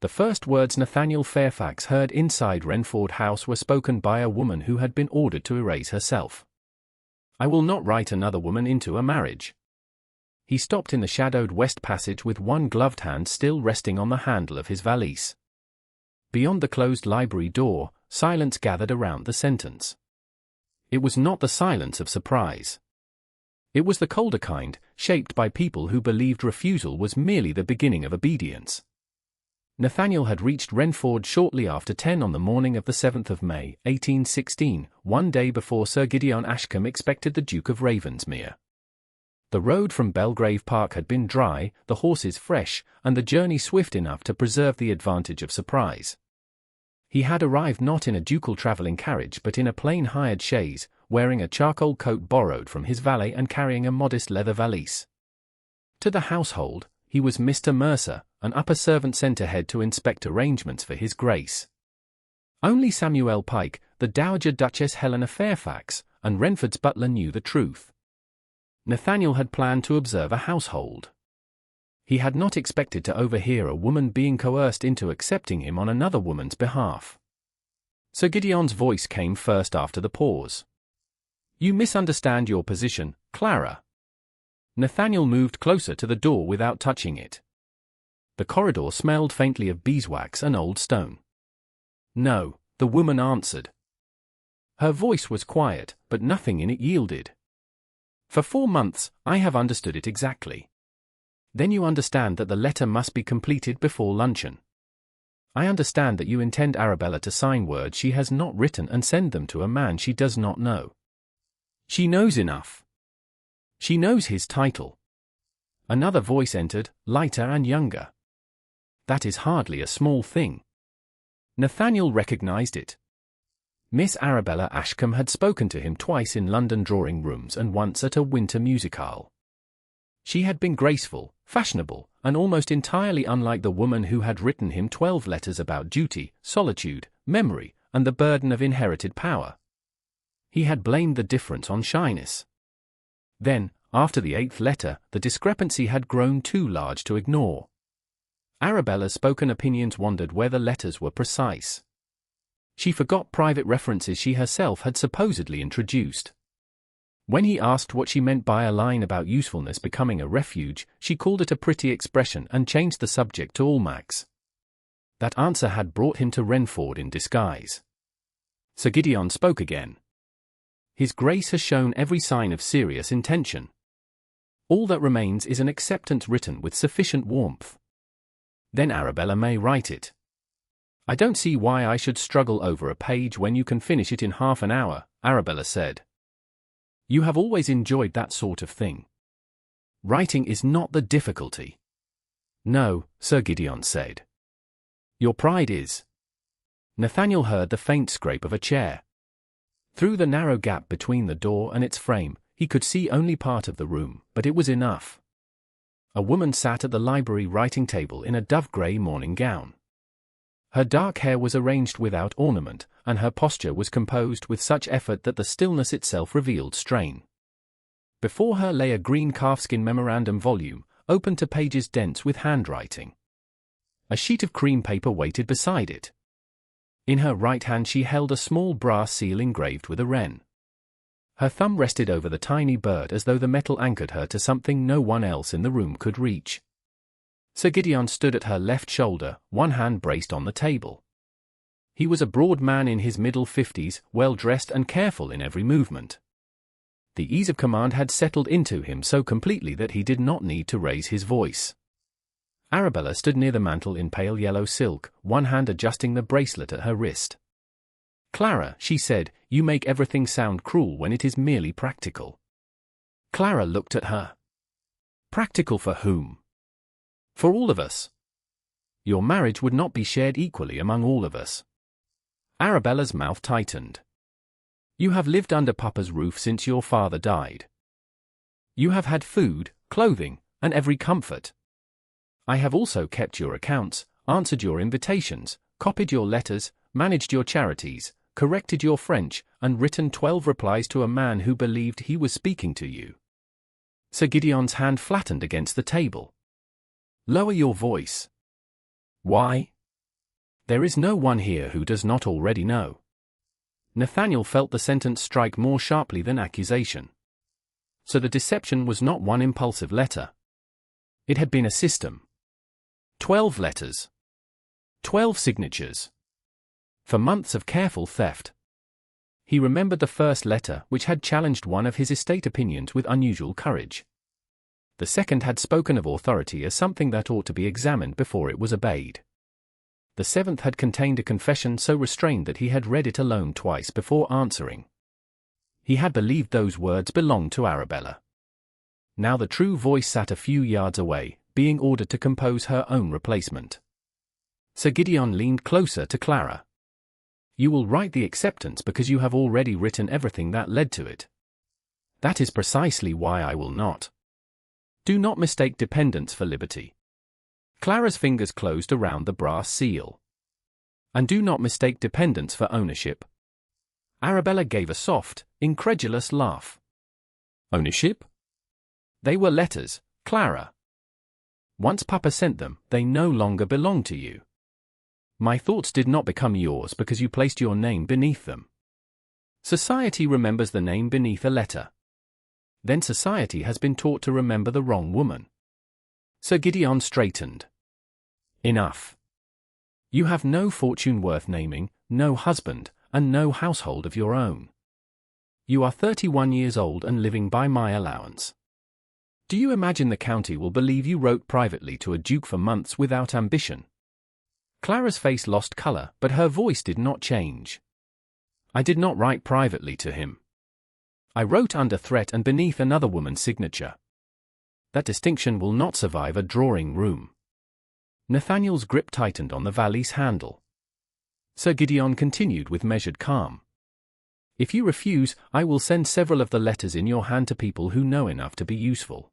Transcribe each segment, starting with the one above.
The first words Nathaniel Fairfax heard inside Wrenford House were spoken by a woman who had been ordered to erase herself. "I will not write another woman into a marriage." He stopped in the shadowed west passage with one gloved hand still resting on the handle of his valise. Beyond the closed library door, silence gathered around the sentence. It was not the silence of surprise. It was the colder kind, shaped by people who believed refusal was merely the beginning of obedience. Nathaniel had reached Wrenford shortly after 10 on the morning of the 7th of May, 1816, one day before Sir Gideon Ashcombe expected the Duke of Ravensmere. The road from Belgrave Park had been dry, the horses fresh, and the journey swift enough to preserve the advantage of surprise. He had arrived not in a ducal travelling carriage but in a plain hired chaise, wearing a charcoal coat borrowed from his valet and carrying a modest leather valise. To the household, he was Mr. Mercer, an upper servant sent ahead to inspect arrangements for his grace. Only Samuel Pike, the Dowager Duchess Helena Fairfax, and Wrenford's butler knew the truth. Nathaniel had planned to observe a household. He had not expected to overhear a woman being coerced into accepting him on another woman's behalf. Sir Gideon's voice came first after the pause. "You misunderstand your position, Clara." Nathaniel moved closer to the door without touching it. The corridor smelled faintly of beeswax and old stone. "No," the woman answered. Her voice was quiet, but nothing in it yielded. "For 4 months, I have understood it exactly." "Then you understand that the letter must be completed before luncheon." "I understand that you intend Arabella to sign words she has not written and send them to a man she does not know." "She knows enough. She knows his title." Another voice entered, lighter and younger. "That is hardly a small thing." Nathaniel recognized it. Miss Arabella Ashcombe had spoken to him twice in London drawing-rooms and once at a winter musicale. She had been graceful, fashionable, and almost entirely unlike the woman who had written him 12 letters about duty, solitude, memory, and the burden of inherited power. He had blamed the difference on shyness. Then, after the 8th letter, the discrepancy had grown too large to ignore. Arabella's spoken opinions wandered where the letters were precise. She forgot private references she herself had supposedly introduced. When he asked what she meant by a line about usefulness becoming a refuge, she called it a pretty expression and changed the subject to Almack's. That answer had brought him to Wrenford in disguise. Sir Gideon spoke again. "His Grace has shown every sign of serious intention. All that remains is an acceptance written with sufficient warmth. Then Arabella may write it." "I don't see why I should struggle over a page when you can finish it in half an hour," Arabella said. "You have always enjoyed that sort of thing. Writing is not the difficulty." "No," Sir Gideon said. "Your pride is." Nathaniel heard the faint scrape of a chair. Through the narrow gap between the door and its frame, he could see only part of the room, but it was enough. A woman sat at the library writing table in a dove-grey morning gown. Her dark hair was arranged without ornament, and her posture was composed with such effort that the stillness itself revealed strain. Before her lay a green calfskin memorandum volume, open to pages dense with handwriting. A sheet of cream paper waited beside it. In her right hand she held a small brass seal engraved with a wren. Her thumb rested over the tiny bird as though the metal anchored her to something no one else in the room could reach. Sir Gideon stood at her left shoulder, one hand braced on the table. He was a broad man in his middle 50s, well-dressed and careful in every movement. The ease of command had settled into him so completely that he did not need to raise his voice. Arabella stood near the mantel in pale yellow silk, one hand adjusting the bracelet at her wrist. "Clara," she said, "you make everything sound cruel when it is merely practical." Clara looked at her. "Practical for whom?" "For all of us. Your marriage would not be shared equally among all of us." Arabella's mouth tightened. "You have lived under Papa's roof since your father died. You have had food, clothing, and every comfort. I have also kept your accounts, answered your invitations, copied your letters, managed your charities, corrected your French, and written 12 replies to a man who believed he was speaking to you." Sir Gideon's hand flattened against the table. "Lower your voice." "Why?" There is no one here who does not already know. Nathaniel felt the sentence strike more sharply than accusation. So the deception was not one impulsive letter. It had been a system. 12 letters. 12 signatures. For months of careful theft. He remembered the first letter, which had challenged one of his estate opinions with unusual courage. The second had spoken of authority as something that ought to be examined before it was obeyed. The seventh had contained a confession so restrained that he had read it alone twice before answering. He had believed those words belonged to Arabella. Now the true voice sat a few yards away, being ordered to compose her own replacement. Sir Gideon leaned closer to Clara. You will write the acceptance because you have already written everything that led to it. That is precisely why I will not. Do not mistake dependence for liberty. Clara's fingers closed around the brass seal. And do not mistake dependence for ownership. Arabella gave a soft, incredulous laugh. Ownership? They were letters, Clara. Once Papa sent them, they no longer belong to you. My thoughts did not become yours because you placed your name beneath them. Society remembers the name beneath a letter. Then society has been taught to remember the wrong woman. Sir Gideon straightened. Enough. You have no fortune worth naming, no husband, and no household of your own. You are 31 years old and living by my allowance. Do you imagine the county will believe you wrote privately to a duke for months without ambition? Clara's face lost colour, but her voice did not change. I did not write privately to him. I wrote under threat and beneath another woman's signature. That distinction will not survive a drawing room. Nathaniel's grip tightened on the valise handle. Sir Gideon continued with measured calm. If you refuse, I will send several of the letters in your hand to people who know enough to be useful.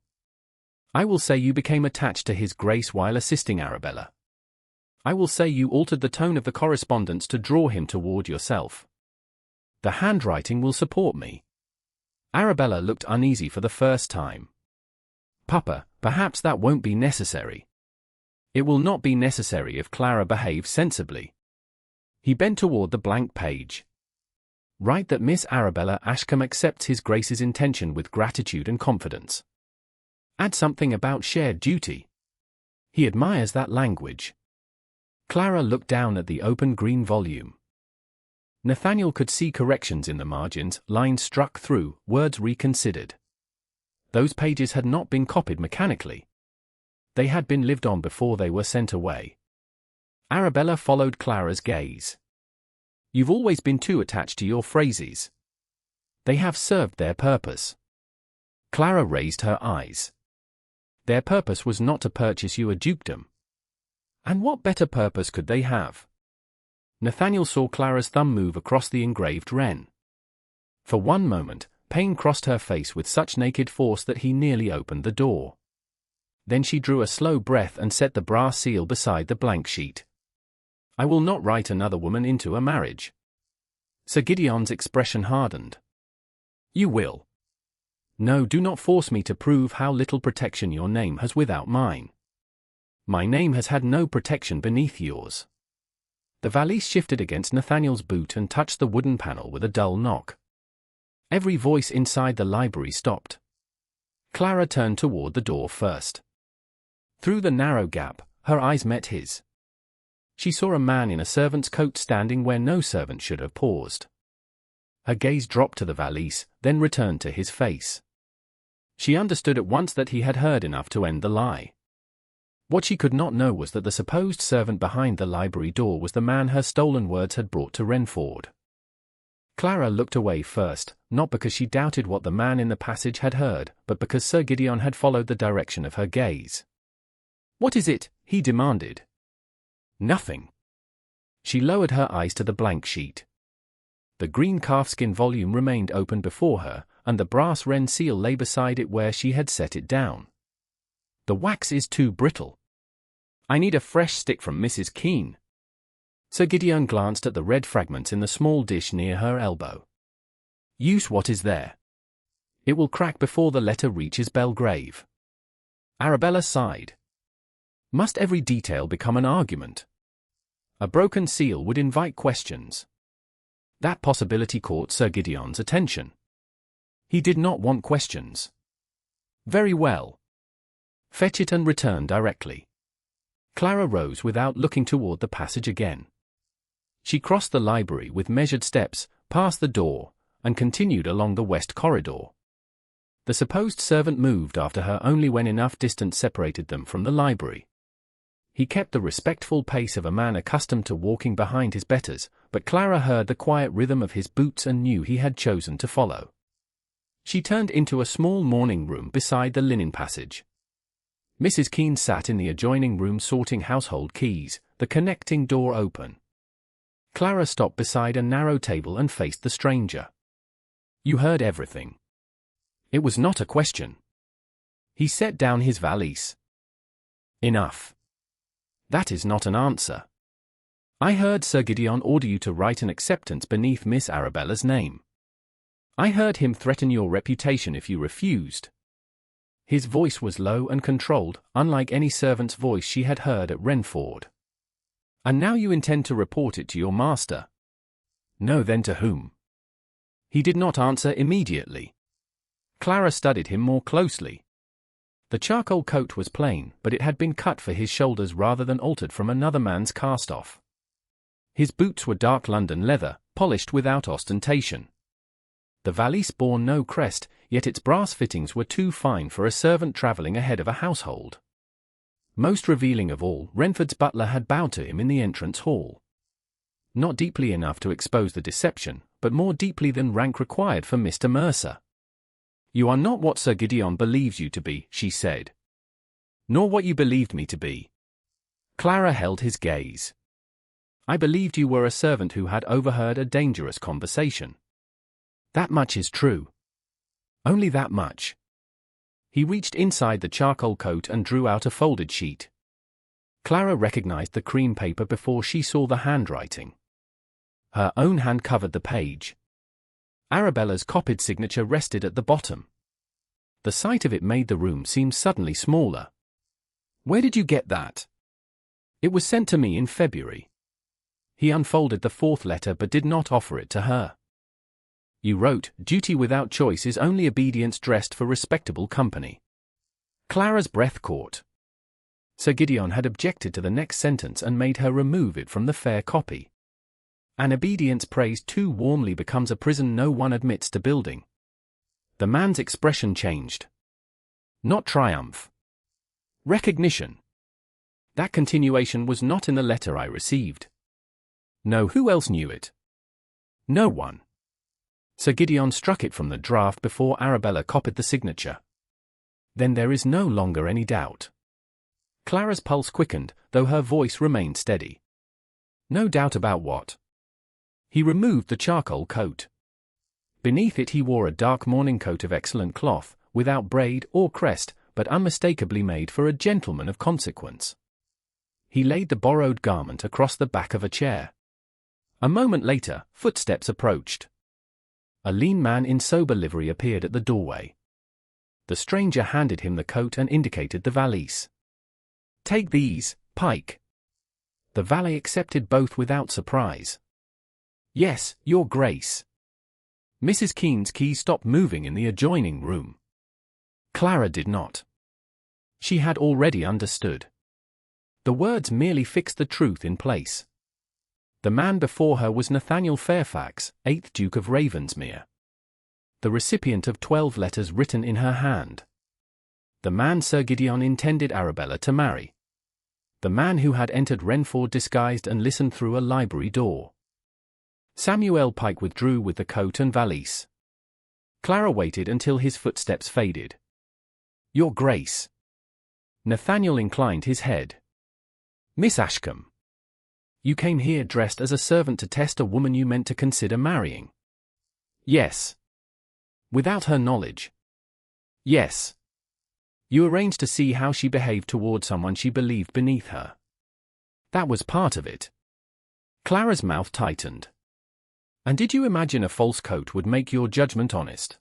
I will say you became attached to His Grace while assisting Arabella. I will say you altered the tone of the correspondence to draw him toward yourself. The handwriting will support me. Arabella looked uneasy for the first time. Papa, perhaps that won't be necessary. It will not be necessary if Clara behaves sensibly. He bent toward the blank page. Write that Miss Arabella Ashcombe accepts His Grace's intention with gratitude and confidence. Add something about shared duty. He admires that language. Clara looked down at the open green volume. Nathaniel could see corrections in the margins, lines struck through, words reconsidered. Those pages had not been copied mechanically. They had been lived on before they were sent away. Arabella followed Clara's gaze. You've always been too attached to your phrases. They have served their purpose. Clara raised her eyes. Their purpose was not to purchase you a dukedom. And what better purpose could they have? Nathaniel saw Clara's thumb move across the engraved wren. For one moment, pain crossed her face with such naked force that he nearly opened the door. Then she drew a slow breath and set the brass seal beside the blank sheet. I will not write another woman into a marriage. Sir Gideon's expression hardened. You will. No, do not force me to prove how little protection your name has without mine. My name has had no protection beneath yours. The valise shifted against Nathaniel's boot and touched the wooden panel with a dull knock. Every voice inside the library stopped. Clara turned toward the door first. Through the narrow gap, her eyes met his. She saw a man in a servant's coat standing where no servant should have paused. Her gaze dropped to the valise, then returned to his face. She understood at once that he had heard enough to end the lie. What she could not know was that the supposed servant behind the library door was the man her stolen words had brought to Wrenford. Clara looked away first, not because she doubted what the man in the passage had heard, but because Sir Gideon had followed the direction of her gaze. What is it? He demanded. Nothing. She lowered her eyes to the blank sheet. The green calfskin volume remained open before her, and the brass wren seal lay beside it where she had set it down. The wax is too brittle. I need a fresh stick from Mrs. Keene. Sir Gideon glanced at the red fragments in the small dish near her elbow. Use what is there. It will crack before the letter reaches Belgrave. Arabella sighed. Must every detail become an argument? A broken seal would invite questions. That possibility caught Sir Gideon's attention. He did not want questions. Very well. Fetch it and return directly. Clara rose without looking toward the passage again. She crossed the library with measured steps, passed the door, and continued along the west corridor. The supposed servant moved after her only when enough distance separated them from the library. He kept the respectful pace of a man accustomed to walking behind his betters, but Clara heard the quiet rhythm of his boots and knew he had chosen to follow. She turned into a small morning room beside the linen passage. Mrs. Keene sat in the adjoining room sorting household keys, the connecting door open. Clara stopped beside a narrow table and faced the stranger. You heard everything. It was not a question. He set down his valise. Enough. That is not an answer. I heard Sir Gideon order you to write an acceptance beneath Miss Arabella's name. I heard him threaten your reputation if you refused. His voice was low and controlled, unlike any servant's voice she had heard at Wrenford. And now you intend to report it to your master? No, then to whom? He did not answer immediately. Clara studied him more closely. The charcoal coat was plain, but it had been cut for his shoulders rather than altered from another man's cast-off. His boots were dark London leather, polished without ostentation. The valise bore no crest, yet its brass fittings were too fine for a servant travelling ahead of a household. Most revealing of all, Wrenford's butler had bowed to him in the entrance hall. Not deeply enough to expose the deception, but more deeply than rank required for Mr. Mercer. You are not what Sir Gideon believes you to be, she said. Nor what you believed me to be. Clara held his gaze. I believed you were a servant who had overheard a dangerous conversation. That much is true. Only that much. He reached inside the charcoal coat and drew out a folded sheet. Clara recognized the cream paper before she saw the handwriting. Her own hand covered the page. Arabella's copied signature rested at the bottom. The sight of it made the room seem suddenly smaller. Where did you get that? It was sent to me in February. He unfolded the fourth letter but did not offer it to her. You wrote, duty without choice is only obedience dressed for respectable company. Clara's breath caught. Sir Gideon had objected to the next sentence and made her remove it from the fair copy. An obedience praised too warmly becomes a prison no one admits to building. The man's expression changed. Not triumph. Recognition. That continuation was not in the letter I received. No, who else knew it? No one. Sir Gideon struck it from the draft before Arabella copied the signature. Then there is no longer any doubt. Clara's pulse quickened, though her voice remained steady. No doubt about what? He removed the charcoal coat. Beneath it he wore a dark morning coat of excellent cloth, without braid or crest, but unmistakably made for a gentleman of consequence. He laid the borrowed garment across the back of a chair. A moment later, footsteps approached. A lean man in sober livery appeared at the doorway. The stranger handed him the coat and indicated the valise. Take these, Pike. The valet accepted both without surprise. Yes, Your Grace. Mrs. Keene's key stopped moving in the adjoining room. Clara did not. She had already understood. The words merely fixed the truth in place. The man before her was Nathaniel Fairfax, 8th Duke of Ravensmere. The recipient of 12 letters written in her hand. The man Sir Gideon intended Arabella to marry. The man who had entered Wrenford disguised and listened through a library door. Samuel Pike withdrew with the coat and valise. Clara waited until his footsteps faded. Your Grace. Nathaniel inclined his head. Miss Ashcombe. You came here dressed as a servant to test a woman you meant to consider marrying. Yes. Without her knowledge. Yes. You arranged to see how she behaved toward someone she believed beneath her. That was part of it. Clara's mouth tightened. And did you imagine a false coat would make your judgment honest?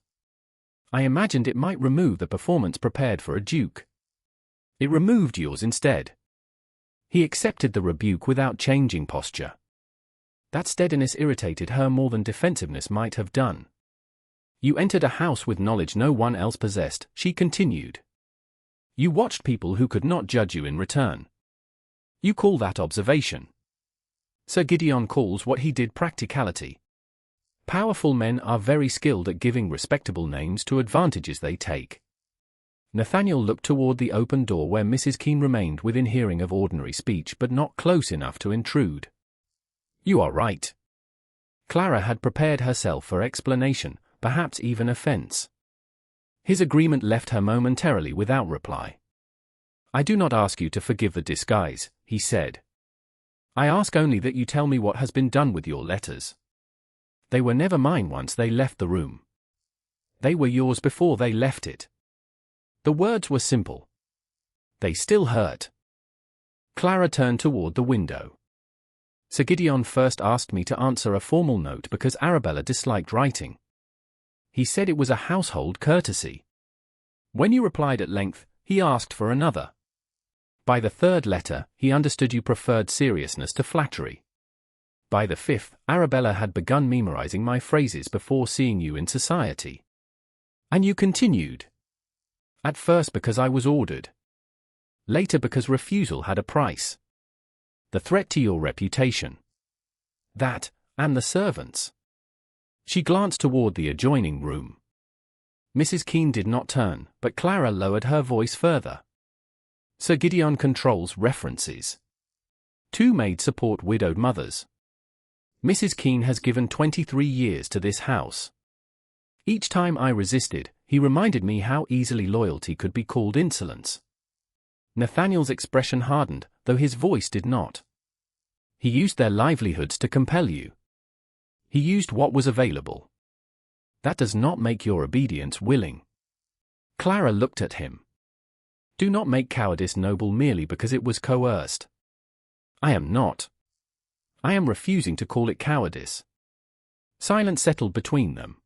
I imagined it might remove the performance prepared for a duke. It removed yours instead. He accepted the rebuke without changing posture. That steadiness irritated her more than defensiveness might have done. You entered a house with knowledge no one else possessed, she continued. You watched people who could not judge you in return. You call that observation. Sir Gideon calls what he did practicality. Powerful men are very skilled at giving respectable names to advantages they take. Nathaniel looked toward the open door where Mrs. Keene remained within hearing of ordinary speech but not close enough to intrude. You are right. Clara had prepared herself for explanation, perhaps even offense. His agreement left her momentarily without reply. I do not ask you to forgive the disguise, he said. I ask only that you tell me what has been done with your letters. They were never mine once they left the room. They were yours before they left it. The words were simple. They still hurt. Clara turned toward the window. Sir Gideon first asked me to answer a formal note because Arabella disliked writing. He said it was a household courtesy. When you replied at length, he asked for another. By the third letter, he understood you preferred seriousness to flattery. By the fifth, Arabella had begun memorizing my phrases before seeing you in society. And you continued. At first because I was ordered. Later because refusal had a price. The threat to your reputation. That, and the servants. She glanced toward the adjoining room. Mrs. Keene did not turn, but Clara lowered her voice further. Sir Gideon controls references. 2 maids support widowed mothers. Mrs. Keene has given 23 years to this house. Each time I resisted, he reminded me how easily loyalty could be called insolence. Nathaniel's expression hardened, though his voice did not. He used their livelihoods to compel you. He used what was available. That does not make your obedience willing. Clara looked at him. Do not make cowardice noble merely because it was coerced. I am not. I am refusing to call it cowardice. Silence settled between them.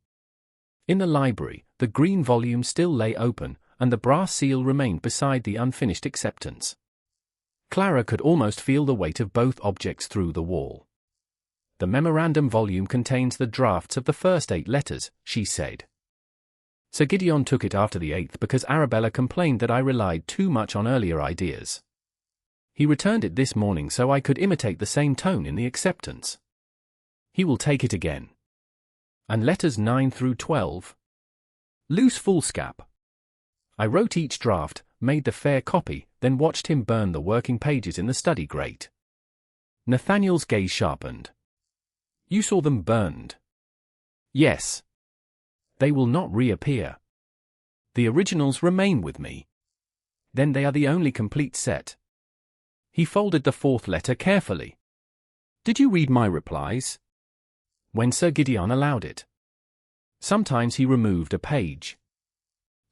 In the library, the green volume still lay open, and the brass seal remained beside the unfinished acceptance. Clara could almost feel the weight of both objects through the wall. The memorandum volume contains the drafts of the first 8 letters, she said. Sir Gideon took it after the 8th because Arabella complained that I relied too much on earlier ideas. He returned it this morning so I could imitate the same tone in the acceptance. He will take it again. And letters 9 through 12? Loose foolscap. I wrote each draft, made the fair copy, then watched him burn the working pages in the study grate. Nathaniel's gaze sharpened. You saw them burned? Yes. They will not reappear. The originals remain with me. Then they are the only complete set. He folded the 4th letter carefully. Did you read my replies? When Sir Gideon allowed it. Sometimes he removed a page.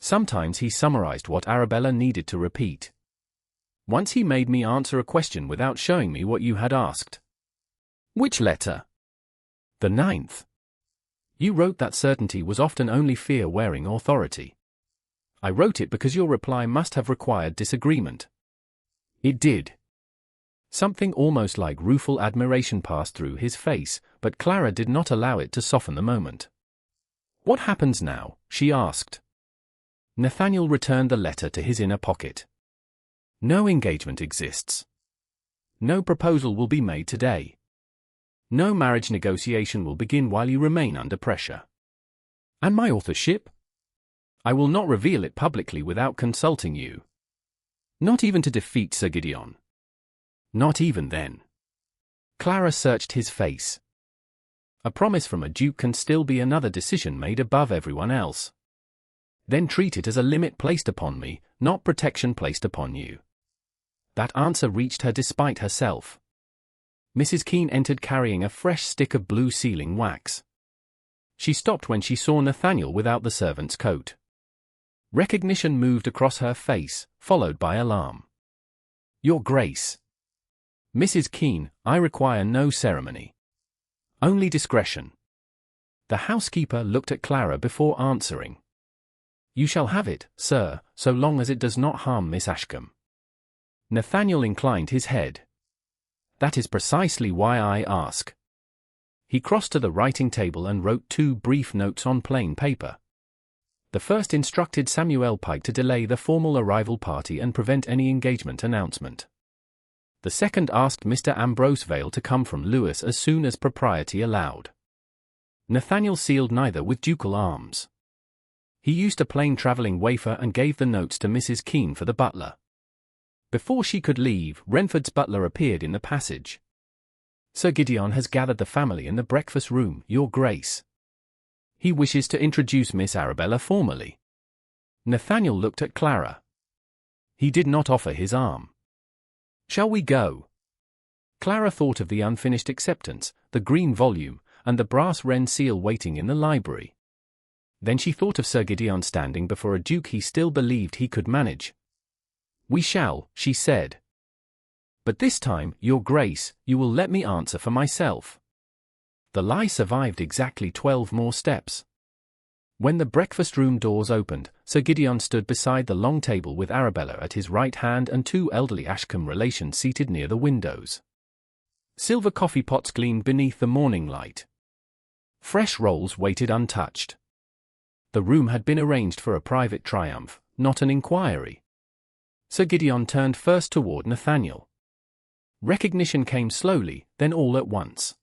Sometimes he summarized what Arabella needed to repeat. Once he made me answer a question without showing me what you had asked. Which letter? The 9th. You wrote that certainty was often only fear wearing authority. I wrote it because your reply must have required disagreement. It did. Something almost like rueful admiration passed through his face, but Clara did not allow it to soften the moment. What happens now? She asked. Nathaniel returned the letter to his inner pocket. No engagement exists. No proposal will be made today. No marriage negotiation will begin while you remain under pressure. And my authorship? I will not reveal it publicly without consulting you. Not even to defeat Sir Gideon. Not even then. Clara searched his face. A promise from a duke can still be another decision made above everyone else. Then treat it as a limit placed upon me, not protection placed upon you. That answer reached her despite herself. Mrs. Keene entered carrying a fresh stick of blue sealing wax. She stopped when she saw Nathaniel without the servant's coat. Recognition moved across her face, followed by alarm. Your Grace. Mrs. Keene, I require no ceremony. Only discretion. The housekeeper looked at Clara before answering. You shall have it, sir, so long as it does not harm Miss Ashcombe. Nathaniel inclined his head. That is precisely why I ask. He crossed to the writing table and wrote 2 brief notes on plain paper. The first instructed Samuel Pike to delay the formal arrival party and prevent any engagement announcement. The second asked Mr. Ambrose Vale to come from Lewes as soon as propriety allowed. Nathaniel sealed neither with ducal arms. He used a plain travelling wafer and gave the notes to Mrs. Keene for the butler. Before she could leave, Wrenford's butler appeared in the passage. "Sir Gideon has gathered the family in the breakfast room, Your Grace. He wishes to introduce Miss Arabella formally." Nathaniel looked at Clara. He did not offer his arm. "Shall we go?" Clara thought of the unfinished acceptance, the green volume, and the brass wren seal waiting in the library. Then she thought of Sir Gideon standing before a duke he still believed he could manage. "We shall," she said. "But this time, Your Grace, you will let me answer for myself." The lie survived exactly 12 more steps. When the breakfast-room doors opened, Sir Gideon stood beside the long table with Arabella at his right hand and 2 elderly Ashcombe relations seated near the windows. Silver coffee pots gleamed beneath the morning light. Fresh rolls waited untouched. The room had been arranged for a private triumph, not an inquiry. Sir Gideon turned first toward Nathaniel. Recognition came slowly, then all at once.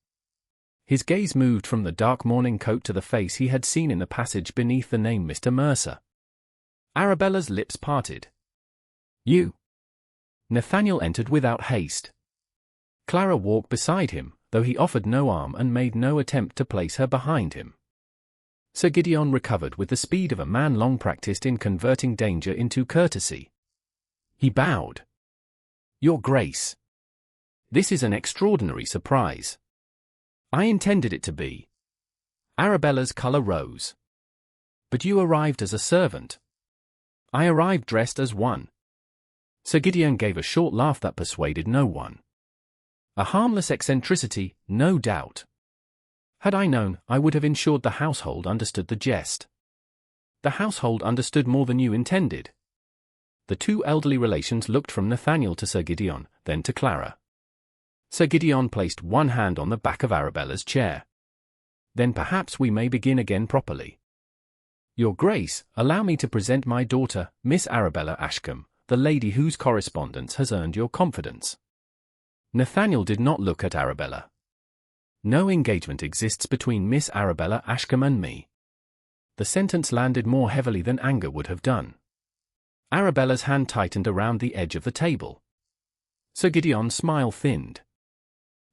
His gaze moved from the dark morning coat to the face he had seen in the passage beneath the name Mr. Mercer. Arabella's lips parted. "You." Nathaniel entered without haste. Clara walked beside him, though he offered no arm and made no attempt to place her behind him. Sir Gideon recovered with the speed of a man long practiced in converting danger into courtesy. He bowed. "Your Grace. This is an extraordinary surprise. I intended it to be." Arabella's colour rose. "But you arrived as a servant." "I arrived dressed as one." Sir Gideon gave a short laugh that persuaded no one. A harmless eccentricity, no doubt. Had I known, I would have ensured the household understood the jest. The household understood more than you intended. The 2 elderly relations looked from Nathaniel to Sir Gideon, then to Clara. Sir Gideon placed one hand on the back of Arabella's chair. "Then perhaps we may begin again properly. Your Grace, allow me to present my daughter, Miss Arabella Ashcombe, the lady whose correspondence has earned your confidence." Nathaniel did not look at Arabella. "No engagement exists between Miss Arabella Ashcombe and me." The sentence landed more heavily than anger would have done. Arabella's hand tightened around the edge of the table. Sir Gideon's smile thinned.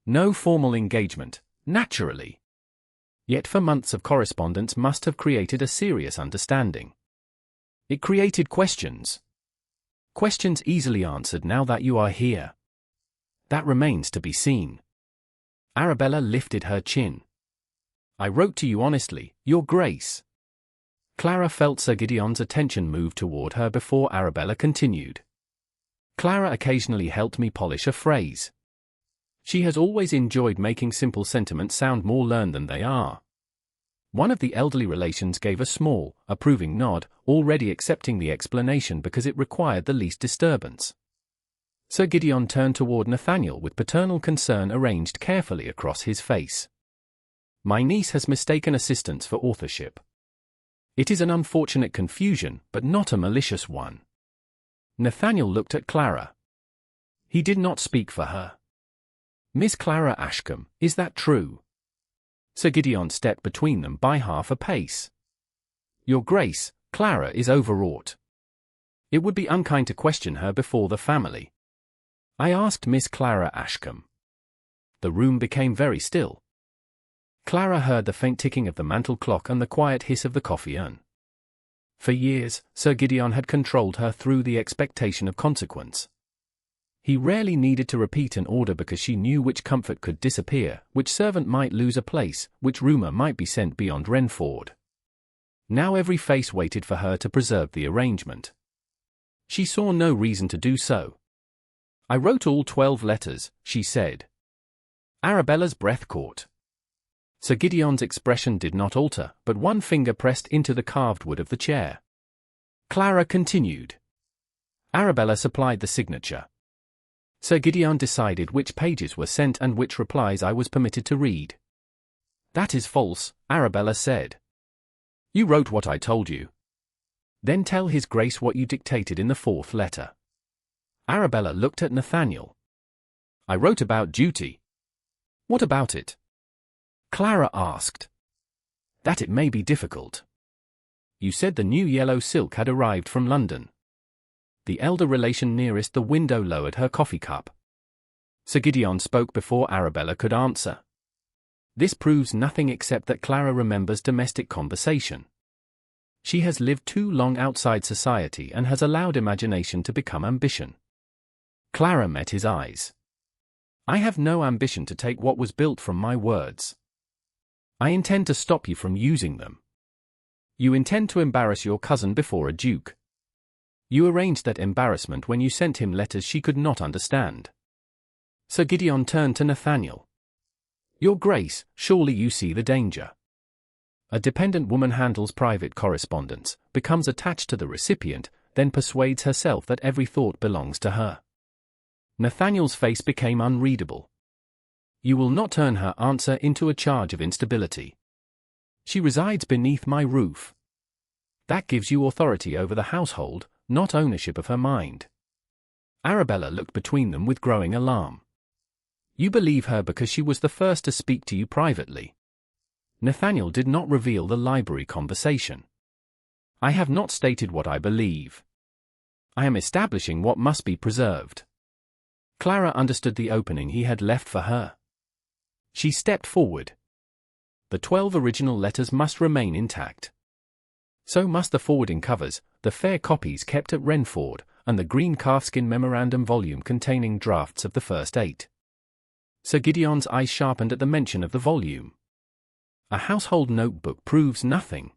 No formal engagement, naturally. Yet for months of correspondence must have created a serious understanding. It created questions. Questions easily answered now that you are here. That remains to be seen. Arabella lifted her chin. "I wrote to you honestly, Your Grace." Clara felt Sir Gideon's attention move toward her before Arabella continued. "Clara occasionally helped me polish a phrase. She has always enjoyed making simple sentiments sound more learned than they are." One of the elderly relations gave a small, approving nod, already accepting the explanation because it required the least disturbance. Sir Gideon turned toward Nathaniel with paternal concern arranged carefully across his face. "My niece has mistaken assistance for authorship. It is an unfortunate confusion, but not a malicious one." Nathaniel looked at Clara. He did not speak for her. "Miss Clara Ashcombe, is that true?" Sir Gideon stepped between them by half a pace. "Your Grace, Clara is overwrought. It would be unkind to question her before the family. I asked Miss Clara Ashcombe." The room became very still. Clara heard the faint ticking of the mantel clock and the quiet hiss of the coffee urn. For years, Sir Gideon had controlled her through the expectation of consequence. He rarely needed to repeat an order because she knew which comfort could disappear, which servant might lose a place, which rumour might be sent beyond Wrenford. Now every face waited for her to preserve the arrangement. She saw no reason to do so. "I wrote all 12 letters," she said. Arabella's breath caught. Sir Gideon's expression did not alter, but one finger pressed into the carved wood of the chair. Clara continued. Arabella supplied the signature. Sir Gideon decided which pages were sent and which replies I was permitted to read. "That is false," Arabella said. "You wrote what I told you." "Then tell His Grace what you dictated in the fourth letter." Arabella looked at Nathaniel. "I wrote about duty." "What about it?" Clara asked. "That it may be difficult. You said the new yellow silk had arrived from London." The elder relation nearest the window lowered her coffee cup. Sir Gideon spoke before Arabella could answer. This proves nothing except that Clara remembers domestic conversation. She has lived too long outside society and has allowed imagination to become ambition. Clara met his eyes. "I have no ambition to take what was built from my words. I intend to stop you from using them. You intend to embarrass your cousin before a duke. You arranged that embarrassment when you sent him letters she could not understand." Sir Gideon turned to Nathaniel. "Your Grace, surely you see the danger. A dependent woman handles private correspondence, becomes attached to the recipient, then persuades herself that every thought belongs to her." Nathaniel's face became unreadable. "You will not turn her answer into a charge of instability. She resides beneath my roof. That gives you authority over the household, not ownership of her mind." Arabella looked between them with growing alarm. "You believe her because she was the first to speak to you privately." Nathaniel did not reveal the library conversation. "I have not stated what I believe. I am establishing what must be preserved." Clara understood the opening he had left for her. She stepped forward. "The 12 original letters must remain intact. So must the forwarding covers, the fair copies kept at Wrenford, and the green calfskin memorandum volume containing drafts of the first 8. Sir Gideon's eyes sharpened at the mention of the volume. "A household notebook proves nothing.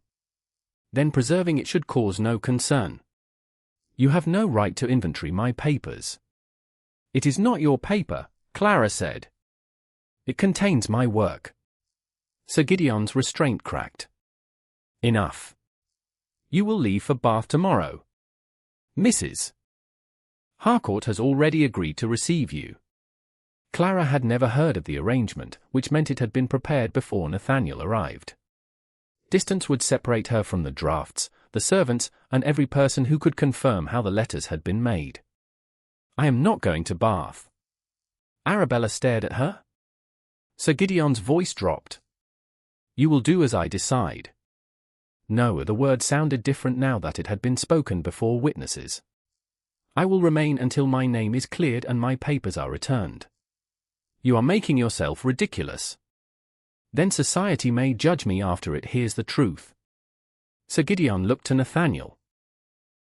Then preserving it should cause no concern. You have no right to inventory my papers." "It is not your paper," Clara said. "It contains my work." Sir Gideon's restraint cracked. "Enough. You will leave for Bath tomorrow. Mrs. Harcourt has already agreed to receive you." Clara had never heard of the arrangement, which meant it had been prepared before Nathaniel arrived. Distance would separate her from the drafts, the servants, and every person who could confirm how the letters had been made. "I am not going to Bath." Arabella stared at her. Sir Gideon's voice dropped. "You will do as I decide." No, the word sounded different now that it had been spoken before witnesses. "I will remain until my name is cleared and my papers are returned." "You are making yourself ridiculous." "Then society may judge me after it hears the truth." Sir Gideon looked to Nathaniel.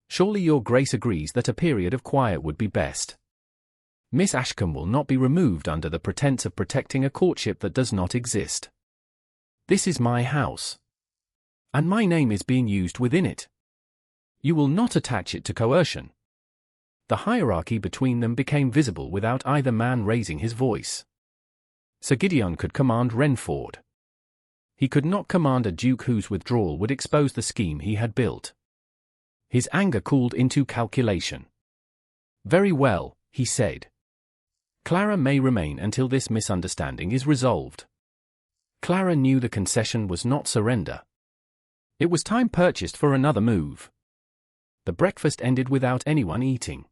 "Surely your Grace agrees that a period of quiet would be best. Miss Ashcombe will not be removed under the pretense of protecting a courtship that does not exist. This is my house. And my name is being used within it. You will not attach it to coercion." The hierarchy between them became visible without either man raising his voice. Sir Gideon could command Wrenford. He could not command a duke whose withdrawal would expose the scheme he had built. His anger cooled into calculation. "Very well," he said. "Clara may remain until this misunderstanding is resolved." Clara knew the concession was not surrender. It was time purchased for another move. The breakfast ended without anyone eating.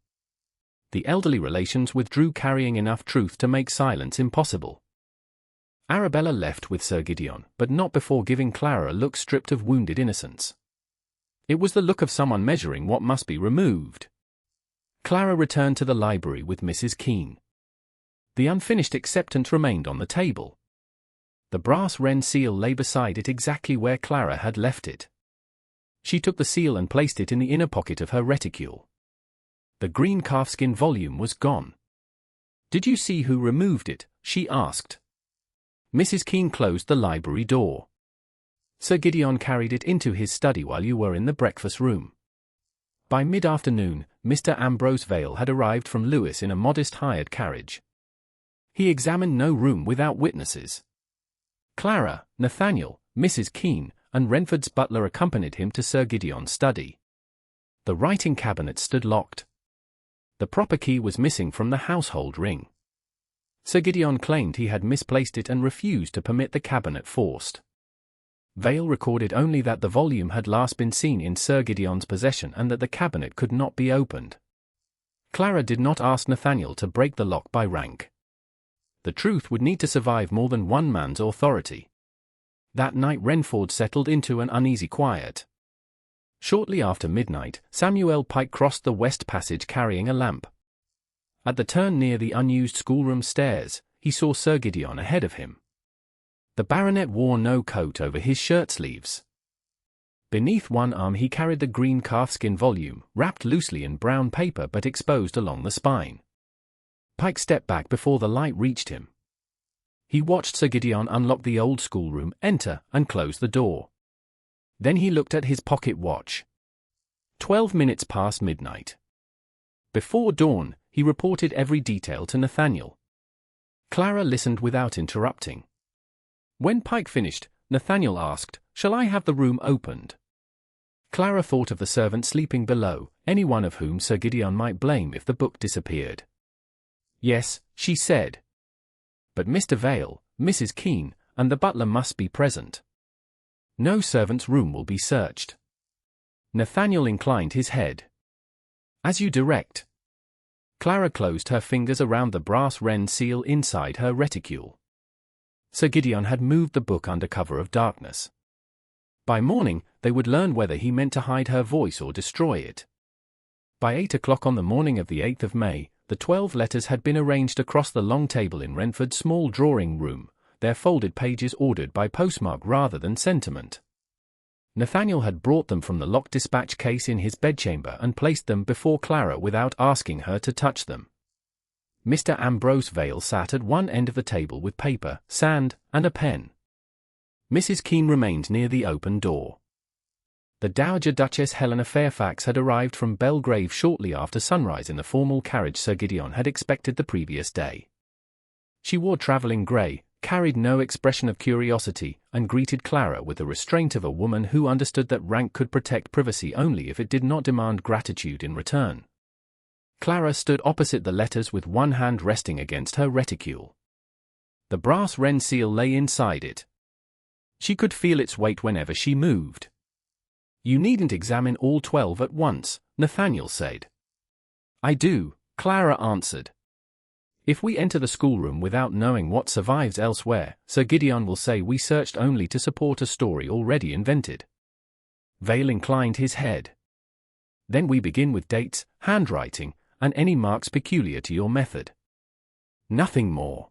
The elderly relations withdrew, carrying enough truth to make silence impossible. Arabella left with Sir Gideon, but not before giving Clara a look stripped of wounded innocence. It was the look of someone measuring what must be removed. Clara returned to the library with Mrs. Keene. The unfinished acceptance remained on the table. The brass wren seal lay beside it exactly where Clara had left it. She took the seal and placed it in the inner pocket of her reticule. The green calfskin volume was gone. "Did you see who removed it?" she asked. Mrs. Keene closed the library door. "Sir Gideon carried it into his study while you were in the breakfast room." By mid-afternoon, Mr. Ambrose Vale had arrived from Lewes in a modest hired carriage. He examined no room without witnesses. Clara, Nathaniel, Mrs. Keene, and Wrenford's butler accompanied him to Sir Gideon's study. The writing cabinet stood locked. The proper key was missing from the household ring. Sir Gideon claimed he had misplaced it and refused to permit the cabinet forced. Vale recorded only that the volume had last been seen in Sir Gideon's possession and that the cabinet could not be opened. Clara did not ask Nathaniel to break the lock by rank. The truth would need to survive more than one man's authority. That night Wrenford settled into an uneasy quiet. Shortly after midnight, Samuel Pike crossed the west passage carrying a lamp. At the turn near the unused schoolroom stairs, he saw Sir Gideon ahead of him. The baronet wore no coat over his shirt sleeves. Beneath one arm he carried the green calfskin volume, wrapped loosely in brown paper but exposed along the spine. Pike stepped back before the light reached him. He watched Sir Gideon unlock the old schoolroom, enter, and close the door. Then he looked at his pocket watch. 12 minutes past midnight. Before dawn, he reported every detail to Nathaniel. Clara listened without interrupting. When Pike finished, Nathaniel asked, "Shall I have the room opened?" Clara thought of the servant sleeping below, any one of whom Sir Gideon might blame if the book disappeared. "Yes," she said. "But Mr. Vale, Mrs. Keene, and the butler must be present. No servant's room will be searched." Nathaniel inclined his head. "As you direct." Clara closed her fingers around the brass wren seal inside her reticule. Sir Gideon had moved the book under cover of darkness. By morning, they would learn whether he meant to hide her voice or destroy it. By 8 o'clock on the morning of the 8th of May, the 12 letters had been arranged across the long table in Wrenford's small drawing-room, their folded pages ordered by postmark rather than sentiment. Nathaniel had brought them from the locked dispatch case in his bedchamber and placed them before Clara without asking her to touch them. Mr. Ambrose Vale sat at one end of the table with paper, sand, and a pen. Mrs. Keene remained near the open door. The Dowager Duchess Helena Fairfax had arrived from Belgrave shortly after sunrise in the formal carriage Sir Gideon had expected the previous day. She wore travelling grey, carried no expression of curiosity, and greeted Clara with the restraint of a woman who understood that rank could protect privacy only if it did not demand gratitude in return. Clara stood opposite the letters with one hand resting against her reticule. The brass wren seal lay inside it. She could feel its weight whenever she moved. "You needn't examine all 12 at once," Nathaniel said. "I do," Clara answered. "If we enter the schoolroom without knowing what survives elsewhere, Sir Gideon will say we searched only to support a story already invented." Vale inclined his head. "Then we begin with dates, handwriting, and any marks peculiar to your method." "Nothing more."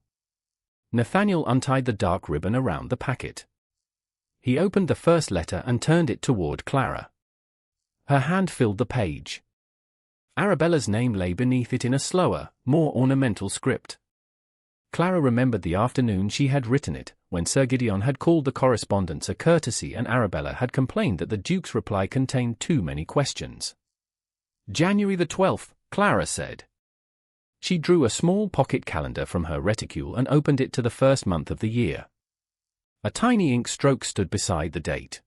Nathaniel untied the dark ribbon around the packet. He opened the first letter and turned it toward Clara. Her hand filled the page. Arabella's name lay beneath it in a slower, more ornamental script. Clara remembered the afternoon she had written it, when Sir Gideon had called the correspondence a courtesy and Arabella had complained that the Duke's reply contained too many questions. "January the 12th, Clara said. She drew a small pocket calendar from her reticule and opened it to the first month of the year. A tiny ink stroke stood beside the date.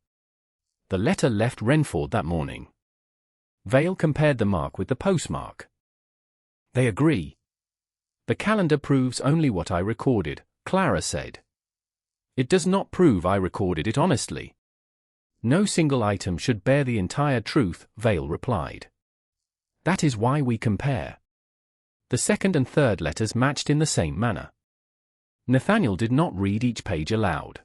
The letter left Wrenford that morning. Vale compared the mark with the postmark. "They agree. The calendar proves only what I recorded," Clara said. "It does not prove I recorded it honestly." "No single item should bear the entire truth," Vale replied. "That is why we compare." The second and third letters matched in the same manner. Nathaniel did not read each page aloud.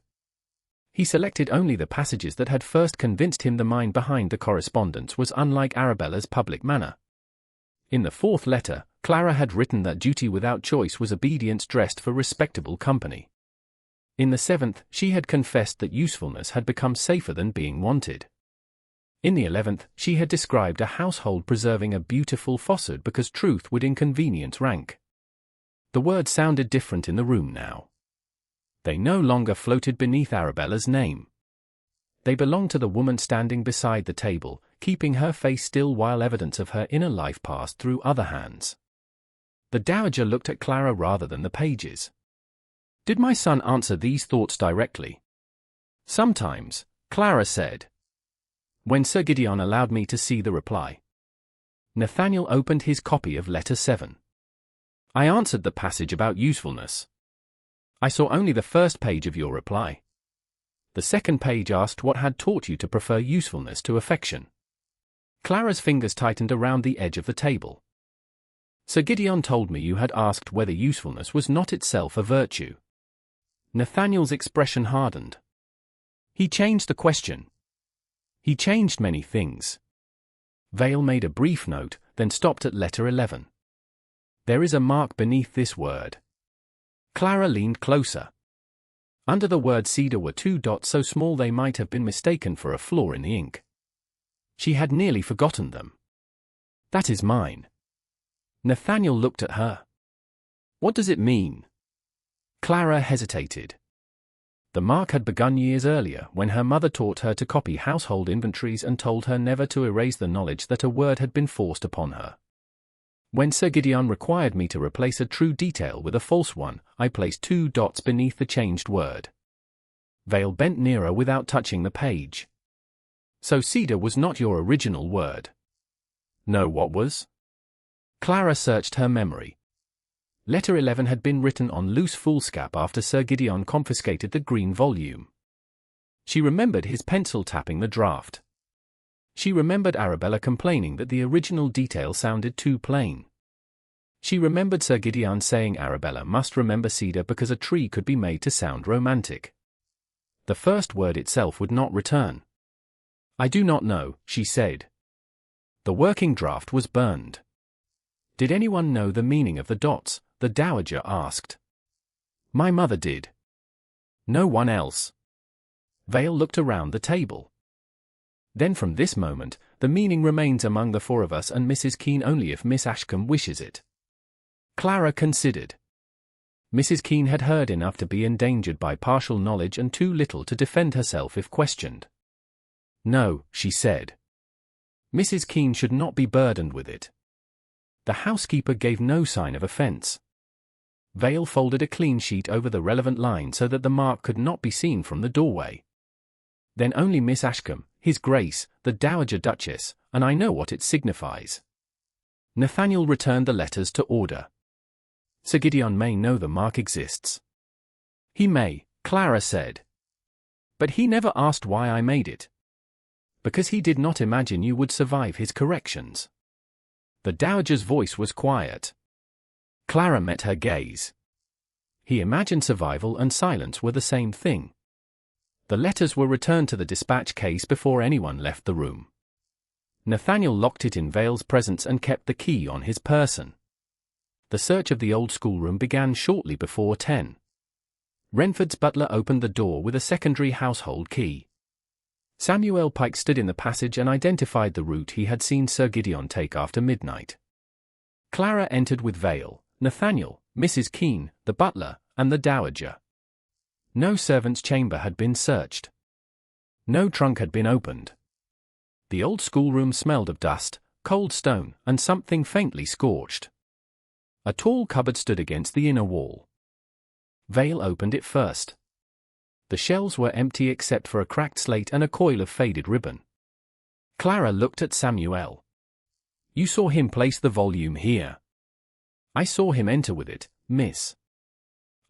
He selected only the passages that had first convinced him the mind behind the correspondence was unlike Arabella's public manner. In the fourth letter, Clara had written that duty without choice was obedience dressed for respectable company. In the seventh, she had confessed that usefulness had become safer than being wanted. In the 11th, she had described a household preserving a beautiful falsehood because truth would inconvenience rank. The words sounded different in the room now. They no longer floated beneath Arabella's name. They belonged to the woman standing beside the table, keeping her face still while evidence of her inner life passed through other hands. The Dowager looked at Clara rather than the pages. "Did my son answer these thoughts directly?" "Sometimes," Clara said. "When Sir Gideon allowed me to see the reply." Nathaniel opened his copy of letter 7. I answered the passage about usefulness. I saw only the first page of your reply. The second page asked what had taught you to prefer usefulness to affection. Clara's fingers tightened around the edge of the table. Sir Gideon told me you had asked whether usefulness was not itself a virtue. Nathaniel's expression hardened. He changed the question. He changed many things. Vale made a brief note, then stopped at letter 11. There is a mark beneath this word. Clara leaned closer. Under the word cedar were 2 dots so small they might have been mistaken for a flaw in the ink. She had nearly forgotten them. That is mine. Nathaniel looked at her. What does it mean? Clara hesitated. The mark had begun years earlier when her mother taught her to copy household inventories and told her never to erase the knowledge that a word had been forced upon her. When Sir Gideon required me to replace a true detail with a false one, I placed 2 dots beneath the changed word. Vale bent nearer without touching the page. So cedar was not your original word. No, what was? Clara searched her memory. Letter 11 had been written on loose foolscap after Sir Gideon confiscated the green volume. She remembered his pencil tapping the draft. She remembered Arabella complaining that the original detail sounded too plain. She remembered Sir Gideon saying Arabella must remember cedar because a tree could be made to sound romantic. The first word itself would not return. I do not know, she said. The working draft was burned. Did anyone know the meaning of the dots? The dowager asked. My mother did. No one else. Vale looked around the table. Then from this moment, the meaning remains among the 4 of us and Mrs. Keene only if Miss Ashcombe wishes it. Clara considered. Mrs. Keene had heard enough to be endangered by partial knowledge and too little to defend herself if questioned. No, she said. Mrs. Keene should not be burdened with it. The housekeeper gave no sign of offense. Vale folded a clean sheet over the relevant line so that the mark could not be seen from the doorway. Then only Miss Ashcombe, His Grace, the Dowager Duchess, and I know what it signifies. Nathaniel returned the letters to order. Sir Gideon may know the mark exists. He may, Clara said. But he never asked why I made it. Because he did not imagine you would survive his corrections. The Dowager's voice was quiet. Clara met her gaze. He imagined survival and silence were the same thing. The letters were returned to the dispatch case before anyone left the room. Nathaniel locked it in Vale's presence and kept the key on his person. The search of the old schoolroom began shortly before 10. Wrenford's butler opened the door with a secondary household key. Samuel Pike stood in the passage and identified the route he had seen Sir Gideon take after midnight. Clara entered with Vale, Nathaniel, Mrs. Keene, the butler, and the Dowager. No servant's chamber had been searched. No trunk had been opened. The old schoolroom smelled of dust, cold stone, and something faintly scorched. A tall cupboard stood against the inner wall. Vale opened it first. The shelves were empty except for a cracked slate and a coil of faded ribbon. Clara looked at Samuel. You saw him place the volume here. I saw him enter with it, miss.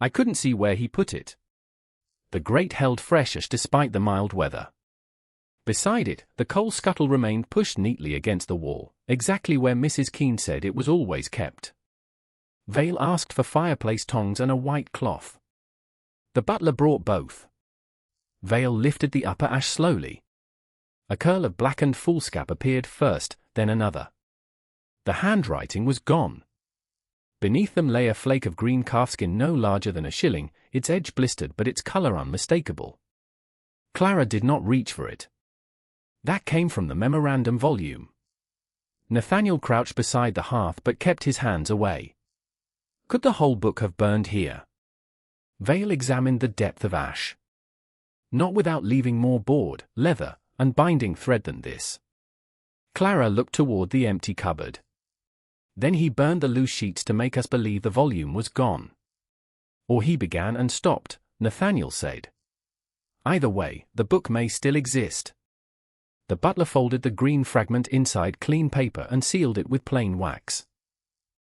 I couldn't see where he put it. The grate held freshish despite the mild weather. Beside it, the coal scuttle remained pushed neatly against the wall, exactly where Mrs. Keene said it was always kept. Vale asked for fireplace tongs and a white cloth. The butler brought both. Vale lifted the upper ash slowly. A curl of blackened foolscap appeared first, then another. The handwriting was gone. Beneath them lay a flake of green calfskin no larger than a shilling, its edge blistered but its color unmistakable. Clara did not reach for it. That came from the memorandum volume. Nathaniel crouched beside the hearth but kept his hands away. Could the whole book have burned here? Vale examined the depth of ash. Not without leaving more board, leather, and binding thread than this. Clara looked toward the empty cupboard. Then he burned the loose sheets to make us believe the volume was gone. Or he began and stopped, Nathaniel said. Either way, the book may still exist. The butler folded the green fragment inside clean paper and sealed it with plain wax.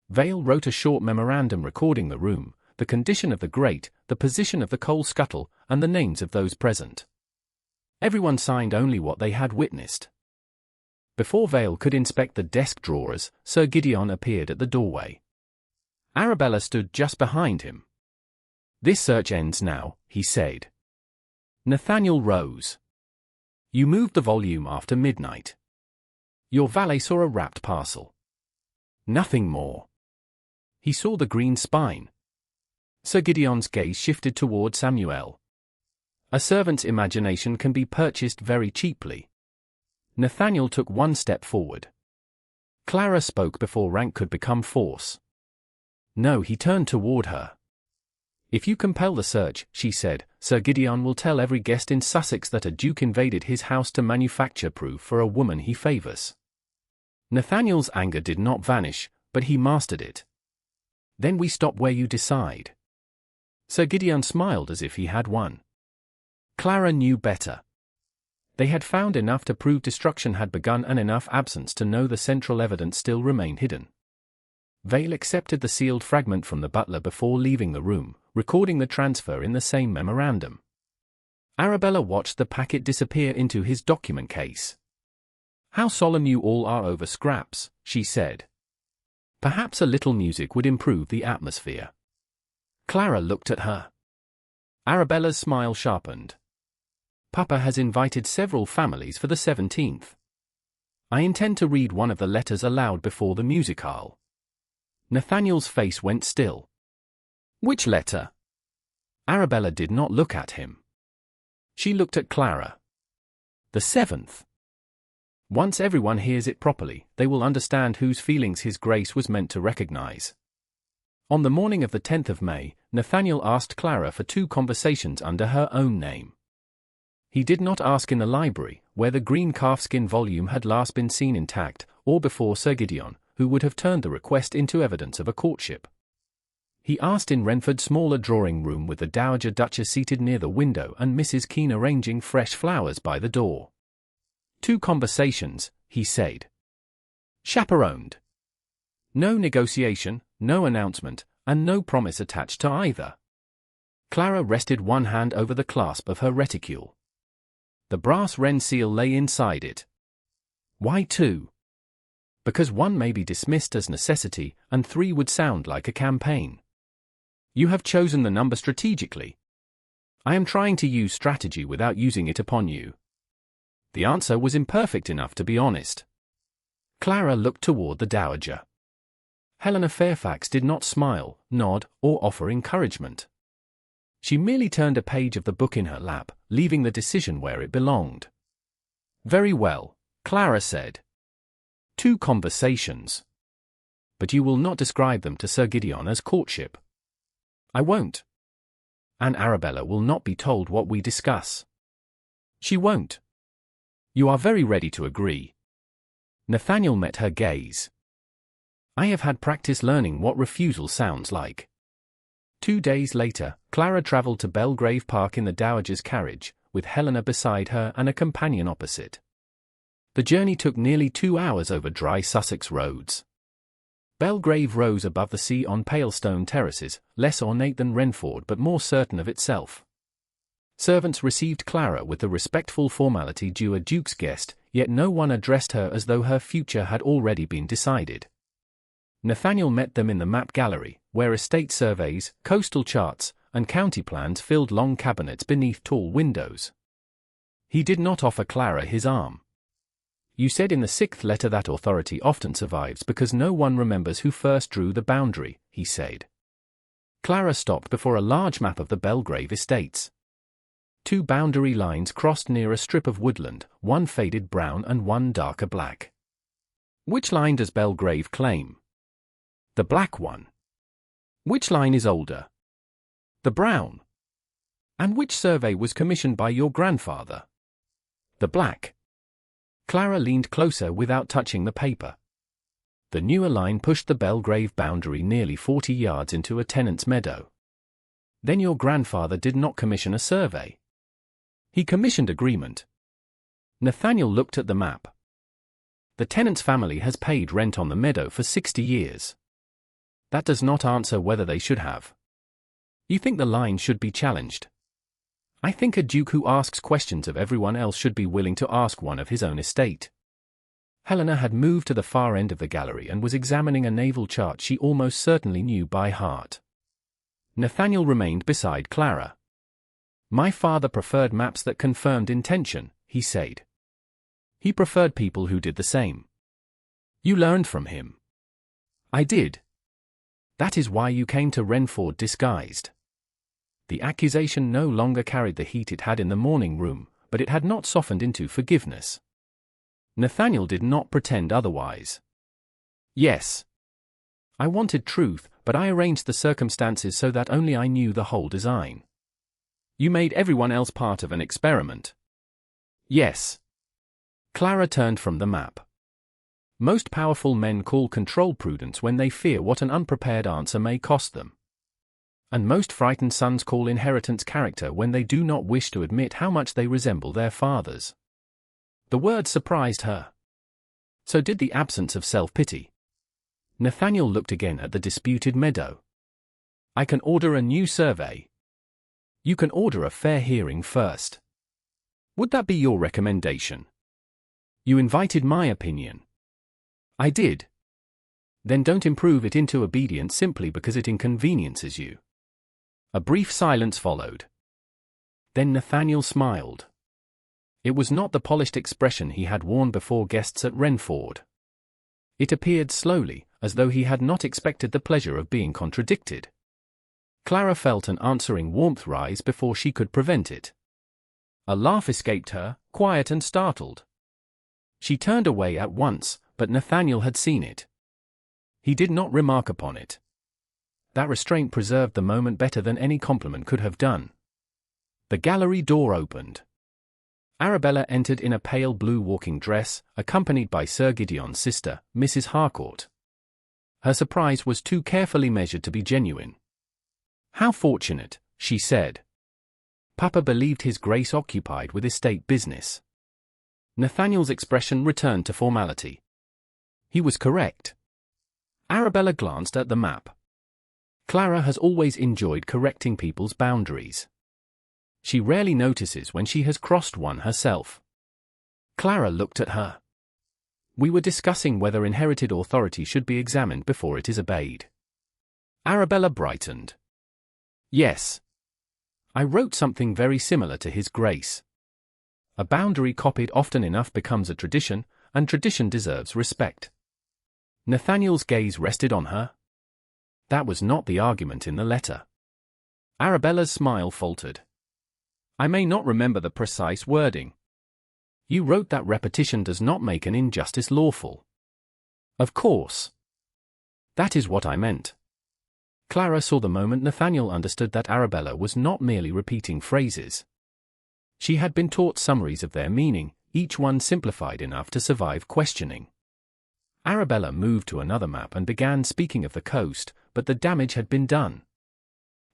Vale wrote a short memorandum recording the room, the condition of the grate, the position of the coal scuttle, and the names of those present. Everyone signed only what they had witnessed. Before Vale could inspect the desk drawers, Sir Gideon appeared at the doorway. Arabella stood just behind him. "This search ends now," he said. Nathaniel rose. "You moved the volume after midnight. Your valet saw a wrapped parcel." "Nothing more." He saw the green spine. Sir Gideon's gaze shifted toward Samuel. "A servant's imagination can be purchased very cheaply." Nathaniel took one step forward. Clara spoke before rank could become force. "No," he turned toward her. "If you compel the search," she said, "Sir Gideon will tell every guest in Sussex that a duke invaded his house to manufacture proof for a woman he favors." Nathaniel's anger did not vanish, but he mastered it. "Then we stop where you decide." Sir Gideon smiled as if he had won. Clara knew better. They had found enough to prove destruction had begun and enough absence to know the central evidence still remained hidden. Vale accepted the sealed fragment from the butler before leaving the room, recording the transfer in the same memorandum. Arabella watched the packet disappear into his document case. "How solemn you all are over scraps," she said. "Perhaps a little music would improve the atmosphere." Clara looked at her. Arabella's smile sharpened. "Papa has invited several families for the 17th. I intend to read one of the letters aloud before the musicale." Nathaniel's face went still. "Which letter?" Arabella did not look at him. She looked at Clara. "The 7th. Once everyone hears it properly, they will understand whose feelings His Grace was meant to recognize." On the morning of the 10th of May, Nathaniel asked Clara for 2 conversations under her own name. He did not ask in the library, where the green calfskin volume had last been seen intact, or before Sir Gideon, who would have turned the request into evidence of a courtship. He asked in Wrenford's smaller drawing-room with the Dowager Duchess seated near the window and Mrs. Keene arranging fresh flowers by the door. 2 conversations, he said. Chaperoned. No negotiation, no announcement, and no promise attached to either. Clara rested one hand over the clasp of her reticule. The brass wren seal lay inside it. "Why 2? "Because 1 may be dismissed as necessity, and 3 would sound like a campaign." "You have chosen the number strategically." "I am trying to use strategy without using it upon you." The answer was imperfect enough to be honest. Clara looked toward the Dowager. Helena Fairfax did not smile, nod, or offer encouragement. She merely turned a page of the book in her lap, leaving the decision where it belonged. "Very well," Clara said. 2 conversations. But you will not describe them to Sir Gideon as courtship." "I won't." "And Arabella will not be told what we discuss." "She won't." "You are very ready to agree." Nathaniel met her gaze. "I have had practice learning what refusal sounds like." 2 days later, Clara travelled to Belgrave Park in the Dowager's carriage, with Helena beside her and a companion opposite. The journey took nearly 2 hours over dry Sussex roads. Belgrave rose above the sea on pale stone terraces, less ornate than Wrenford but more certain of itself. Servants received Clara with the respectful formality due a duke's guest, yet no one addressed her as though her future had already been decided. Nathaniel met them in the map gallery, where estate surveys, coastal charts, and county plans filled long cabinets beneath tall windows. He did not offer Clara his arm. "You said in the 6th letter that authority often survives because no one remembers who first drew the boundary," he said. Clara stopped before a large map of the Belgrave estates. 2 boundary lines crossed near a strip of woodland, one faded brown and one darker black. "Which line does Belgrave claim?" "The black one." "Which line is older?" "The brown." "And which survey was commissioned by your grandfather?" "The black." Clara leaned closer without touching the paper. The newer line pushed the Belgrave boundary nearly 40 yards into a tenant's meadow. "Then your grandfather did not commission a survey?" "He commissioned agreement." Nathaniel looked at the map. The tenant's family has paid rent on the meadow for 60 years. That does not answer whether they should have. You think the line should be challenged? I think a duke who asks questions of everyone else should be willing to ask one of his own estate. Helena had moved to the far end of the gallery and was examining a naval chart she almost certainly knew by heart. Nathaniel remained beside Clara. My father preferred maps that confirmed intention, he said. He preferred people who did the same. You learned from him. I did. That is why you came to Wrenford disguised. The accusation no longer carried the heat it had in the morning room, but it had not softened into forgiveness. Nathaniel did not pretend otherwise. Yes. I wanted truth, but I arranged the circumstances so that only I knew the whole design. You made everyone else part of an experiment. Yes. Clara turned from the map. Most powerful men call control prudence when they fear what an unprepared answer may cost them. And most frightened sons call inheritance character when they do not wish to admit how much they resemble their fathers. The word surprised her. So did the absence of self-pity. Nathaniel looked again at the disputed meadow. I can order a new survey. You can order a fair hearing first. Would that be your recommendation? You invited my opinion. I did. Then don't improve it into obedience simply because it inconveniences you. A brief silence followed. Then Nathaniel smiled. It was not the polished expression he had worn before guests at Wrenford. It appeared slowly, as though he had not expected the pleasure of being contradicted. Clara felt an answering warmth rise before she could prevent it. A laugh escaped her, quiet and startled. She turned away at once, but Nathaniel had seen it. He did not remark upon it. That restraint preserved the moment better than any compliment could have done. The gallery door opened. Arabella entered in a pale blue walking dress, accompanied by Sir Gideon's sister, Mrs. Harcourt. Her surprise was too carefully measured to be genuine. How fortunate, she said. Papa believed his grace occupied with estate business. Nathaniel's expression returned to formality. He was correct. Arabella glanced at the map. Clara has always enjoyed correcting people's boundaries. She rarely notices when she has crossed one herself. Clara looked at her. We were discussing whether inherited authority should be examined before it is obeyed. Arabella brightened. Yes. I wrote something very similar to His Grace. A boundary copied often enough becomes a tradition, and tradition deserves respect. Nathaniel's gaze rested on her. That was not the argument in the letter. Arabella's smile faltered. I may not remember the precise wording. You wrote that repetition does not make an injustice lawful. Of course. That is what I meant. Clara saw the moment Nathaniel understood that Arabella was not merely repeating phrases. She had been taught summaries of their meaning, each one simplified enough to survive questioning. Arabella moved to another map and began speaking of the coast, but the damage had been done.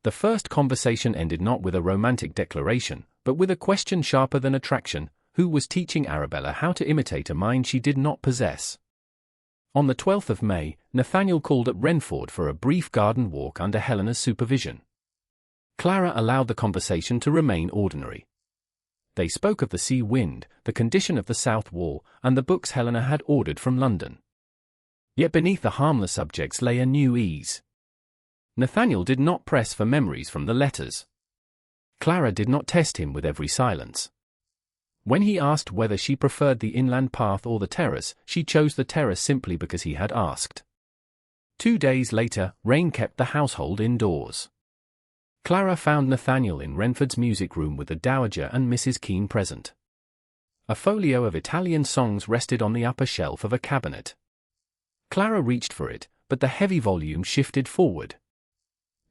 The first conversation ended not with a romantic declaration, but with a question sharper than attraction: who was teaching Arabella how to imitate a mind she did not possess? On the 12th of May, Nathaniel called at Wrenford for a brief garden walk under Helena's supervision. Clara allowed the conversation to remain ordinary. They spoke of the sea wind, the condition of the south wall, and the books Helena had ordered from London. Yet beneath the harmless subjects lay a new ease. Nathaniel did not press for memories from the letters. Clara did not test him with every silence. When he asked whether she preferred the inland path or the terrace, she chose the terrace simply because he had asked. 2 days later, rain kept the household indoors. Clara found Nathaniel in Wrenford's music room with the Dowager and Mrs. Keene present. A folio of Italian songs rested on the upper shelf of a cabinet. Clara reached for it, but the heavy volume shifted forward.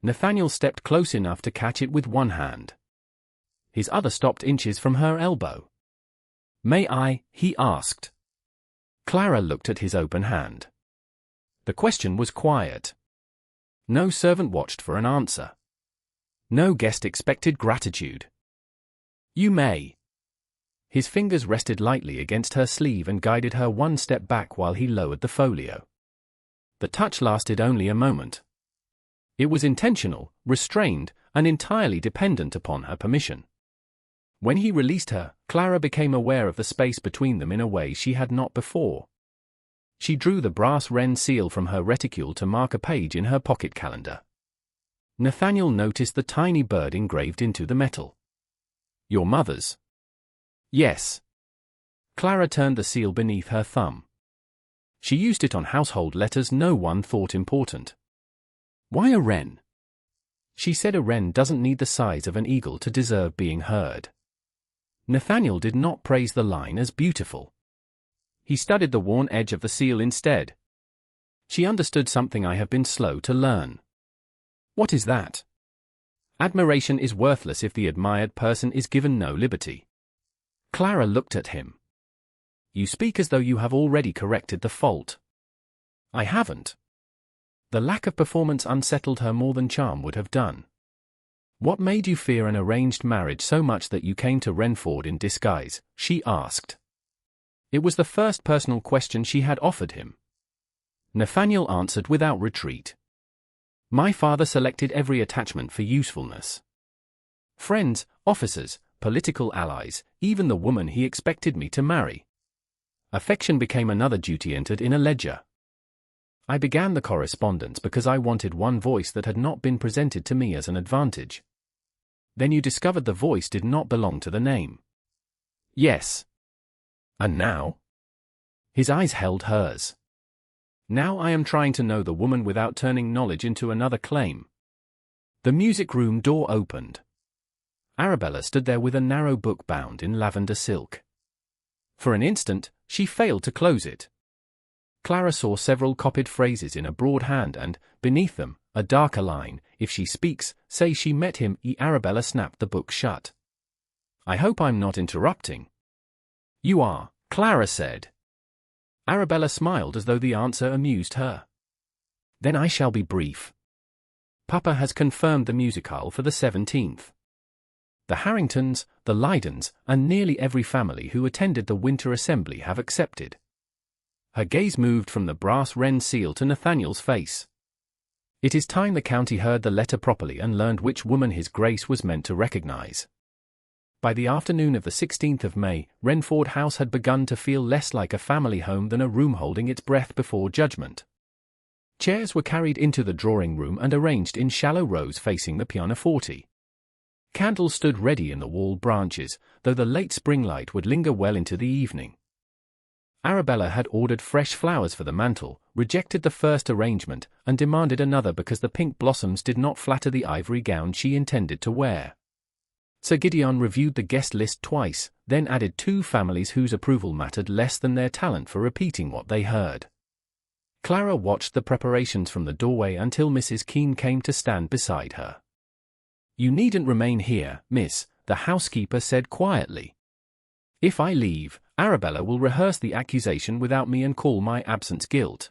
Nathaniel stepped close enough to catch it with one hand. His other stopped inches from her elbow. "May I?" he asked. Clara looked at his open hand. The question was quiet. No servant watched for an answer. No guest expected gratitude. "You may." His fingers rested lightly against her sleeve and guided her one step back while he lowered the folio. The touch lasted only a moment. It was intentional, restrained, and entirely dependent upon her permission. When he released her, Clara became aware of the space between them in a way she had not before. She drew the brass wren seal from her reticule to mark a page in her pocket calendar. Nathaniel noticed the tiny bird engraved into the metal. "Your mother's?" "Yes." Clara turned the seal beneath her thumb. She used it on household letters no one thought important. "Why a wren?" She said a wren doesn't need the size of an eagle to deserve being heard. Nathaniel did not praise the line as beautiful. He studied the worn edge of the seal instead. "She understood something I have been slow to learn." "What is that?" "Admiration is worthless if the admired person is given no liberty." Clara looked at him. "You speak as though you have already corrected the fault." "I haven't." The lack of performance unsettled her more than charm would have done. "What made you fear an arranged marriage so much that you came to Wrenford in disguise?" she asked. It was the first personal question she had offered him. Nathaniel answered without retreat. "My father selected every attachment for usefulness. Friends, officers, political allies, even the woman he expected me to marry. Affection became another duty entered in a ledger. I began the correspondence because I wanted one voice that had not been presented to me as an advantage. Then you discovered the voice did not belong to the name." "Yes." "And now?" His eyes held hers. "Now I am trying to know the woman without turning knowledge into another claim." The music room door opened. Arabella stood there with a narrow book bound in lavender silk. For an instant, she failed to close it. Clara saw several copied phrases in a broad hand and, beneath them, a darker line, "If she speaks, say she met him." Arabella snapped the book shut. "I hope I'm not interrupting." "You are," Clara said. Arabella smiled as though the answer amused her. "Then I shall be brief. Papa has confirmed the musicale for the 17th. The Harringtons, the Lydons, and nearly every family who attended the winter assembly have accepted." Her gaze moved from the brass wren seal to Nathaniel's face. It is time the county heard the letter properly and learned which woman his grace was meant to recognize. By the afternoon of the 16th of May, Wrenford House had begun to feel less like a family home than a room holding its breath before judgment. Chairs were carried into the drawing room and arranged in shallow rows facing the pianoforte. Candles stood ready in the wall branches, though the late spring light would linger well into the evening. Arabella had ordered fresh flowers for the mantel, rejected the first arrangement, and demanded another because the pink blossoms did not flatter the ivory gown she intended to wear. Sir Gideon reviewed the guest list twice, then added 2 families whose approval mattered less than their talent for repeating what they heard. Clara watched the preparations from the doorway until Mrs. Keene came to stand beside her. "You needn't remain here, miss," the housekeeper said quietly. "If I leave, Arabella will rehearse the accusation without me and call my absence guilt."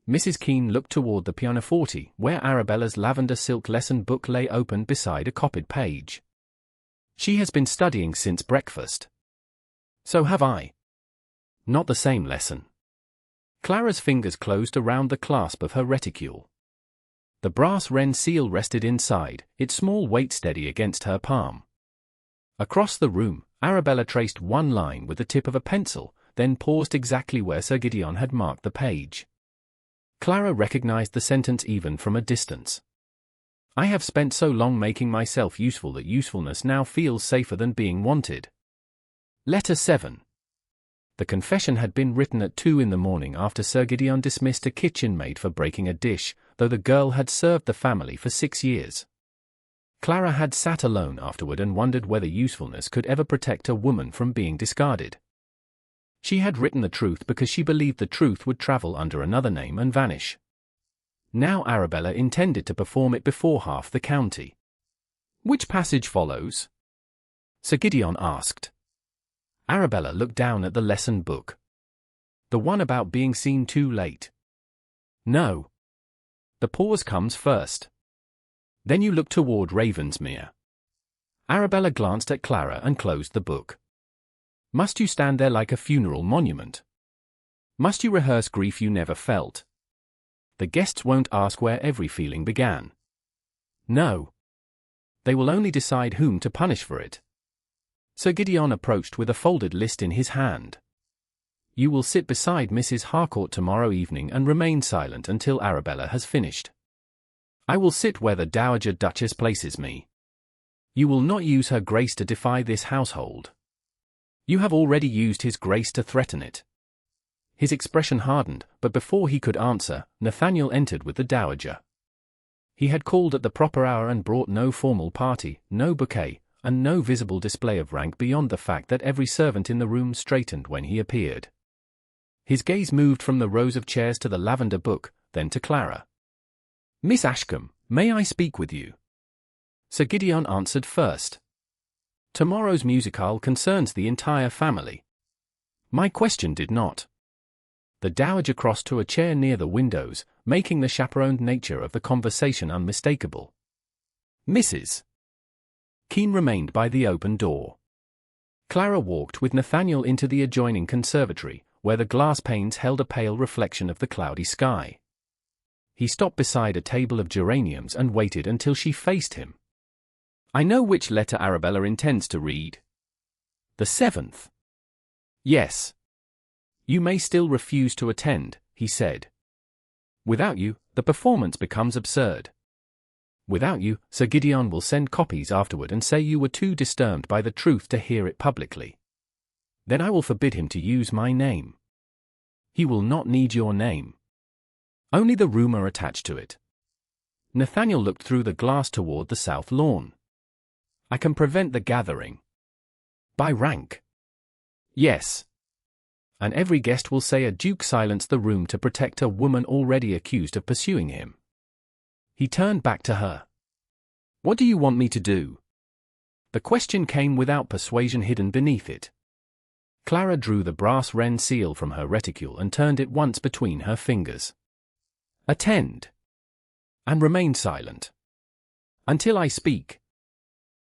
Mrs. Keene looked toward the pianoforte, where Arabella's lavender silk lesson book lay open beside a copied page. "She has been studying since breakfast." "So have I." "Not the same lesson." Clara's fingers closed around the clasp of her reticule. The brass wren seal rested inside, its small weight steady against her palm. Across the room, Arabella traced one line with the tip of a pencil, then paused exactly where Sir Gideon had marked the page. Clara recognized the sentence even from a distance. "I have spent so long making myself useful that usefulness now feels safer than being wanted." Letter 7. The confession had been written at 2 in the morning after Sir Gideon dismissed a kitchen maid for breaking a dish, though the girl had served the family for 6 years. Clara had sat alone afterward and wondered whether usefulness could ever protect a woman from being discarded. She had written the truth because she believed the truth would travel under another name and vanish. Now Arabella intended to perform it before half the county. "Which passage follows?" Sir Gideon asked. Arabella looked down at the lesson book. "The one about being seen too late." "No. The pause comes first. Then you look toward Ravensmere." Arabella glanced at Clara and closed the book. Must you stand there like a funeral monument? Must you rehearse grief you never felt? The guests won't ask where every feeling began. No. They will only decide whom to punish for it. Sir Gideon approached with a folded list in his hand. You will sit beside Mrs. Harcourt tomorrow evening and remain silent until Arabella has finished. I will sit where the Dowager Duchess places me. You will not use her grace to defy this household. You have already used his grace to threaten it. His expression hardened, but before he could answer, Nathaniel entered with the Dowager. He had called at the proper hour and brought no formal party, no bouquet, and no visible display of rank beyond the fact that every servant in the room straightened when he appeared. His gaze moved from the rows of chairs to the lavender book, then to Clara. Miss Ashcombe, may I speak with you? Sir Gideon answered first. Tomorrow's musicale concerns the entire family. My question did not. The Dowager crossed to a chair near the windows, making the chaperoned nature of the conversation unmistakable. Mrs. Keene remained by the open door. Clara walked with Nathaniel into the adjoining conservatory, where the glass panes held a pale reflection of the cloudy sky. He stopped beside a table of geraniums and waited until she faced him. I know which letter Arabella intends to read. The 7th. Yes. You may still refuse to attend, he said. Without you, the performance becomes absurd. Without you, Sir Gideon will send copies afterward and say you were too disturbed by the truth to hear it publicly. Then I will forbid him to use my name. He will not need your name. Only the rumor attached to it. Nathaniel looked through the glass toward the south lawn. I can prevent the gathering. By rank. Yes. And every guest will say a duke silenced the room to protect a woman already accused of pursuing him. He turned back to her. What do you want me to do? The question came without persuasion hidden beneath it. Clara drew the brass wren seal from her reticule and turned it once between her fingers. Attend. And remain silent. Until I speak.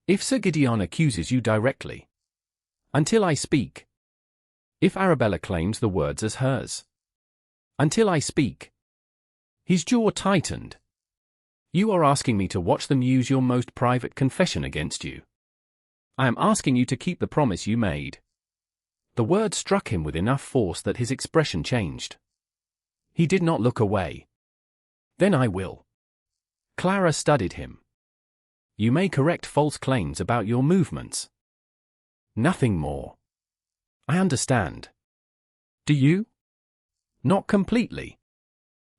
If Sir Gideon accuses you directly. Until I speak. If Arabella claims the words as hers. Until I speak. His jaw tightened. You are asking me to watch them use your most private confession against you. I am asking you to keep the promise you made. The word struck him with enough force that his expression changed. He did not look away. Then I will. Clara studied him. You may correct false claims about your movements. Nothing more. I understand. Do you? Not completely.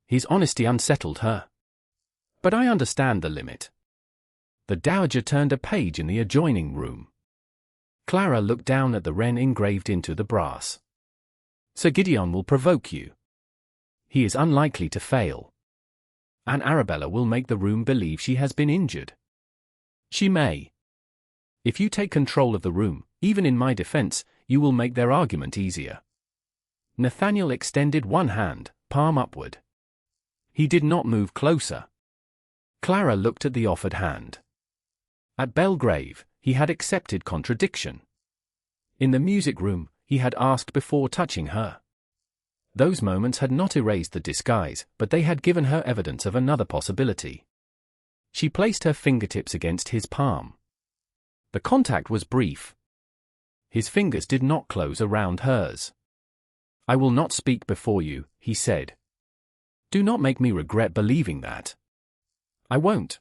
His honesty unsettled her. But I understand the limit. The Dowager turned a page in the adjoining room. Clara looked down at the wren engraved into the brass. Sir Gideon will provoke you. He is unlikely to fail. And Arabella will make the room believe she has been injured. She may. If you take control of the room, even in my defense, you will make their argument easier. Nathaniel extended one hand, palm upward. He did not move closer. Clara looked at the offered hand. At Belgrave, he had accepted contradiction. In the music room, he had asked before touching her. Those moments had not erased the disguise, but they had given her evidence of another possibility. She placed her fingertips against his palm. The contact was brief. His fingers did not close around hers. I will not speak before you, he said. Do not make me regret believing that. I won't.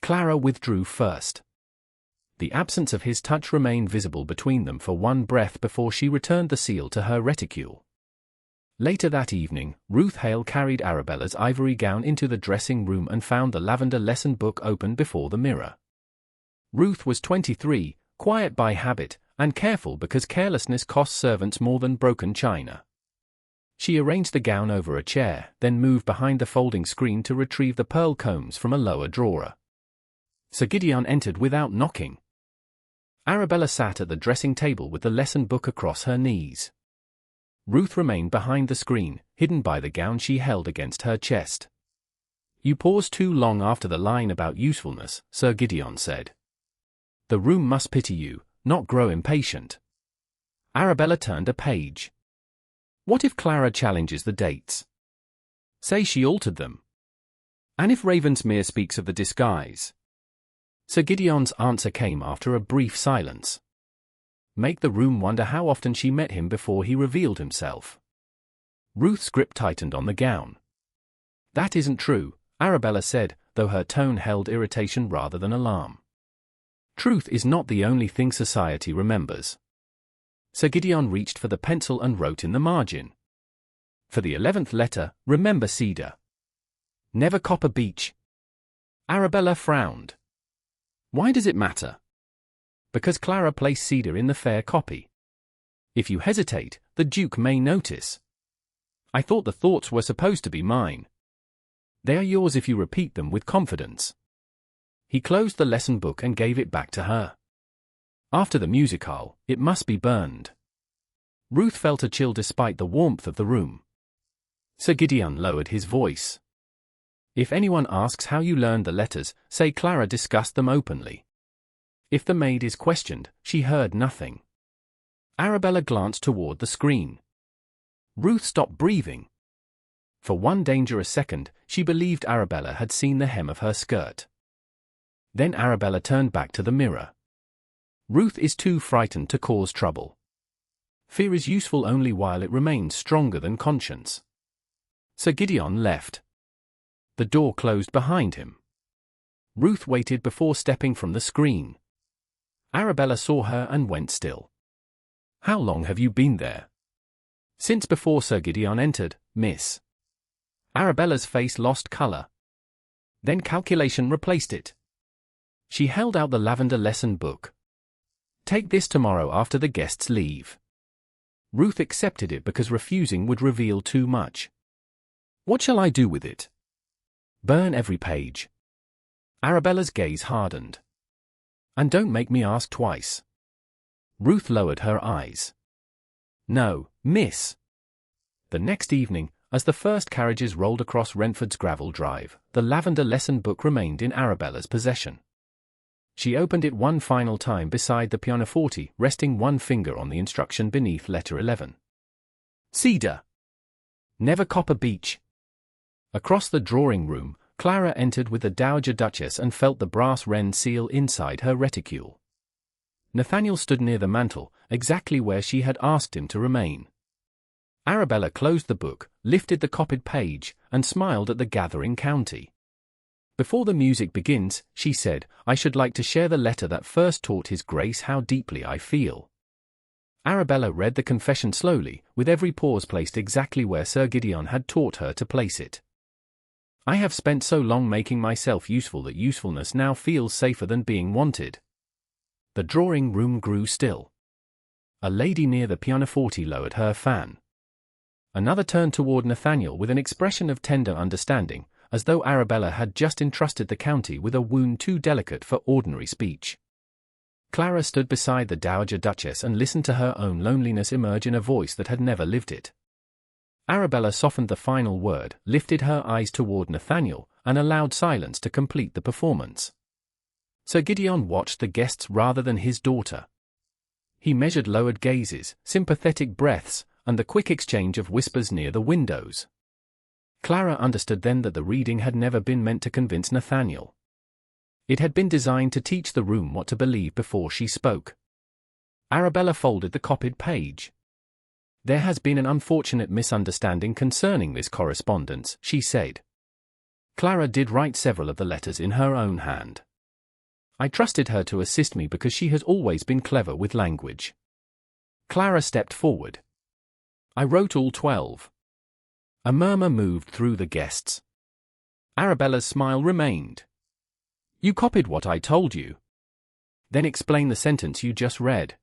Clara withdrew first. The absence of his touch remained visible between them for one breath before she returned the seal to her reticule. Later that evening, Ruth Hale carried Arabella's ivory gown into the dressing room and found the lavender lesson book open before the mirror. Ruth was 23, quiet by habit, and careful because carelessness costs servants more than broken china. She arranged the gown over a chair, then moved behind the folding screen to retrieve the pearl combs from a lower drawer. Sir Gideon entered without knocking. Arabella sat at the dressing table with the lesson book across her knees. Ruth remained behind the screen, hidden by the gown she held against her chest. You paused too long after the line about usefulness, Sir Gideon said. The room must pity you, not grow impatient. Arabella turned a page. What if Clara challenges the dates? Say she altered them. And if Ravensmere speaks of the disguise? Sir Gideon's answer came after a brief silence. Make the room wonder how often she met him before he revealed himself. Ruth's grip tightened on the gown. That isn't true, Arabella said, though her tone held irritation rather than alarm. Truth is not the only thing society remembers. Sir Gideon reached for the pencil and wrote in the margin. For the 11th letter, remember cedar. Never copper beech. Arabella frowned. Why does it matter? Because Clara placed cedar in the fair copy. If you hesitate, the Duke may notice. I thought the thoughts were supposed to be mine. They are yours if you repeat them with confidence. He closed the lesson book and gave it back to her. After the music-hall, it must be burned. Ruth felt a chill despite the warmth of the room. Sir Gideon lowered his voice. If anyone asks how you learned the letters, say Clara discussed them openly. If the maid is questioned, she heard nothing. Arabella glanced toward the screen. Ruth stopped breathing. For one dangerous second, she believed Arabella had seen the hem of her skirt. Then Arabella turned back to the mirror. Ruth is too frightened to cause trouble. Fear is useful only while it remains stronger than conscience. Sir Gideon left. The door closed behind him. Ruth waited before stepping from the screen. Arabella saw her and went still. How long have you been there? Since before Sir Gideon entered, miss. Arabella's face lost colour. Then calculation replaced it. She held out the lavender lesson book. Take this tomorrow after the guests leave. Ruth accepted it because refusing would reveal too much. What shall I do with it? Burn every page. Arabella's gaze hardened. And don't make me ask twice. Ruth lowered her eyes. No, miss. The next evening, as the first carriages rolled across Wrenford's gravel drive, the lavender lesson book remained in Arabella's possession. She opened it one final time beside the pianoforte, resting one finger on the instruction beneath letter 11. Cedar. Never copper beech. Across the drawing room, Clara entered with the Dowager Duchess and felt the brass wren seal inside her reticule. Nathaniel stood near the mantel, exactly where she had asked him to remain. Arabella closed the book, lifted the copied page, and smiled at the gathering county. Before the music begins, she said, I should like to share the letter that first taught His Grace how deeply I feel. Arabella read the confession slowly, with every pause placed exactly where Sir Gideon had taught her to place it. I have spent so long making myself useful that usefulness now feels safer than being wanted. The drawing room grew still. A lady near the pianoforte lowered her fan. Another turned toward Nathaniel with an expression of tender understanding, as though Arabella had just entrusted the county with a wound too delicate for ordinary speech. Clara stood beside the Dowager Duchess and listened to her own loneliness emerge in a voice that had never lived it. Arabella softened the final word, lifted her eyes toward Nathaniel, and allowed silence to complete the performance. Sir Gideon watched the guests rather than his daughter. He measured lowered gazes, sympathetic breaths, and the quick exchange of whispers near the windows. Clara understood then that the reading had never been meant to convince Nathaniel. It had been designed to teach the room what to believe before she spoke. Arabella folded the copied page. There has been an unfortunate misunderstanding concerning this correspondence, she said. Clara did write several of the letters in her own hand. I trusted her to assist me because she has always been clever with language. Clara stepped forward. I wrote all 12. A murmur moved through the guests. Arabella's smile remained. You copied what I told you. Then explain the sentence you just read.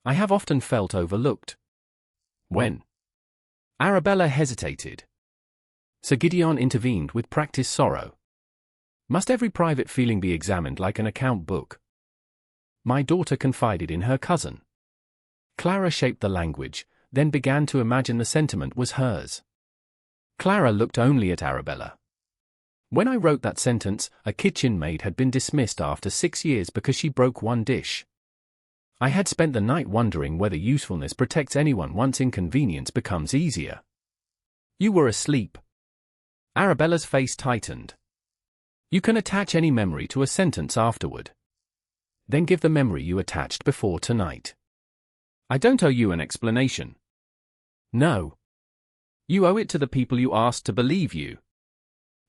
I have often felt overlooked. When? Arabella hesitated. Sir Gideon intervened with practiced sorrow. Must every private feeling be examined like an account book? My daughter confided in her cousin. Clara shaped the language, then began to imagine the sentiment was hers. Clara looked only at Arabella. When I wrote that sentence, a kitchen maid had been dismissed after 6 years because she broke one dish. I had spent the night wondering whether usefulness protects anyone once inconvenience becomes easier. You were asleep. Arabella's face tightened. You can attach any memory to a sentence afterward. Then give the memory you attached before tonight. I don't owe you an explanation. No. You owe it to the people you asked to believe you.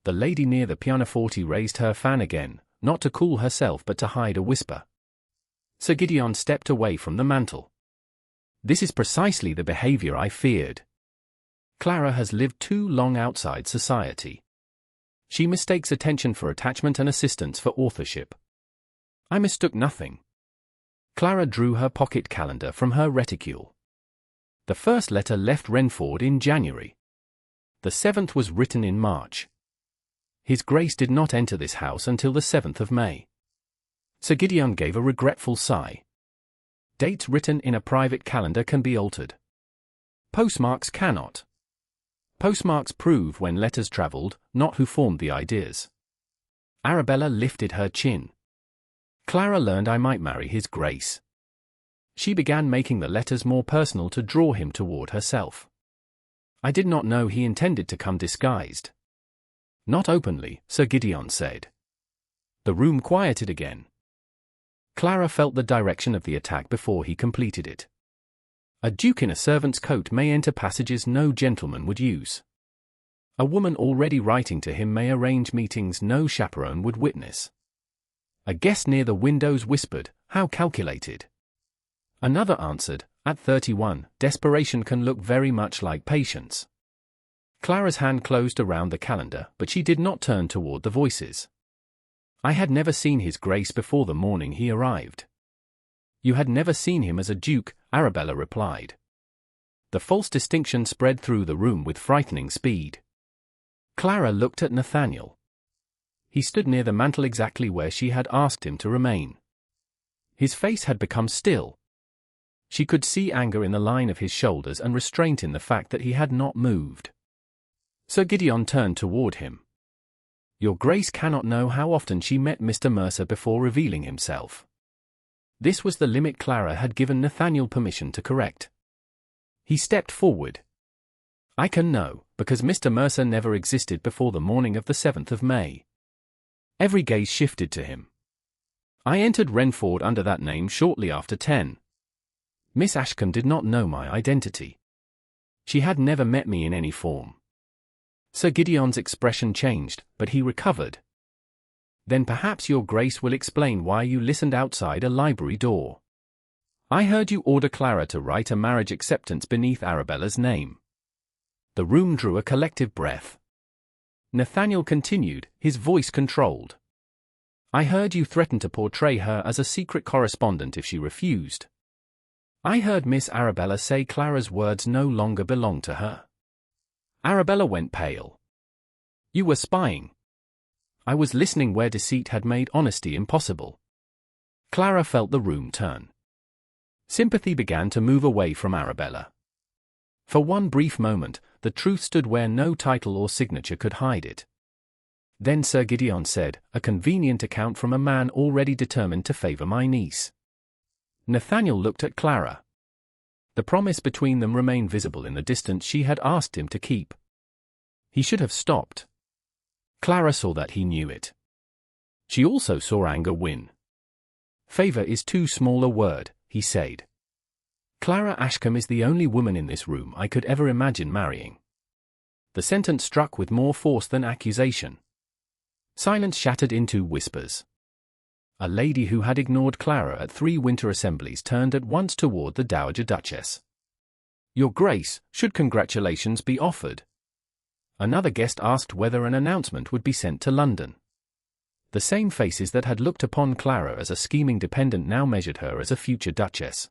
The lady near the pianoforte raised her fan again, not to cool herself but to hide a whisper. Sir Gideon stepped away from the mantel. This is precisely the behavior I feared. Clara has lived too long outside society. She mistakes attention for attachment and assistance for authorship. I mistook nothing. Clara drew her pocket calendar from her reticule. The first letter left Wrenford in January. The 7th was written in March. His Grace did not enter this house until the 7th of May. Sir Gideon gave a regretful sigh. Dates written in a private calendar can be altered. Postmarks cannot. Postmarks prove when letters travelled, not who formed the ideas. Arabella lifted her chin. Clara learned I might marry His Grace. She began making the letters more personal to draw him toward herself. I did not know he intended to come disguised. Not openly, Sir Gideon said. The room quieted again. Clara felt the direction of the attack before he completed it. A duke in a servant's coat may enter passages no gentleman would use. A woman already writing to him may arrange meetings no chaperone would witness. A guest near the windows whispered, "How calculated." Another answered, "At 31, desperation can look very much like patience." Clara's hand closed around the calendar, but she did not turn toward the voices. I had never seen His Grace before the morning he arrived. You had never seen him as a duke, Arabella replied. The false distinction spread through the room with frightening speed. Clara looked at Nathaniel. He stood near the mantel exactly where she had asked him to remain. His face had become still. She could see anger in the line of his shoulders and restraint in the fact that he had not moved. Sir Gideon turned toward him. Your Grace cannot know how often she met Mr. Mercer before revealing himself. This was the limit Clara had given Nathaniel permission to correct. He stepped forward. I can know, because Mr. Mercer never existed before the morning of the 7th of May. Every gaze shifted to him. I entered Wrenford under that name shortly after 10. Miss Ashcombe did not know my identity. She had never met me in any form. Sir Gideon's expression changed, but he recovered. Then perhaps your Grace will explain why you listened outside a library door. I heard you order Clara to write a marriage acceptance beneath Arabella's name. The room drew a collective breath. Nathaniel continued, his voice controlled. I heard you threaten to portray her as a secret correspondent if she refused. I heard Miss Arabella say Clara's words no longer belonged to her. Arabella went pale. You were spying. I was listening where deceit had made honesty impossible. Clara felt the room turn. Sympathy began to move away from Arabella. For one brief moment, the truth stood where no title or signature could hide it. Then Sir Gideon said, a convenient account from a man already determined to favor my niece. Nathaniel looked at Clara. The promise between them remained visible in the distance she had asked him to keep. He should have stopped. Clara saw that he knew it. She also saw anger win. Favor is too small a word, he said. Clara Ashcombe is the only woman in this room I could ever imagine marrying. The sentence struck with more force than accusation. Silence shattered into whispers. A lady who had ignored Clara at 3 winter assemblies turned at once toward the Dowager Duchess. Your Grace, should congratulations be offered? Another guest asked whether an announcement would be sent to London. The same faces that had looked upon Clara as a scheming dependent now measured her as a future duchess.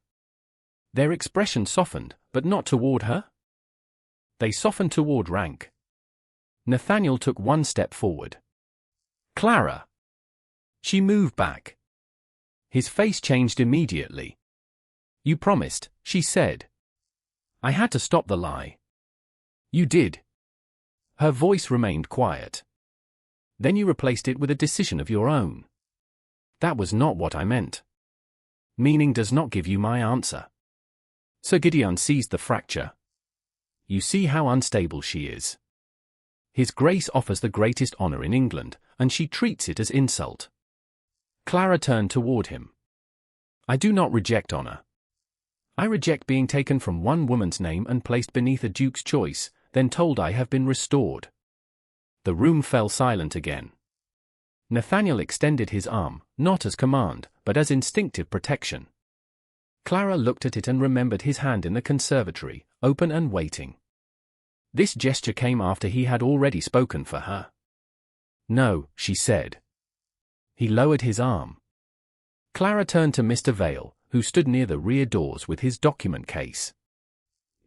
Their expression softened, but not toward her. They softened toward rank. Nathaniel took one step forward. Clara! She moved back. His face changed immediately. You promised, she said. I had to stop the lie. You did. Her voice remained quiet. Then you replaced it with a decision of your own. That was not what I meant. Meaning does not give you my answer. Sir Gideon seized the fracture. You see how unstable she is. His Grace offers the greatest honor in England, and she treats it as insult. Clara turned toward him. I do not reject honor. I reject being taken from one woman's name and placed beneath a duke's choice, then told I have been restored. The room fell silent again. Nathaniel extended his arm, not as command, but as instinctive protection. Clara looked at it and remembered his hand in the conservatory, open and waiting. This gesture came after he had already spoken for her. No, she said. He lowered his arm. Clara turned to Mr. Vale, who stood near the rear doors with his document case.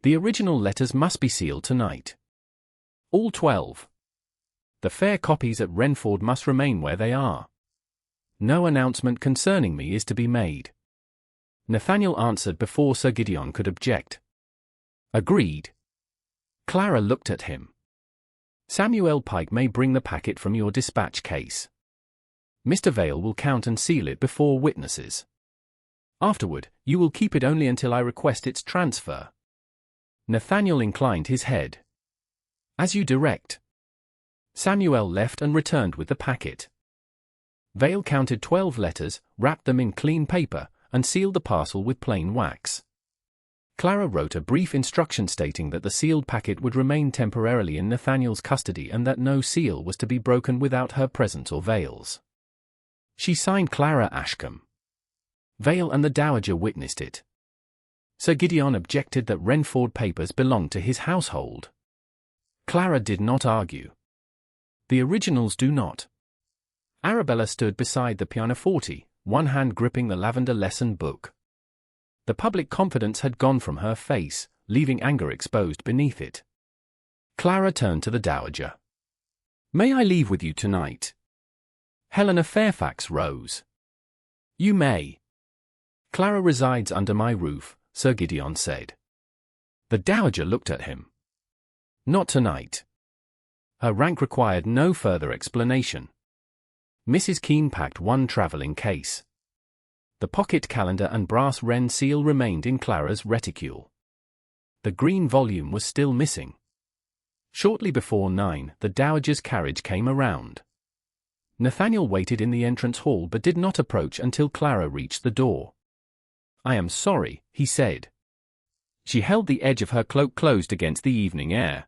The original letters must be sealed tonight. All 12. The fair copies at Wrenford must remain where they are. No announcement concerning me is to be made. Nathaniel answered before Sir Gideon could object. Agreed. Clara looked at him. Samuel Pike may bring the packet from your dispatch case. Mr. Vale will count and seal it before witnesses. Afterward, you will keep it only until I request its transfer. Nathaniel inclined his head. As you direct. Samuel left and returned with the packet. Vale counted 12 letters, wrapped them in clean paper, and sealed the parcel with plain wax. Clara wrote a brief instruction stating that the sealed packet would remain temporarily in Nathaniel's custody and that no seal was to be broken without her presence or Vale's. She signed Clara Ashcombe. Vale and the Dowager witnessed it. Sir Gideon objected that Wrenford papers belonged to his household. Clara did not argue. The originals do not. Arabella stood beside the pianoforte, one hand gripping the lavender lesson book. The public confidence had gone from her face, leaving anger exposed beneath it. Clara turned to the Dowager. May I leave with you tonight? Helena Fairfax rose. You may. Clara resides under my roof, Sir Gideon said. The Dowager looked at him. Not tonight. Her rank required no further explanation. Mrs. Keene packed one travelling case. The pocket calendar and brass wren seal remained in Clara's reticule. The green volume was still missing. Shortly before 9, the Dowager's carriage came around. Nathaniel waited in the entrance hall but did not approach until Clara reached the door. I am sorry, he said. She held the edge of her cloak closed against the evening air.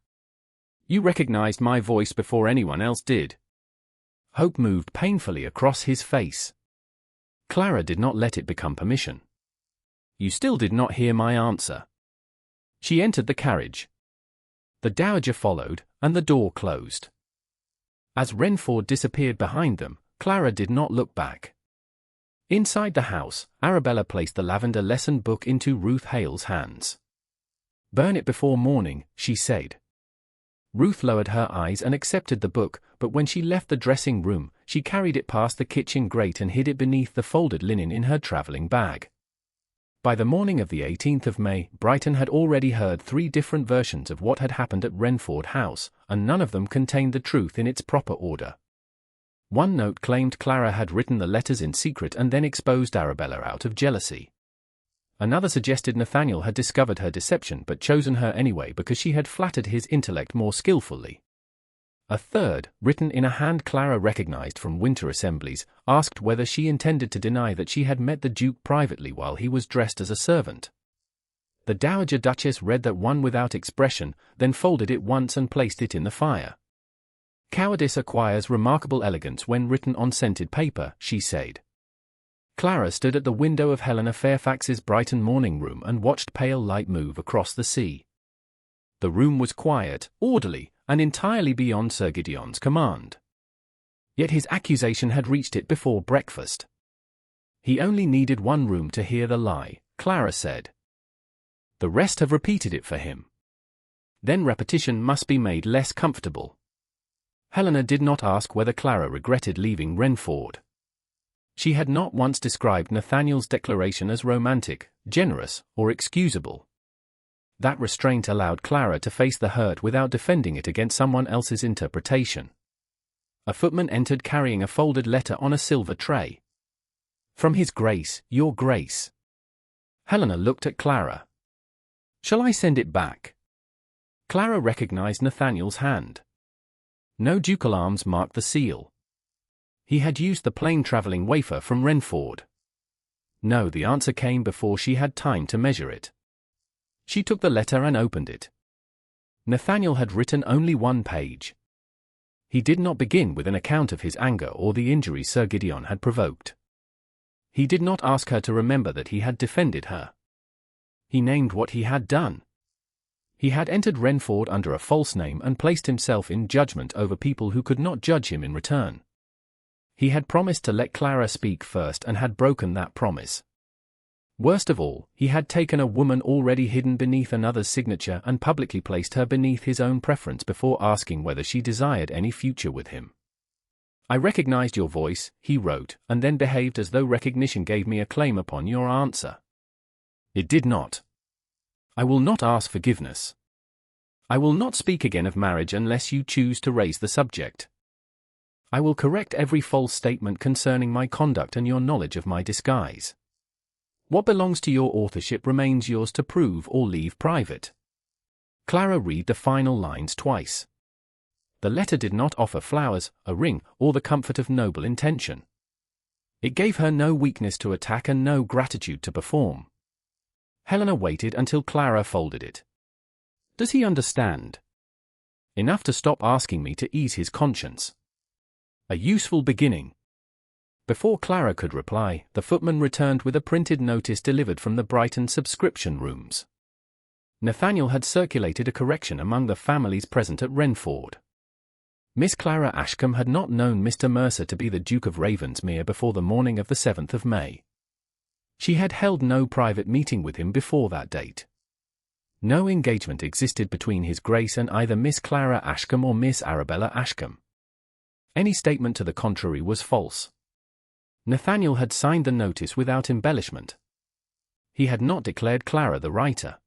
You recognized my voice before anyone else did. Hope moved painfully across his face. Clara did not let it become permission. You still did not hear my answer. She entered the carriage. The Dowager followed, and the door closed. As Wrenford disappeared behind them, Clara did not look back. Inside the house, Arabella placed the lavender lesson book into Ruth Hale's hands. Burn it before morning, she said. Ruth lowered her eyes and accepted the book, but when she left the dressing room, she carried it past the kitchen grate and hid it beneath the folded linen in her travelling bag. By the morning of the 18th of May, Brighton had already heard 3 different versions of what had happened at Wrenford House, and none of them contained the truth in its proper order. One note claimed Clara had written the letters in secret and then exposed Arabella out of jealousy. Another suggested Nathaniel had discovered her deception but chosen her anyway because she had flattered his intellect more skillfully. A third, written in a hand Clara recognized from winter assemblies, asked whether she intended to deny that she had met the Duke privately while he was dressed as a servant. The Dowager Duchess read that one without expression, then folded it once and placed it in the fire. Cowardice acquires remarkable elegance when written on scented paper, she said. Clara stood at the window of Helena Fairfax's Brighton morning room and watched pale light move across the sea. The room was quiet, orderly, and entirely beyond Sir Gideon's command. Yet his accusation had reached it before breakfast. He only needed one room to hear the lie, Clara said. The rest have repeated it for him. Then repetition must be made less comfortable. Helena did not ask whether Clara regretted leaving Wrenford. She had not once described Nathaniel's declaration as romantic, generous, or excusable. That restraint allowed Clara to face the hurt without defending it against someone else's interpretation. A footman entered carrying a folded letter on a silver tray. From His Grace, Your Grace. Helena looked at Clara. Shall I send it back? Clara recognized Nathaniel's hand. No ducal arms marked the seal. He had used the plain travelling wafer from Wrenford. No, the answer came before she had time to measure it. She took the letter and opened it. Nathaniel had written only one page. He did not begin with an account of his anger or the injury Sir Gideon had provoked. He did not ask her to remember that he had defended her. He named what he had done. He had entered Wrenford under a false name and placed himself in judgment over people who could not judge him in return. He had promised to let Clara speak first and had broken that promise. Worst of all, he had taken a woman already hidden beneath another's signature and publicly placed her beneath his own preference before asking whether she desired any future with him. I recognized your voice, he wrote, and then behaved as though recognition gave me a claim upon your answer. It did not. I will not ask forgiveness. I will not speak again of marriage unless you choose to raise the subject. I will correct every false statement concerning my conduct and your knowledge of my disguise. What belongs to your authorship remains yours to prove or leave private. Clara read the final lines twice. The letter did not offer flowers, a ring, or the comfort of noble intention. It gave her no weakness to attack and no gratitude to perform. Helena waited until Clara folded it. Does he understand? Enough to stop asking me to ease his conscience. A useful beginning. Before Clara could reply, the footman returned with a printed notice delivered from the Brighton subscription rooms. Nathaniel had circulated a correction among the families present at Wrenford. Miss Clara Ashcombe had not known Mr. Mercer to be the Duke of Ravensmere before the morning of the 7th of May. She had held no private meeting with him before that date. No engagement existed between His Grace and either Miss Clara Ashcombe or Miss Arabella Ashcombe. Any statement to the contrary was false. Nathaniel had signed the notice without embellishment. He had not declared Clara the writer.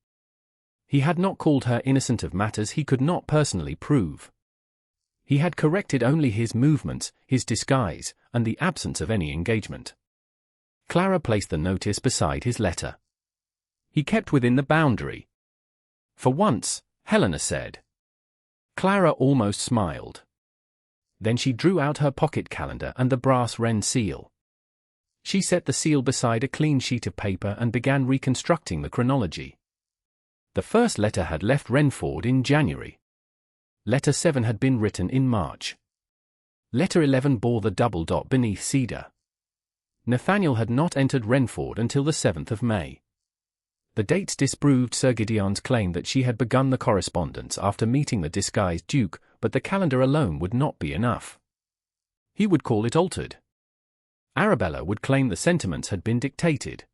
He had not called her innocent of matters he could not personally prove. He had corrected only his movements, his disguise, and the absence of any engagement. Clara placed the notice beside his letter. He kept within the boundary. For once, Helena said. Clara almost smiled. Then she drew out her pocket calendar and the brass wren seal. She set the seal beside a clean sheet of paper and began reconstructing the chronology. The first letter had left Wrenford in January. Letter 7 had been written in March. Letter 11 bore the double dot beneath cedar. Nathaniel had not entered Wrenford until the 7th of May. The dates disproved Sir Gideon's claim that she had begun the correspondence after meeting the disguised Duke, but the calendar alone would not be enough. He would call it altered. Arabella would claim the sentiments had been dictated.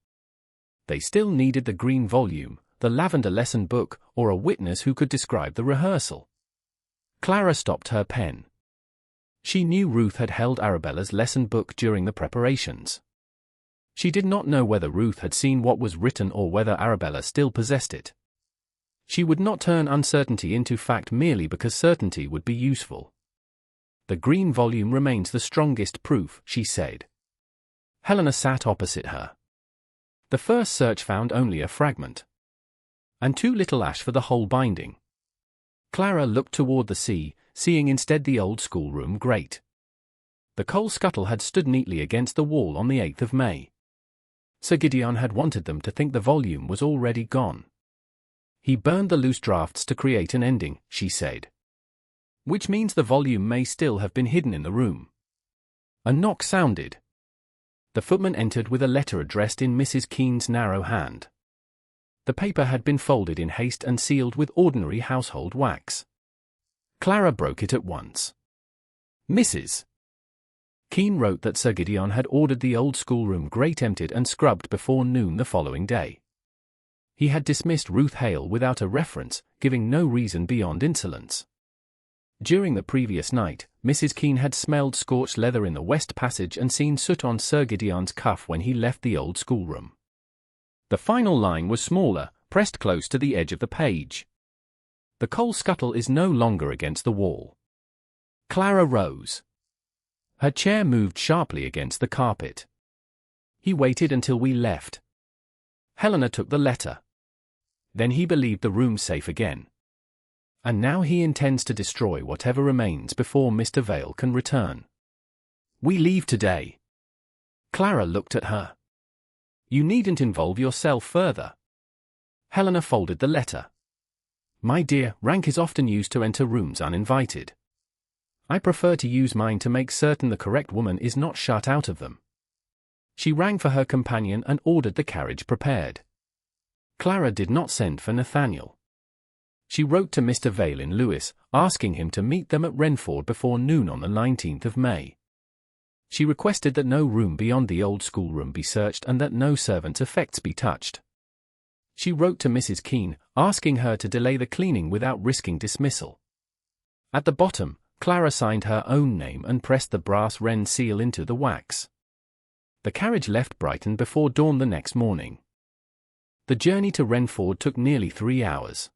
They still needed the green volume, the lavender lesson book, or a witness who could describe the rehearsal. Clara stopped her pen. She knew Ruth had held Arabella's lesson book during the preparations. She did not know whether Ruth had seen what was written or whether Arabella still possessed it. She would not turn uncertainty into fact merely because certainty would be useful. The green volume remains the strongest proof, she said. Helena sat opposite her. The first search found only a fragment. And too little ash for the whole binding. Clara looked toward the sea, seeing instead the old schoolroom grate. The coal scuttle had stood neatly against the wall on the 8th of May. Sir Gideon had wanted them to think the volume was already gone. He burned the loose drafts to create an ending, she said. Which means the volume may still have been hidden in the room. A knock sounded. The footman entered with a letter addressed in Mrs. Keene's narrow hand. The paper had been folded in haste and sealed with ordinary household wax. Clara broke it at once. Mrs. Keene wrote that Sir Gideon had ordered the old schoolroom grate emptied and scrubbed before noon the following day. He had dismissed Ruth Hale without a reference, giving no reason beyond insolence. During the previous night, Mrs. Keene had smelled scorched leather in the west passage and seen soot on Sir Gideon's cuff when he left the old schoolroom. The final line was smaller, pressed close to the edge of the page. The coal scuttle is no longer against the wall. Clara rose. Her chair moved sharply against the carpet. He waited until we left. Helena took the letter. Then he believed the room safe again. And now he intends to destroy whatever remains before Mr. Vale can return. We leave today. Clara looked at her. You needn't involve yourself further. Helena folded the letter. My dear, rank is often used to enter rooms uninvited. I prefer to use mine to make certain the correct woman is not shut out of them. She rang for her companion and ordered the carriage prepared. Clara did not send for Nathaniel. She wrote to Mr. Vale in Lewes, asking him to meet them at Wrenford before noon on the 19th of May. She requested that no room beyond the old schoolroom be searched and that no servant's effects be touched. She wrote to Mrs. Keene, asking her to delay the cleaning without risking dismissal. At the bottom, Clara signed her own name and pressed the brass wren seal into the wax. The carriage left Brighton before dawn the next morning. The journey to Wrenford took nearly 3 hours.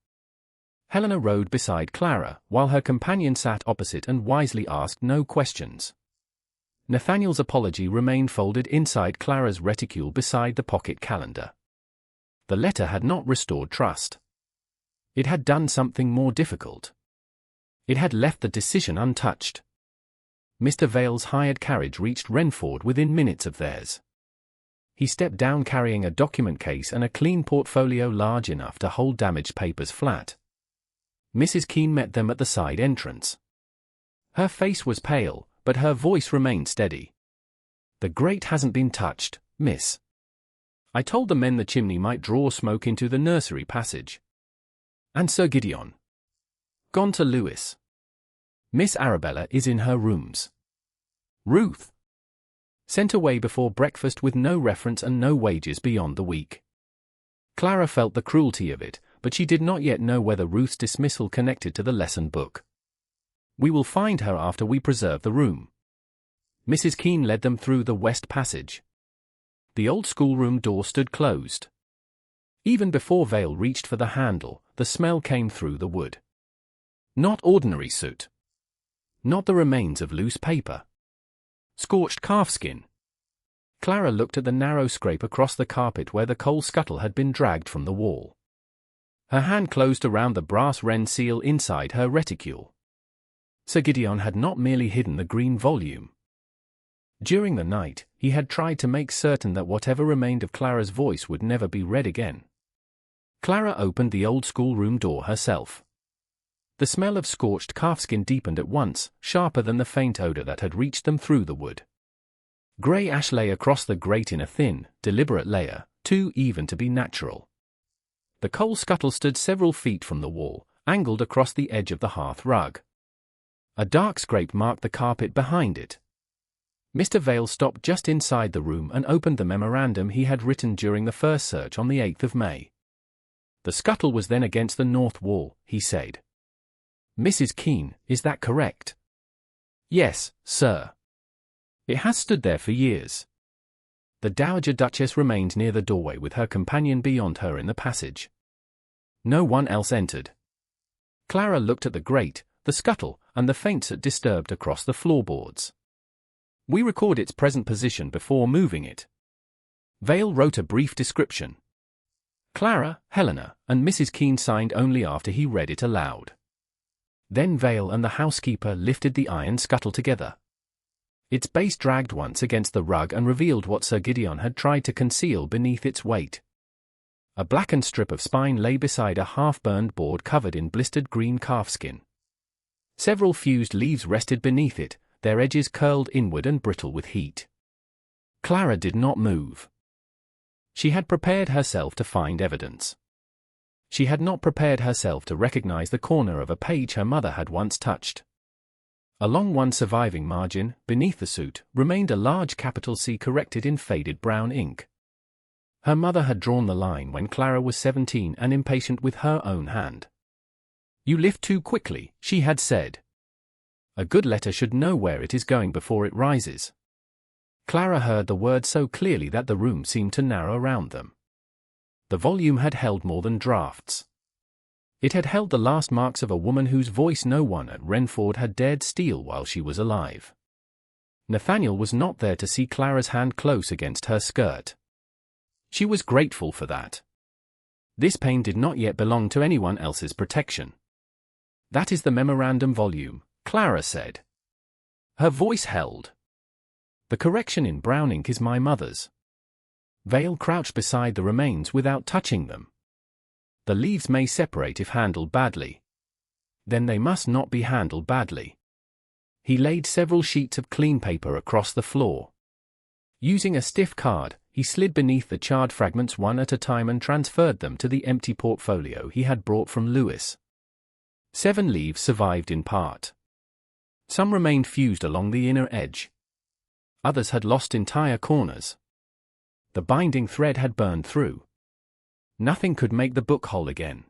Helena rode beside Clara, while her companion sat opposite and wisely asked no questions. Nathaniel's apology remained folded inside Clara's reticule beside the pocket calendar. The letter had not restored trust. It had done something more difficult. It had left the decision untouched. Mr. Vale's hired carriage reached Wrenford within minutes of theirs. He stepped down carrying a document case and a clean portfolio large enough to hold damaged papers flat. Mrs. Keene met them at the side entrance. Her face was pale, but her voice remained steady. The grate hasn't been touched, miss. I told the men the chimney might draw smoke into the nursery passage. And Sir Gideon? Gone to Lewes. Miss Arabella is in her rooms. Ruth? Sent away before breakfast with no reference and no wages beyond the week. Clara felt the cruelty of it, but she did not yet know whether Ruth's dismissal connected to the lesson book. We will find her after we preserve the room. Mrs. Keene led them through the west passage. The old schoolroom door stood closed. Even before Vale reached for the handle, the smell came through the wood. Not ordinary soot. Not the remains of loose paper. Scorched calfskin. Clara looked at the narrow scrape across the carpet where the coal scuttle had been dragged from the wall. Her hand closed around the brass wren seal inside her reticule. Sir Gideon had not merely hidden the green volume. During the night, he had tried to make certain that whatever remained of Clara's voice would never be read again. Clara opened the old schoolroom door herself. The smell of scorched calfskin deepened at once, sharper than the faint odor that had reached them through the wood. Grey ash lay across the grate in a thin, deliberate layer, too even to be natural. The coal scuttle stood several feet from the wall, angled across the edge of the hearth rug. A dark scrape marked the carpet behind it. Mr. Vale stopped just inside the room and opened the memorandum he had written during the first search on the 8th of May. The scuttle was then against the north wall, he said. Mrs. Keene, is that correct? Yes, sir. It has stood there for years. The Dowager Duchess remained near the doorway with her companion beyond her in the passage. No one else entered. Clara looked at the grate, the scuttle, and the faint soot disturbed across the floorboards. We record its present position before moving it. Vale wrote a brief description. Clara, Helena, and Mrs. Keene signed only after he read it aloud. Then Vale and the housekeeper lifted the iron scuttle together. Its base dragged once against the rug and revealed what Sir Gideon had tried to conceal beneath its weight. A blackened strip of spine lay beside a half-burned board covered in blistered green calfskin. Several fused leaves rested beneath it, their edges curled inward and brittle with heat. Clara did not move. She had prepared herself to find evidence. She had not prepared herself to recognize the corner of a page her mother had once touched. Along one surviving margin, beneath the soot, remained a large capital C corrected in faded brown ink. Her mother had drawn the line when Clara was 17 and impatient with her own hand. You lift too quickly, she had said. A good letter should know where it is going before it rises. Clara heard the words so clearly that the room seemed to narrow around them. The volume had held more than drafts. It had held the last marks of a woman whose voice no one at Wrenford had dared steal while she was alive. Nathaniel was not there to see Clara's hand close against her skirt. She was grateful for that. This pain did not yet belong to anyone else's protection. "That is the memorandum volume," Clara said. Her voice held. "The correction in brown ink is my mother's." Vale crouched beside the remains without touching them. "The leaves may separate if handled badly." "Then they must not be handled badly." He laid several sheets of clean paper across the floor. Using a stiff card, he slid beneath the charred fragments one at a time and transferred them to the empty portfolio he had brought from Lewis. 7 leaves survived in part. Some remained fused along the inner edge. Others had lost entire corners. The binding thread had burned through. Nothing could make the book whole again.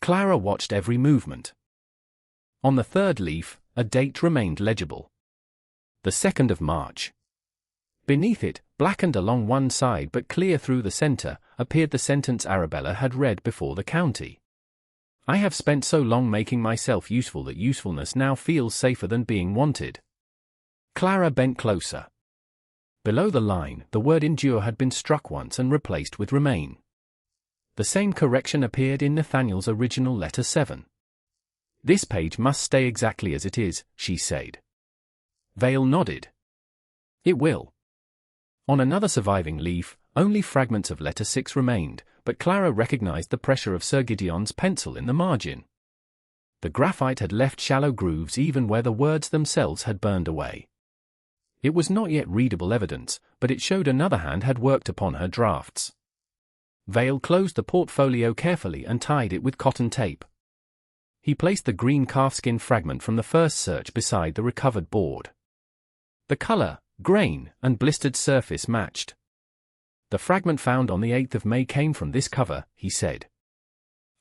Clara watched every movement. On the 3rd leaf, a date remained legible. The 2nd of March. Beneath it, blackened along one side but clear through the center, appeared the sentence Arabella had read before the county. "I have spent so long making myself useful that usefulness now feels safer than being wanted." Clara bent closer. Below the line, the word endure had been struck once and replaced with remain. The same correction appeared in Nathaniel's original letter 7. "This page must stay exactly as it is," she said. Vale nodded. "It will." On another surviving leaf, only fragments of letter 6 remained, but Clara recognized the pressure of Sir Gideon's pencil in the margin. The graphite had left shallow grooves even where the words themselves had burned away. It was not yet readable evidence, but it showed another hand had worked upon her drafts. Vale closed the portfolio carefully and tied it with cotton tape. He placed the green calfskin fragment from the first search beside the recovered board. The color, grain, and blistered surface matched. "The fragment found on the 8th of May came from this cover," he said.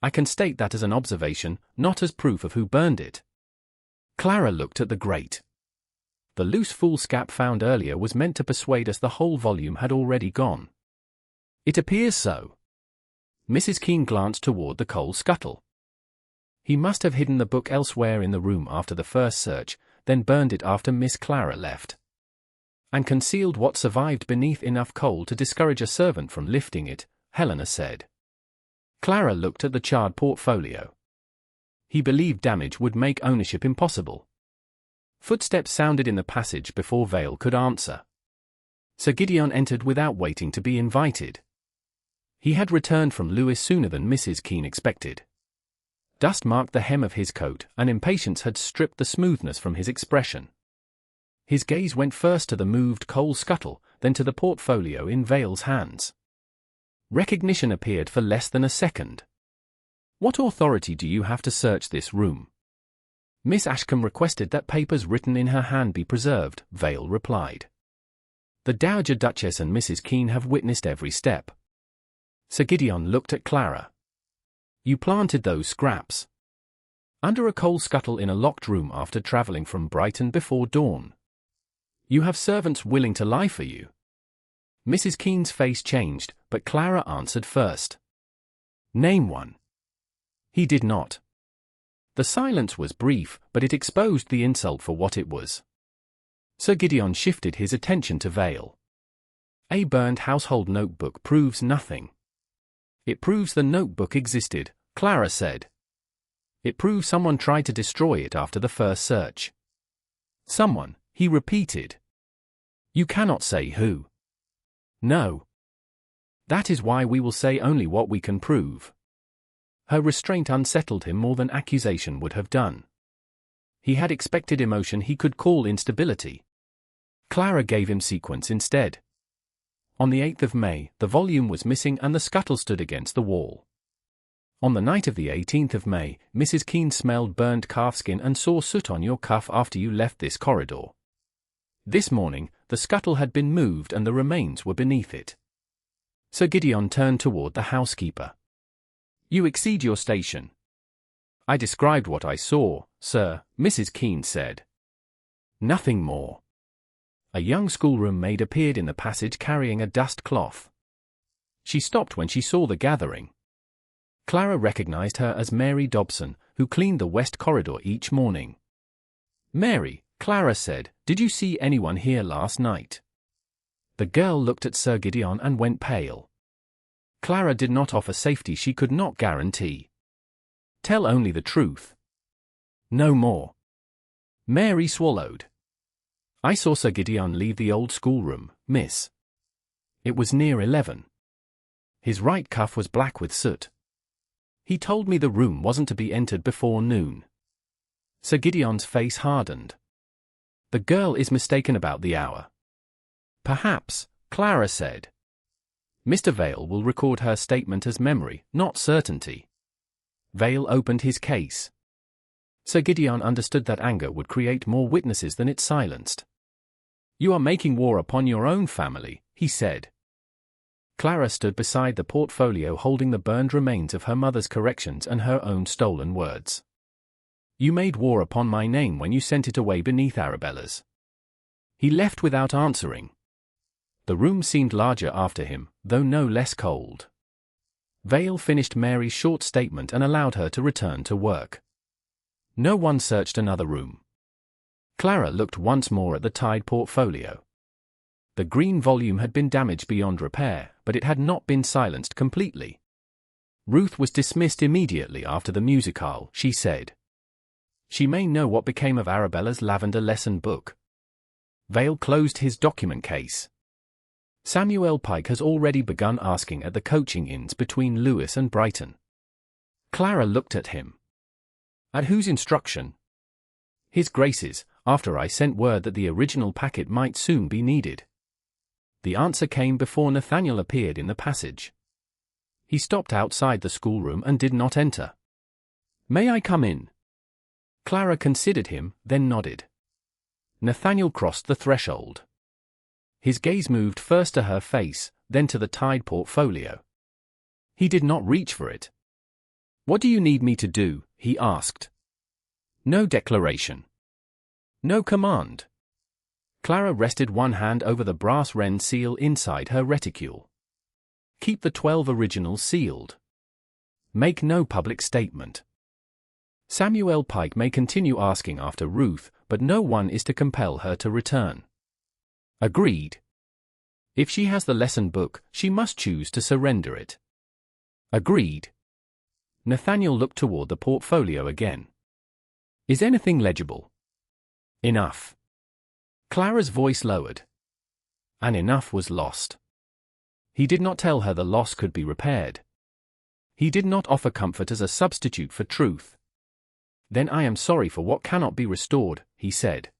"I can state that as an observation, not as proof of who burned it." Clara looked at the grate. The loose foolscap found earlier was meant to persuade us the whole volume had already gone. "It appears so." Mrs. Keene glanced toward the coal scuttle. "He must have hidden the book elsewhere in the room after the first search, then burned it after Miss Clara left. And concealed what survived beneath enough coal to discourage a servant from lifting it," Helena said. Clara looked at the charred portfolio. "He believed damage would make ownership impossible." Footsteps sounded in the passage before Vale could answer. Sir Gideon entered without waiting to be invited. He had returned from Lewis sooner than Mrs. Keene expected. Dust marked the hem of his coat, and impatience had stripped the smoothness from his expression. His gaze went first to the moved coal scuttle, then to the portfolio in Vale's hands. Recognition appeared for less than a second. "What authority do you have to search this room?" "Miss Ashcombe requested that papers written in her hand be preserved," Vale replied. "The Dowager Duchess and Mrs. Keene have witnessed every step." Sir Gideon looked at Clara. "You planted those scraps under a coal scuttle in a locked room after travelling from Brighton before dawn. You have servants willing to lie for you." Mrs. Keene's face changed, but Clara answered first. "Name one." He did not. The silence was brief, but it exposed the insult for what it was. Sir Gideon shifted his attention to Vale. "A burned household notebook proves nothing." "It proves the notebook existed," Clara said. "It proves someone tried to destroy it after the first search." "Someone," he repeated. "You cannot say who." "No. That is why we will say only what we can prove." Her restraint unsettled him more than accusation would have done. He had expected emotion he could call instability. Clara gave him sequence instead. On the 8th of May, the volume was missing and the scuttle stood against the wall. On the night of the 18th of May, Mrs. Keene smelled burned calfskin and saw soot on your cuff after you left this corridor. This morning, the scuttle had been moved and the remains were beneath it. Sir Gideon turned toward the housekeeper. "You exceed your station." "I described what I saw, sir," Mrs. Keene said. "Nothing more." A young schoolroom maid appeared in the passage carrying a dust cloth. She stopped when she saw the gathering. Clara recognized her as Mary Dobson, who cleaned the west corridor each morning. "Mary," Clara said, "Did you see anyone here last night?" The girl looked at Sir Gideon and went pale. Clara did not offer safety she could not guarantee. "Tell only the truth. No more." Mary swallowed. "I saw Sir Gideon leave the old schoolroom, miss. It was near 11. His right cuff was black with soot. He told me the room wasn't to be entered before noon." Sir Gideon's face hardened. "The girl is mistaken about the hour." "Perhaps," Clara said. "Mr. Vale will record her statement as memory, not certainty." Vale opened his case. Sir Gideon understood that anger would create more witnesses than it silenced. "You are making war upon your own family," he said. Clara stood beside the portfolio holding the burned remains of her mother's corrections and her own stolen words. "You made war upon my name when you sent it away beneath Arabella's." He left without answering. The room seemed larger after him, though no less cold. Vale finished Mary's short statement and allowed her to return to work. No one searched another room. Clara looked once more at the tied portfolio. The green volume had been damaged beyond repair, but it had not been silenced completely. "Ruth was dismissed immediately after the musicale," she said. "She may know what became of Arabella's lavender lesson book." Vale closed his document case. Samuel Pike has already begun asking at the coaching inns between Lewes and Brighton. Clara looked at him. "At whose instruction?" "His Grace's, after I sent word that the original packet might soon be needed." The answer came before Nathaniel appeared in the passage. He stopped outside the schoolroom and did not enter. "May I come in?" Clara considered him, then nodded. Nathaniel crossed the threshold. His gaze moved first to her face, then to the tied portfolio. He did not reach for it. "What do you need me to do?" he asked. "No declaration. No command." Clara rested one hand over the brass wren seal inside her reticule. "Keep the 12 originals sealed. Make no public statement. Samuel Pike may continue asking after Ruth, but no one is to compel her to return." "Agreed. If she has the lesson book, she must choose to surrender it." "Agreed." Nathaniel looked toward the portfolio again. "Is anything legible?" "Enough." Clara's voice lowered. And enough was lost. He did not tell her the loss could be repaired. He did not offer comfort as a substitute for truth. "Then I am sorry for what cannot be restored," he said.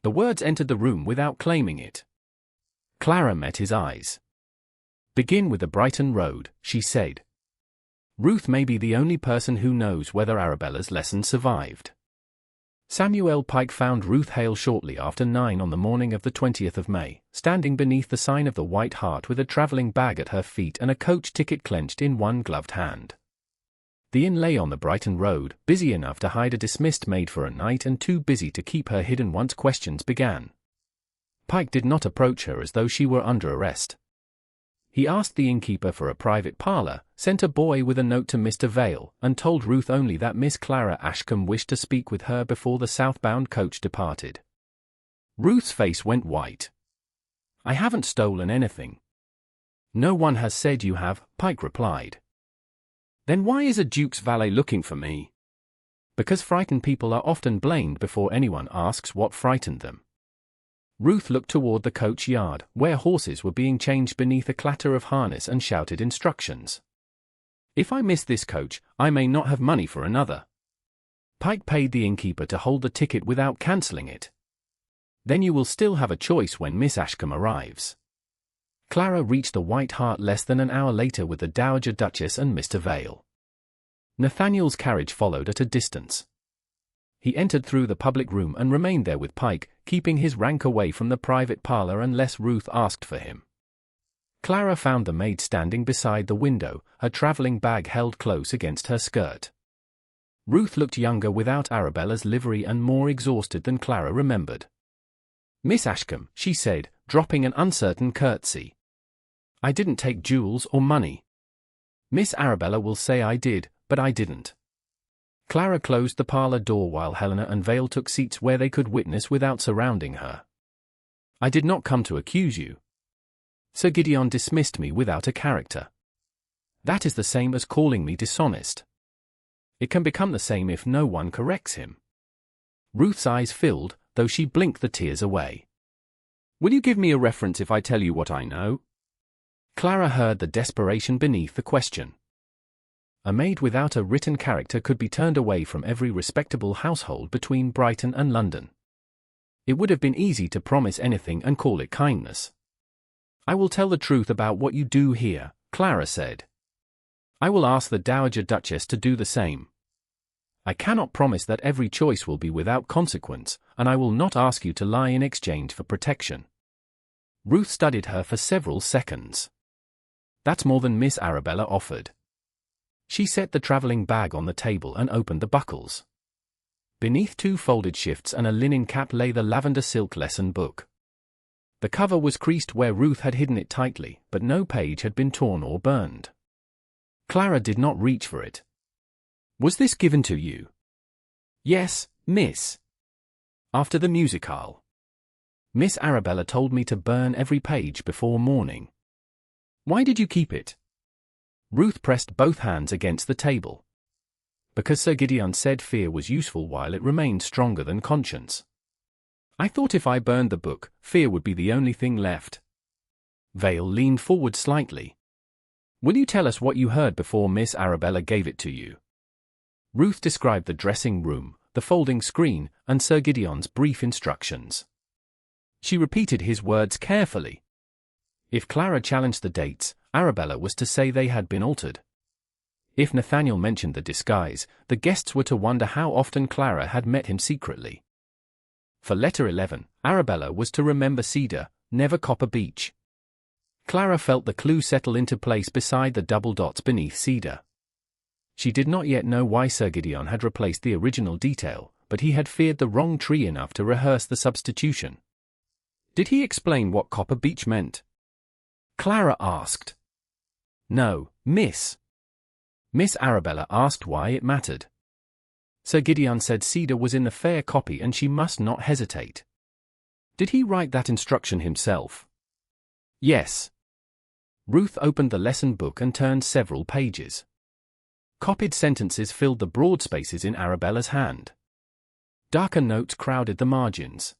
The words entered the room without claiming it. Clara met his eyes. "Begin with the Brighton Road," she said. "Ruth may be the only person who knows whether Arabella's lesson survived." Samuel Pike found Ruth Hale shortly after 9 on the morning of the 20th of May, standing beneath the sign of the White Hart with a travelling bag at her feet and a coach ticket clenched in one gloved hand. The inn lay on the Brighton Road, busy enough to hide a dismissed maid for a night and too busy to keep her hidden once questions began. Pike did not approach her as though she were under arrest. He asked the innkeeper for a private parlour, sent a boy with a note to Mr. Vale, and told Ruth only that Miss Clara Ashcombe wished to speak with her before the southbound coach departed. Ruth's face went white. "I haven't stolen anything." "No one has said you have," Pike replied. "Then why is a duke's valet looking for me?" "Because frightened people are often blamed before anyone asks what frightened them." Ruth looked toward the coach yard, where horses were being changed beneath a clatter of harness, and shouted instructions. "If I miss this coach, I may not have money for another." Pike paid the innkeeper to hold the ticket without cancelling it. "Then you will still have a choice when Miss Ashcombe arrives." Clara reached the White Hart less than an hour later with the Dowager Duchess and Mr. Vale. Nathaniel's carriage followed at a distance. He entered through the public room and remained there with Pike, keeping his rank away from the private parlour unless Ruth asked for him. Clara found the maid standing beside the window, her travelling bag held close against her skirt. Ruth looked younger without Arabella's livery and more exhausted than Clara remembered. "Miss Ashcombe," she said, dropping an uncertain curtsy. "I didn't take jewels or money. Miss Arabella will say I did, but I didn't." Clara closed the parlor door while Helena and Vale took seats where they could witness without surrounding her. I did not come to accuse you. Sir Gideon dismissed me without a character. That is the same as calling me dishonest. It can become the same if no one corrects him. Ruth's eyes filled, though she blinked the tears away. Will you give me a reference if I tell you what I know? Clara heard the desperation beneath the question. A maid without a written character could be turned away from every respectable household between Brighton and London. It would have been easy to promise anything and call it kindness. I will tell the truth about what you do here, Clara said. I will ask the Dowager Duchess to do the same. I cannot promise that every choice will be without consequence, and I will not ask you to lie in exchange for protection. Ruth studied her for several seconds. That's more than Miss Arabella offered. She set the travelling bag on the table and opened the buckles. Beneath two folded shifts and a linen cap lay the lavender silk lesson book. The cover was creased where Ruth had hidden it tightly, but no page had been torn or burned. Clara did not reach for it. Was this given to you? Yes, miss. After the musicale. Miss Arabella told me to burn every page before morning. Why did you keep it? Ruth pressed both hands against the table. Because Sir Gideon said fear was useful while it remained stronger than conscience. I thought if I burned the book, fear would be the only thing left. Vale leaned forward slightly. Will you tell us what you heard before Miss Arabella gave it to you? Ruth described the dressing room, the folding screen, and Sir Gideon's brief instructions. She repeated his words carefully. If Clara challenged the dates, Arabella was to say they had been altered. If Nathaniel mentioned the disguise, the guests were to wonder how often Clara had met him secretly. For letter 11, Arabella was to remember Cedar, never Copper Beech. Clara felt the clue settle into place beside the double dots beneath Cedar. She did not yet know why Sir Gideon had replaced the original detail, but he had feared the wrong tree enough to rehearse the substitution. Did he explain what Copper Beech meant? Clara asked. No, miss. Miss Arabella asked why it mattered. Sir Gideon said Cedar was in the fair copy and she must not hesitate. Did he write that instruction himself? Yes. Ruth opened the lesson book and turned several pages. Copied sentences filled the broad spaces in Arabella's hand. Darker notes crowded the margins.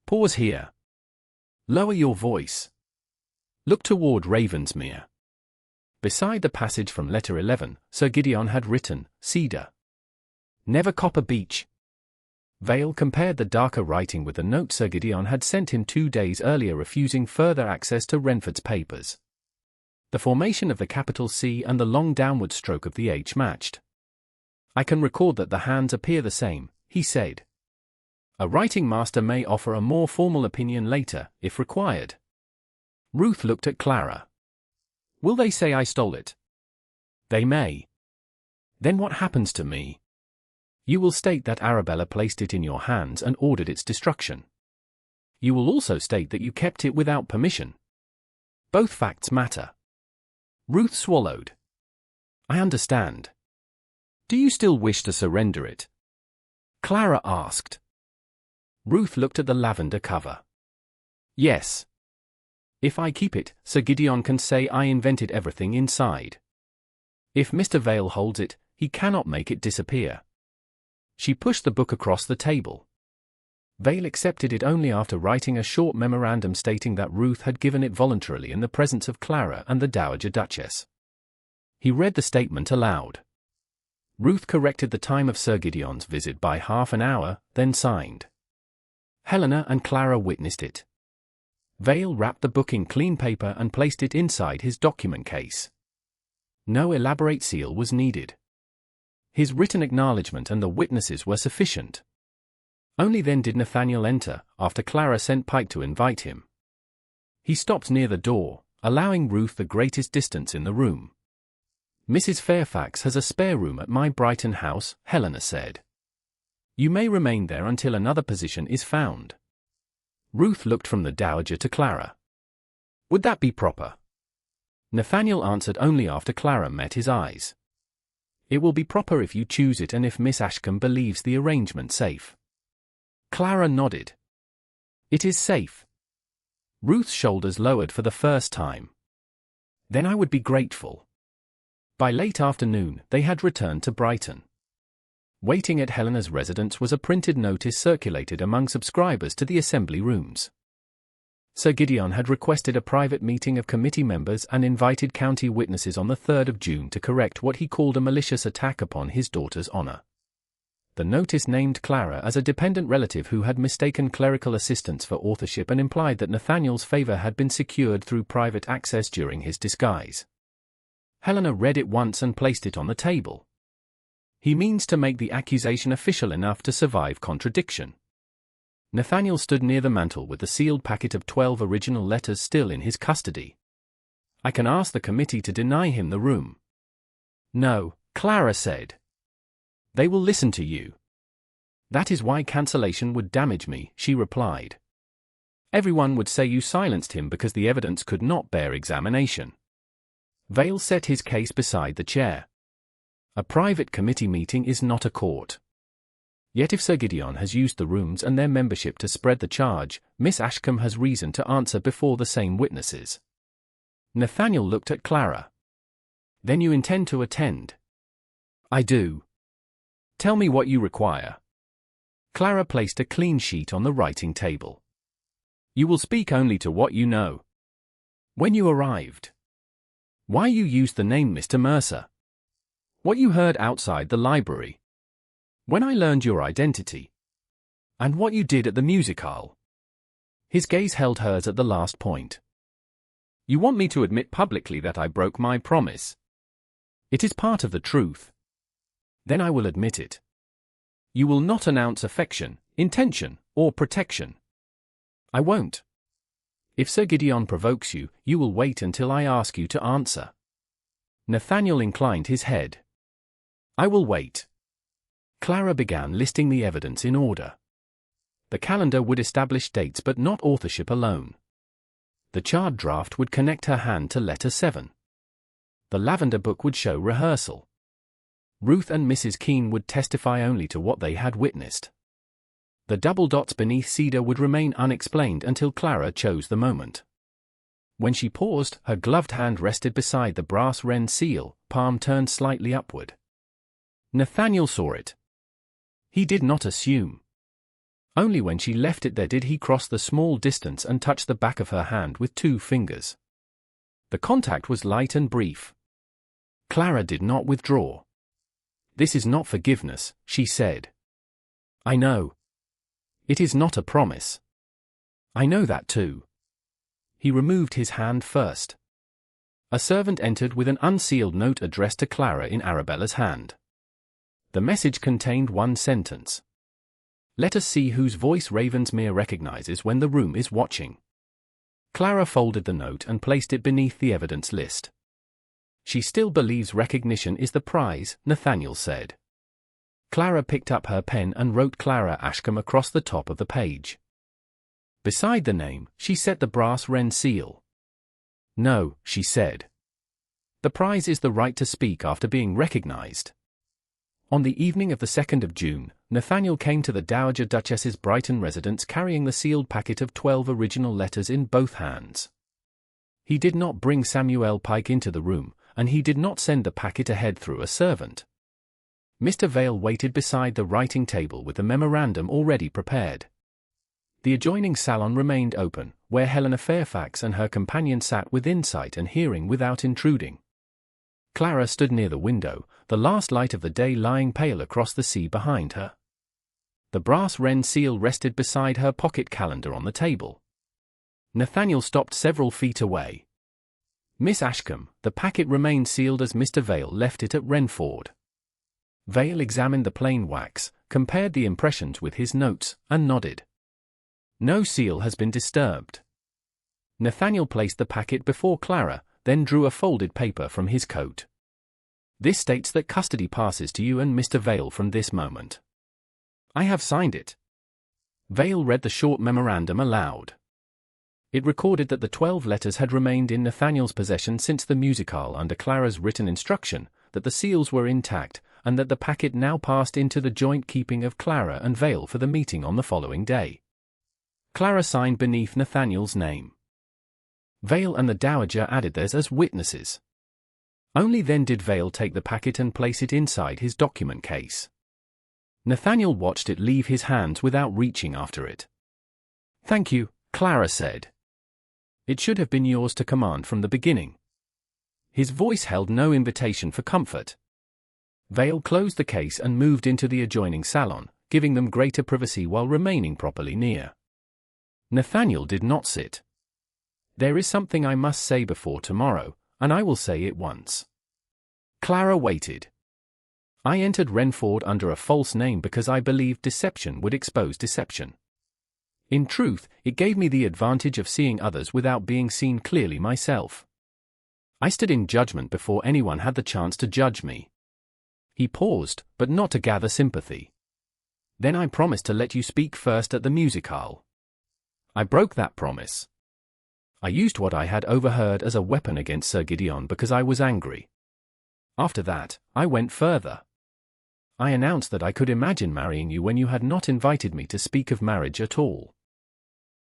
Pause here. Lower your voice. Look toward Ravensmere. Beside the passage from letter 11, Sir Gideon had written, Cedar. Never Copper Beech. Vale compared the darker writing with the note Sir Gideon had sent him 2 days earlier refusing further access to Wrenford's papers. The formation of the capital C and the long downward stroke of the H matched. I can record that the hands appear the same, he said. A writing master may offer a more formal opinion later, if required. Ruth looked at Clara. Will they say I stole it? They may. Then what happens to me? You will state that Arabella placed it in your hands and ordered its destruction. You will also state that you kept it without permission. Both facts matter. Ruth swallowed. I understand. Do you still wish to surrender it? Clara asked. Ruth looked at the lavender cover. Yes. If I keep it, Sir Gideon can say I invented everything inside. If Mr. Vale holds it, he cannot make it disappear. She pushed the book across the table. Vale accepted it only after writing a short memorandum stating that Ruth had given it voluntarily in the presence of Clara and the Dowager Duchess. He read the statement aloud. Ruth corrected the time of Sir Gideon's visit by half an hour, then signed. Helena and Clara witnessed it. Vale wrapped the book in clean paper and placed it inside his document case. No elaborate seal was needed. His written acknowledgement and the witnesses were sufficient. Only then did Nathaniel enter, after Clara sent Pike to invite him. He stopped near the door, allowing Ruth the greatest distance in the room. Mrs. Fairfax has a spare room at my Brighton house, Helena said. You may remain there until another position is found. Ruth looked from the Dowager to Clara. Would that be proper? Nathaniel answered only after Clara met his eyes. It will be proper if you choose it and if Miss Ashcombe believes the arrangement safe. Clara nodded. It is safe. Ruth's shoulders lowered for the first time. Then I would be grateful. By late afternoon, they had returned to Brighton. Waiting at Helena's residence was a printed notice circulated among subscribers to the assembly rooms. Sir Gideon had requested a private meeting of committee members and invited county witnesses on the 3rd of June to correct what he called a malicious attack upon his daughter's honour. The notice named Clara as a dependent relative who had mistaken clerical assistance for authorship and implied that Nathaniel's favour had been secured through private access during his disguise. Helena read it once and placed it on the table. He means to make the accusation official enough to survive contradiction. Nathaniel stood near the mantel with the sealed packet of 12 original letters still in his custody. I can ask the committee to deny him the room. No, Clara said. They will listen to you. That is why cancellation would damage me, she replied. Everyone would say you silenced him because the evidence could not bear examination. Vale set his case beside the chair. A private committee meeting is not a court. Yet if Sir Gideon has used the rooms and their membership to spread the charge, Miss Ashcombe has reason to answer before the same witnesses. Nathaniel looked at Clara. Then you intend to attend? I do. Tell me what you require. Clara placed a clean sheet on the writing table. You will speak only to what you know. When you arrived. Why you used the name Mr. Mercer. What you heard outside the library. When I learned your identity. And what you did at the music hall. His gaze held hers at the last point. You want me to admit publicly that I broke my promise. It is part of the truth. Then I will admit it. You will not announce affection, intention, or protection. I won't. If Sir Gideon provokes you, you will wait until I ask you to answer. Nathaniel inclined his head. I will wait. Clara began listing the evidence in order. The calendar would establish dates but not authorship alone. The charred draft would connect her hand to letter 7. The lavender book would show rehearsal. Ruth and Mrs. Keene would testify only to what they had witnessed. The double dots beneath cedar would remain unexplained until Clara chose the moment. When she paused, her gloved hand rested beside the brass wren seal, palm turned slightly upward. Nathaniel saw it. He did not assume. Only when she left it there did he cross the small distance and touch the back of her hand with 2 fingers. The contact was light and brief. Clara did not withdraw. This is not forgiveness, she said. I know. It is not a promise. I know that too. He removed his hand first. A servant entered with an unsealed note addressed to Clara in Arabella's hand. The message contained one sentence. Let us see whose voice Ravensmere recognizes when the room is watching. Clara folded the note and placed it beneath the evidence list. She still believes recognition is the prize, Nathaniel said. Clara picked up her pen and wrote Clara Ashcombe across the top of the page. Beside the name, she set the brass wren seal. No, she said. The prize is the right to speak after being recognized. On the evening of the 2nd of June, Nathaniel came to the Dowager Duchess's Brighton residence carrying the sealed packet of 12 original letters in both hands. He did not bring Samuel Pike into the room, and he did not send the packet ahead through a servant. Mr. Vale waited beside the writing table with the memorandum already prepared. The adjoining salon remained open, where Helena Fairfax and her companion sat within sight and hearing without intruding. Clara stood near the window, the last light of the day lying pale across the sea behind her. The brass wren seal rested beside her pocket calendar on the table. Nathaniel stopped several feet away. Miss Ashcombe, the packet remained sealed as Mr. Vale left it at Wrenford. Vale examined the plain wax, compared the impressions with his notes, and nodded. No seal has been disturbed. Nathaniel placed the packet before Clara, then drew a folded paper from his coat. This states that custody passes to you and Mr. Vale from this moment. I have signed it. Vale read the short memorandum aloud. It recorded that the 12 letters had remained in Nathaniel's possession since the music hall under Clara's written instruction, that the seals were intact, and that the packet now passed into the joint keeping of Clara and Vale for the meeting on the following day. Clara signed beneath Nathaniel's name. Vale and the Dowager added theirs as witnesses. Only then did Vale take the packet and place it inside his document case. Nathaniel watched it leave his hands without reaching after it. "Thank you," Clara said. "It should have been yours to command from the beginning." His voice held no invitation for comfort. Vale closed the case and moved into the adjoining salon, giving them greater privacy while remaining properly near. Nathaniel did not sit. "There is something I must say before tomorrow, and I will say it once." Clara waited. "I entered Wrenford under a false name because I believed deception would expose deception. In truth, it gave me the advantage of seeing others without being seen clearly myself. I stood in judgment before anyone had the chance to judge me." He paused, but not to gather sympathy. "Then I promised to let you speak first at the music-hall. I broke that promise. I used what I had overheard as a weapon against Sir Gideon because I was angry. After that, I went further. I announced that I could imagine marrying you when you had not invited me to speak of marriage at all."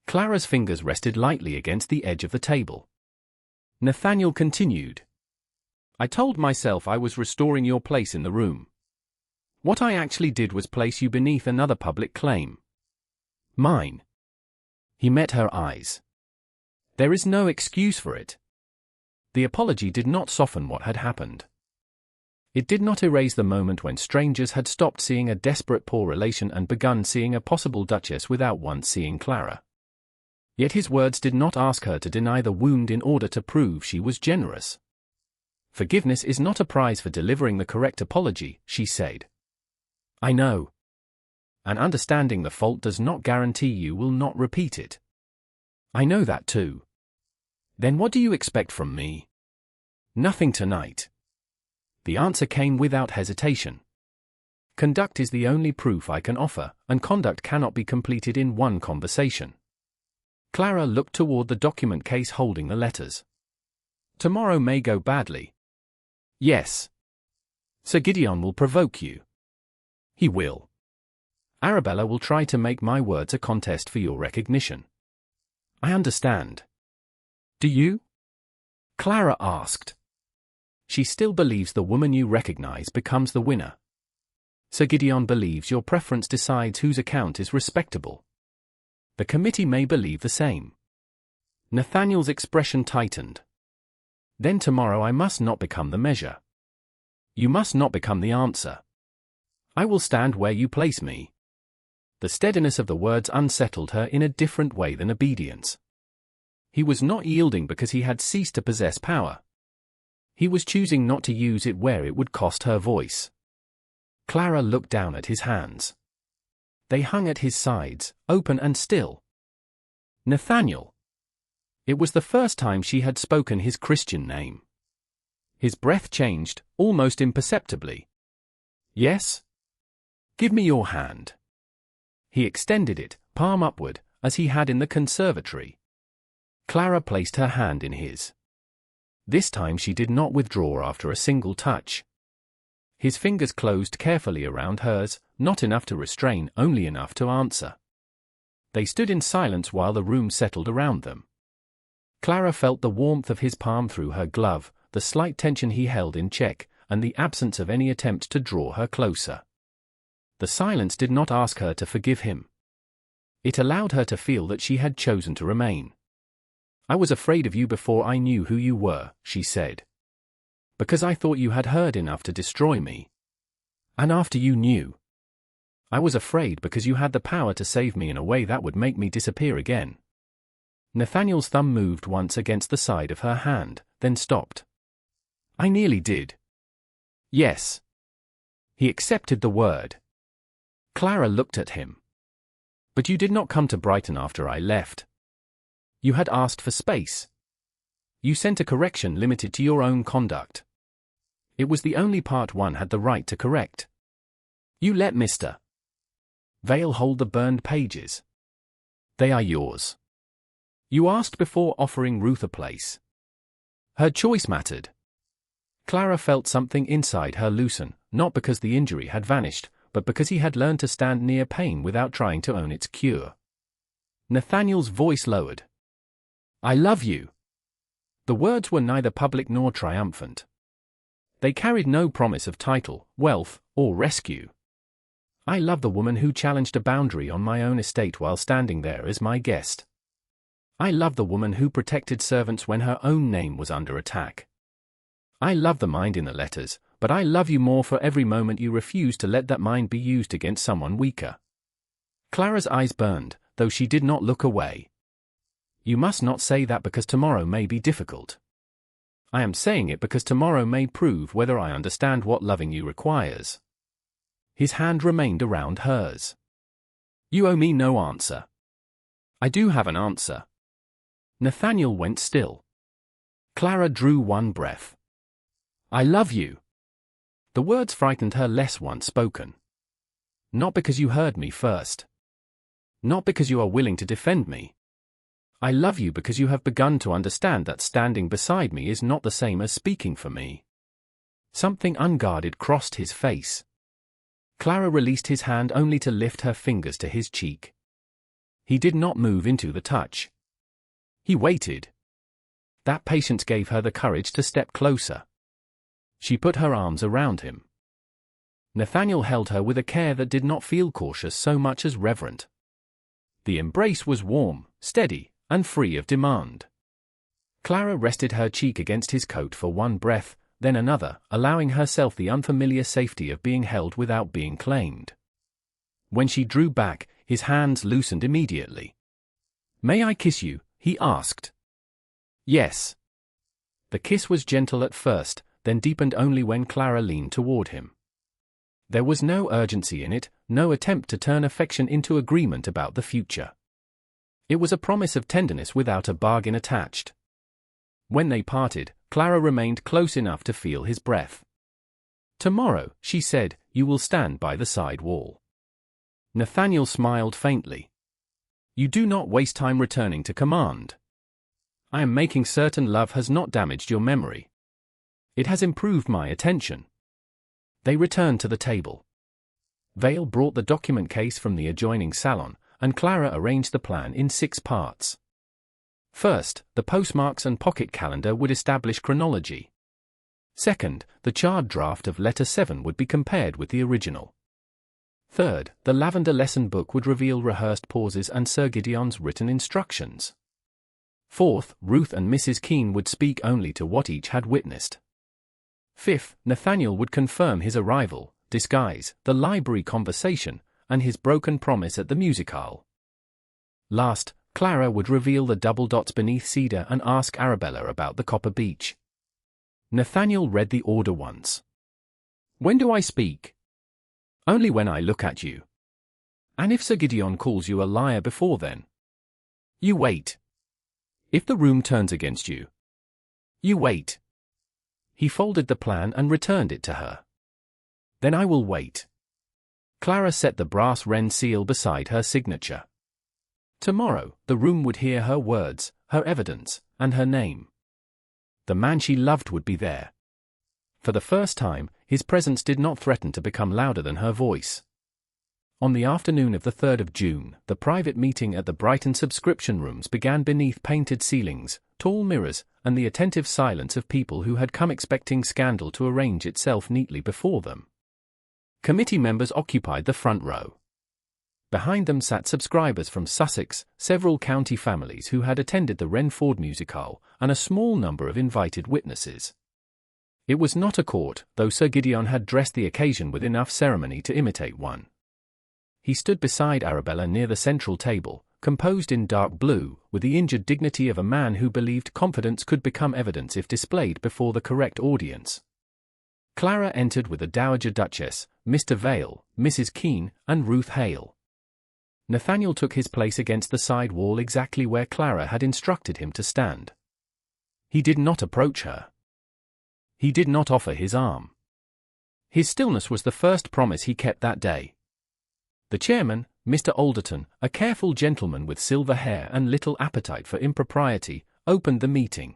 Clara's fingers rested lightly against the edge of the table. Nathaniel continued. "I told myself I was restoring your place in the room. What I actually did was place you beneath another public claim. Mine." He met her eyes. "There is no excuse for it." The apology did not soften what had happened. It did not erase the moment when strangers had stopped seeing a desperate poor relation and begun seeing a possible duchess without once seeing Clara. Yet his words did not ask her to deny the wound in order to prove she was generous. "Forgiveness is not a prize for delivering the correct apology," she said. "I know. And understanding the fault does not guarantee you will not repeat it. I know that too. Then what do you expect from me?" "Nothing tonight." The answer came without hesitation. "Conduct is the only proof I can offer, and conduct cannot be completed in one conversation." Clara looked toward the document case holding the letters. "Tomorrow may go badly." "Yes. Sir Gideon will provoke you." "He will. Arabella will try to make my words a contest for your recognition." "I understand." "Do you?" Clara asked. "She still believes the woman you recognize becomes the winner. Sir Gideon believes your preference decides whose account is respectable. The committee may believe the same." Nathaniel's expression tightened. "Then tomorrow I must not become the measure. You must not become the answer. I will stand where you place me." The steadiness of the words unsettled her in a different way than obedience. He was not yielding because he had ceased to possess power. He was choosing not to use it where it would cost her voice. Clara looked down at his hands. They hung at his sides, open and still. "Nathaniel." It was the first time she had spoken his Christian name. His breath changed, almost imperceptibly. "Yes?" "Give me your hand." He extended it, palm upward, as he had in the conservatory. Clara placed her hand in his. This time she did not withdraw after a single touch. His fingers closed carefully around hers, not enough to restrain, only enough to answer. They stood in silence while the room settled around them. Clara felt the warmth of his palm through her glove, the slight tension he held in check, and the absence of any attempt to draw her closer. The silence did not ask her to forgive him. It allowed her to feel that she had chosen to remain. "I was afraid of you before I knew who you were," she said. "Because I thought you had heard enough to destroy me. And after you knew. I was afraid because you had the power to save me in a way that would make me disappear again." Nathaniel's thumb moved once against the side of her hand, then stopped. "I nearly did." "Yes." He accepted the word. Clara looked at him. "But you did not come to Brighton after I left. You had asked for space. You sent a correction limited to your own conduct. It was the only part one had the right to correct. You let Mr. Vale hold the burned pages. They are yours. You asked before offering Ruth a place. Her choice mattered. Clara felt something inside her loosen, not because the injury had vanished, but because he had learned to stand near pain without trying to own its cure. Nathaniel's voice lowered. "I love you." The words were neither public nor triumphant. They carried no promise of title, wealth, or rescue. "I love the woman who challenged a boundary on my own estate while standing there as my guest. I love the woman who protected servants when her own name was under attack. I love the mind in the letters, but I love you more for every moment you refuse to let that mind be used against someone weaker." Clara's eyes burned, though she did not look away. "You must not say that because tomorrow may be difficult. I am saying it because tomorrow may prove whether I understand what loving you requires." His hand remained around hers. "You owe me no answer." "I do have an answer." Nathaniel went still. Clara drew one breath. "I love you." The words frightened her less once spoken. "Not because you heard me first. Not because you are willing to defend me. I love you because you have begun to understand that standing beside me is not the same as speaking for me." Something unguarded crossed his face. Clara released his hand only to lift her fingers to his cheek. He did not move into the touch. He waited. That patience gave her the courage to step closer. She put her arms around him. Nathaniel held her with a care that did not feel cautious so much as reverent. The embrace was warm, steady, and free of demand. Clara rested her cheek against his coat for one breath, then another, allowing herself the unfamiliar safety of being held without being claimed. When she drew back, his hands loosened immediately. "May I kiss you?" he asked. "Yes." The kiss was gentle at first, then deepened only when Clara leaned toward him. There was no urgency in it, no attempt to turn affection into agreement about the future. It was a promise of tenderness without a bargain attached. When they parted, Clara remained close enough to feel his breath. "Tomorrow," she said, "you will stand by the side wall." Nathaniel smiled faintly. "You do not waste time returning to command. I am making certain love has not damaged your memory. It has improved my attention." They returned to the table. Vale brought the document case from the adjoining salon, and Clara arranged the plan in 6 parts. First, the postmarks and pocket calendar would establish chronology. Second, the charred draft of Letter 7 would be compared with the original. Third, the lavender lesson book would reveal rehearsed pauses and Sir Gideon's written instructions. Fourth, Ruth and Mrs. Keene would speak only to what each had witnessed. Fifth, Nathaniel would confirm his arrival, disguise, the library conversation, and his broken promise at the musicale. Last, Clara would reveal the double dots beneath cedar and ask Arabella about the copper beech. Nathaniel read the order once. "When do I speak?" "Only when I look at you." "And if Sir Gideon calls you a liar before then?" "You wait." "If the room turns against you?" "You wait." He folded the plan and returned it to her. "Then I will wait." Clara set the brass wren seal beside her signature. Tomorrow, the room would hear her words, her evidence, and her name. The man she loved would be there. For the first time, his presence did not threaten to become louder than her voice. On the afternoon of the 3rd of June, the private meeting at the Brighton subscription rooms began beneath painted ceilings, tall mirrors, and the attentive silence of people who had come expecting scandal to arrange itself neatly before them. Committee members occupied the front row. Behind them sat subscribers from Sussex, several county families who had attended the Wrenford musicale, and a small number of invited witnesses. It was not a court, though Sir Gideon had dressed the occasion with enough ceremony to imitate one. He stood beside Arabella near the central table, composed in dark blue, with the injured dignity of a man who believed confidence could become evidence if displayed before the correct audience. Clara entered with the Dowager Duchess, Mr. Vale, Mrs. Keene, and Ruth Hale. Nathaniel took his place against the side wall exactly where Clara had instructed him to stand. He did not approach her. He did not offer his arm. His stillness was the first promise he kept that day. The chairman, Mr. Alderton, a careful gentleman with silver hair and little appetite for impropriety, opened the meeting.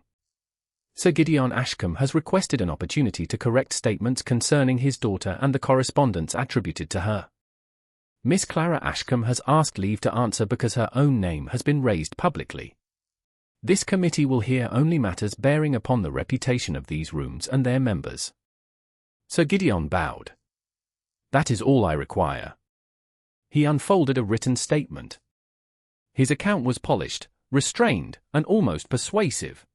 Sir Gideon Ashcombe has requested an opportunity to correct statements concerning his daughter and the correspondence attributed to her. Miss Clara Ashcombe has asked leave to answer because her own name has been raised publicly. This committee will hear only matters bearing upon the reputation of these rooms and their members. Sir Gideon bowed. That is all I require. He unfolded a written statement. His account was polished, restrained, and almost persuasive.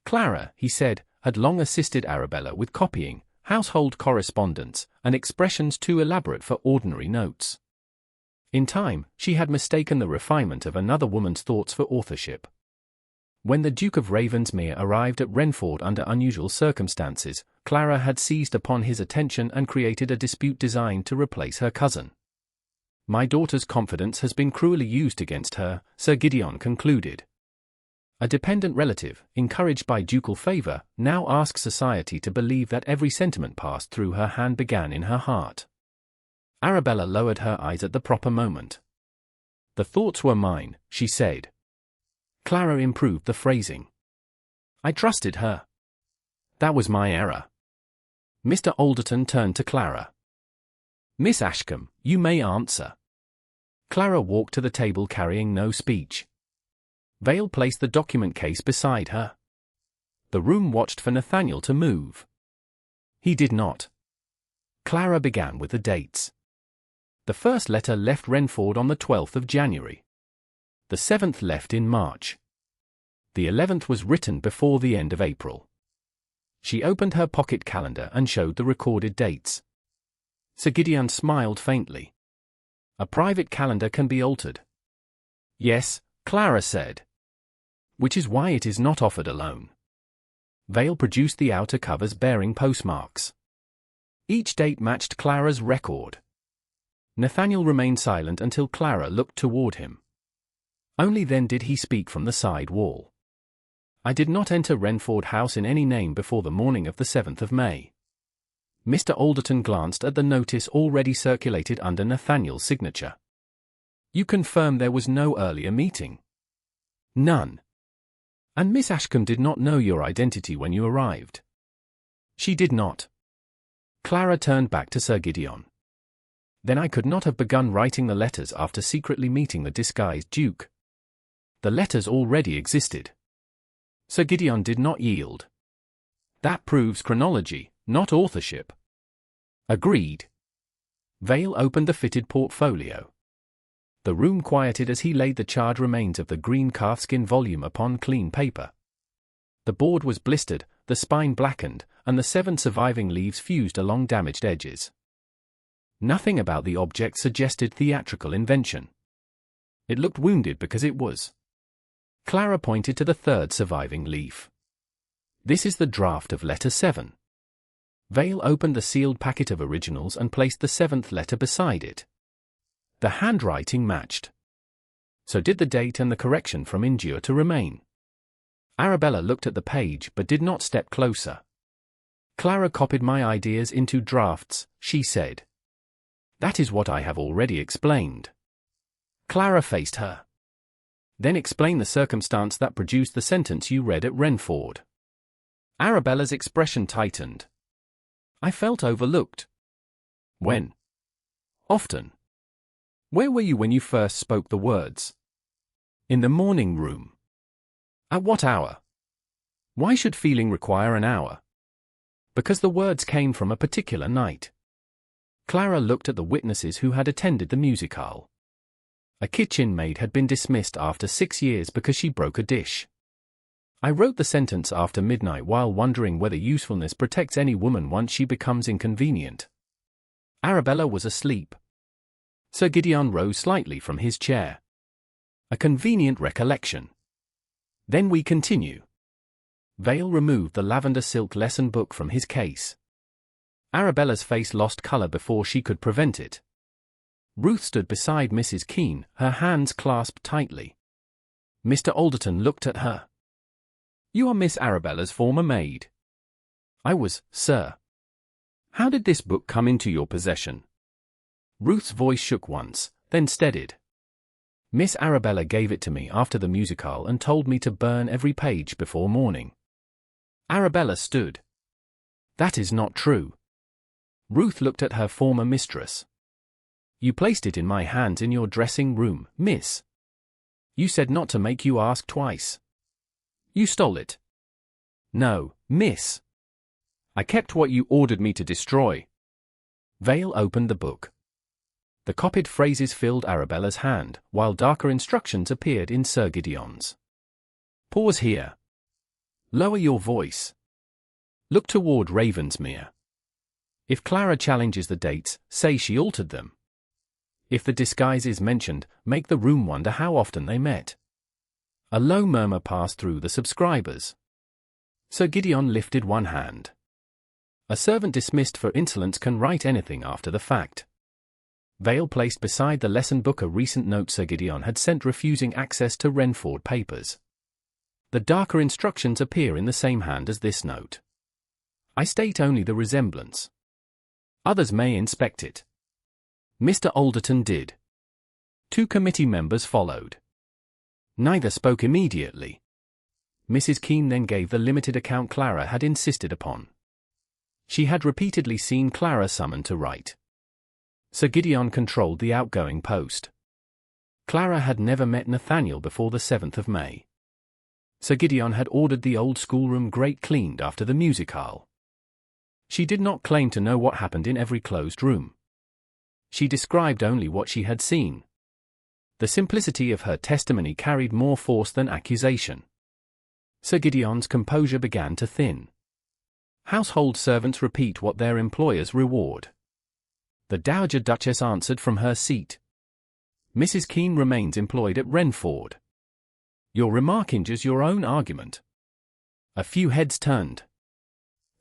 Clara, he said, had long assisted Arabella with copying, household correspondence, and expressions too elaborate for ordinary notes. In time, she had mistaken the refinement of another woman's thoughts for authorship. When the Duke of Ravensmere arrived at Wrenford under unusual circumstances, Clara had seized upon his attention and created a dispute designed to replace her cousin. My daughter's confidence has been cruelly used against her, Sir Gideon concluded. A dependent relative, encouraged by ducal favour, now asks society to believe that every sentiment passed through her hand began in her heart. Arabella lowered her eyes at the proper moment. The thoughts were mine, she said. Clara improved the phrasing. I trusted her. That was my error. Mr. Alderton turned to Clara. Miss Ashcombe, you may answer. Clara walked to the table carrying no speech. Vale placed the document case beside her. The room watched for Nathaniel to move. He did not. Clara began with the dates. The first letter left Wrenford on the 12th of January. The 7th left in March. The 11th was written before the end of April. She opened her pocket calendar and showed the recorded dates. Sir Gideon smiled faintly. A private calendar can be altered. Yes, Clara said. Which is why it is not offered alone. Vale produced the outer covers bearing postmarks. Each date matched Clara's record. Nathaniel remained silent until Clara looked toward him. Only then did he speak from the side wall. I did not enter Wrenford House in any name before the morning of the 7th of May. Mr. Alderton glanced at the notice already circulated under Nathaniel's signature. You confirm there was no earlier meeting? None. And Miss Ashcombe did not know your identity when you arrived? She did not. Clara turned back to Sir Gideon. Then I could not have begun writing the letters after secretly meeting the disguised Duke. The letters already existed. Sir Gideon did not yield. That proves chronology, not authorship. Agreed. Vale opened the fitted portfolio. The room quieted as he laid the charred remains of the green calfskin volume upon clean paper. The board was blistered, the spine blackened, and the 7 surviving leaves fused along damaged edges. Nothing about the object suggested theatrical invention. It looked wounded because it was. Clara pointed to the 3rd surviving leaf. This is the draft of letter 7. Vale opened the sealed packet of originals and placed the 7th letter beside it. The handwriting matched. So did the date and the correction from endure to remain. Arabella looked at the page but did not step closer. Clara copied my ideas into drafts, she said. That is what I have already explained. Clara faced her. Then explain the circumstance that produced the sentence you read at Wrenford. Arabella's expression tightened. I felt overlooked. When? Often. Where were you when you first spoke the words? In the morning room. At what hour? Why should feeling require an hour? Because the words came from a particular night. Clara looked at the witnesses who had attended the musicale. A kitchen maid had been dismissed after 6 years because she broke a dish. I wrote the sentence after midnight while wondering whether usefulness protects any woman once she becomes inconvenient. Arabella was asleep. Sir Gideon rose slightly from his chair. A convenient recollection. Then we continue. Vale removed the lavender silk lesson book from his case. Arabella's face lost colour before she could prevent it. Ruth stood beside Mrs. Keene, her hands clasped tightly. Mr. Alderton looked at her. You are Miss Arabella's former maid. I was, sir. How did this book come into your possession? Ruth's voice shook once, then steadied. Miss Arabella gave it to me after the musicale and told me to burn every page before morning. Arabella stood. That is not true. Ruth looked at her former mistress. You placed it in my hands in your dressing room, miss. You said not to make you ask twice. You stole it. No, miss. I kept what you ordered me to destroy. Vale opened the book. The copied phrases filled Arabella's hand, while darker instructions appeared in Sir Gideon's. Pause here. Lower your voice. Look toward Ravensmere. If Clara challenges the dates, say she altered them. If the disguise is mentioned, make the room wonder how often they met. A low murmur passed through the subscribers. Sir Gideon lifted one hand. A servant dismissed for insolence can write anything after the fact. Vale placed beside the lesson book a recent note Sir Gideon had sent refusing access to Wrenford papers. The darker instructions appear in the same hand as this note. I state only the resemblance. Others may inspect it. Mr. Alderton did. 2 committee members followed. Neither spoke immediately. Mrs. Keene then gave the limited account Clara had insisted upon. She had repeatedly seen Clara summoned to write. Sir Gideon controlled the outgoing post. Clara had never met Nathaniel before the 7th of May. Sir Gideon had ordered the old schoolroom grate cleaned after the music-hall. She did not claim to know what happened in every closed room. She described only what she had seen. The simplicity of her testimony carried more force than accusation. Sir Gideon's composure began to thin. Household servants repeat what their employers reward. The Dowager Duchess answered from her seat. Mrs. Keene remains employed at Wrenford. Your remark injures your own argument. A few heads turned.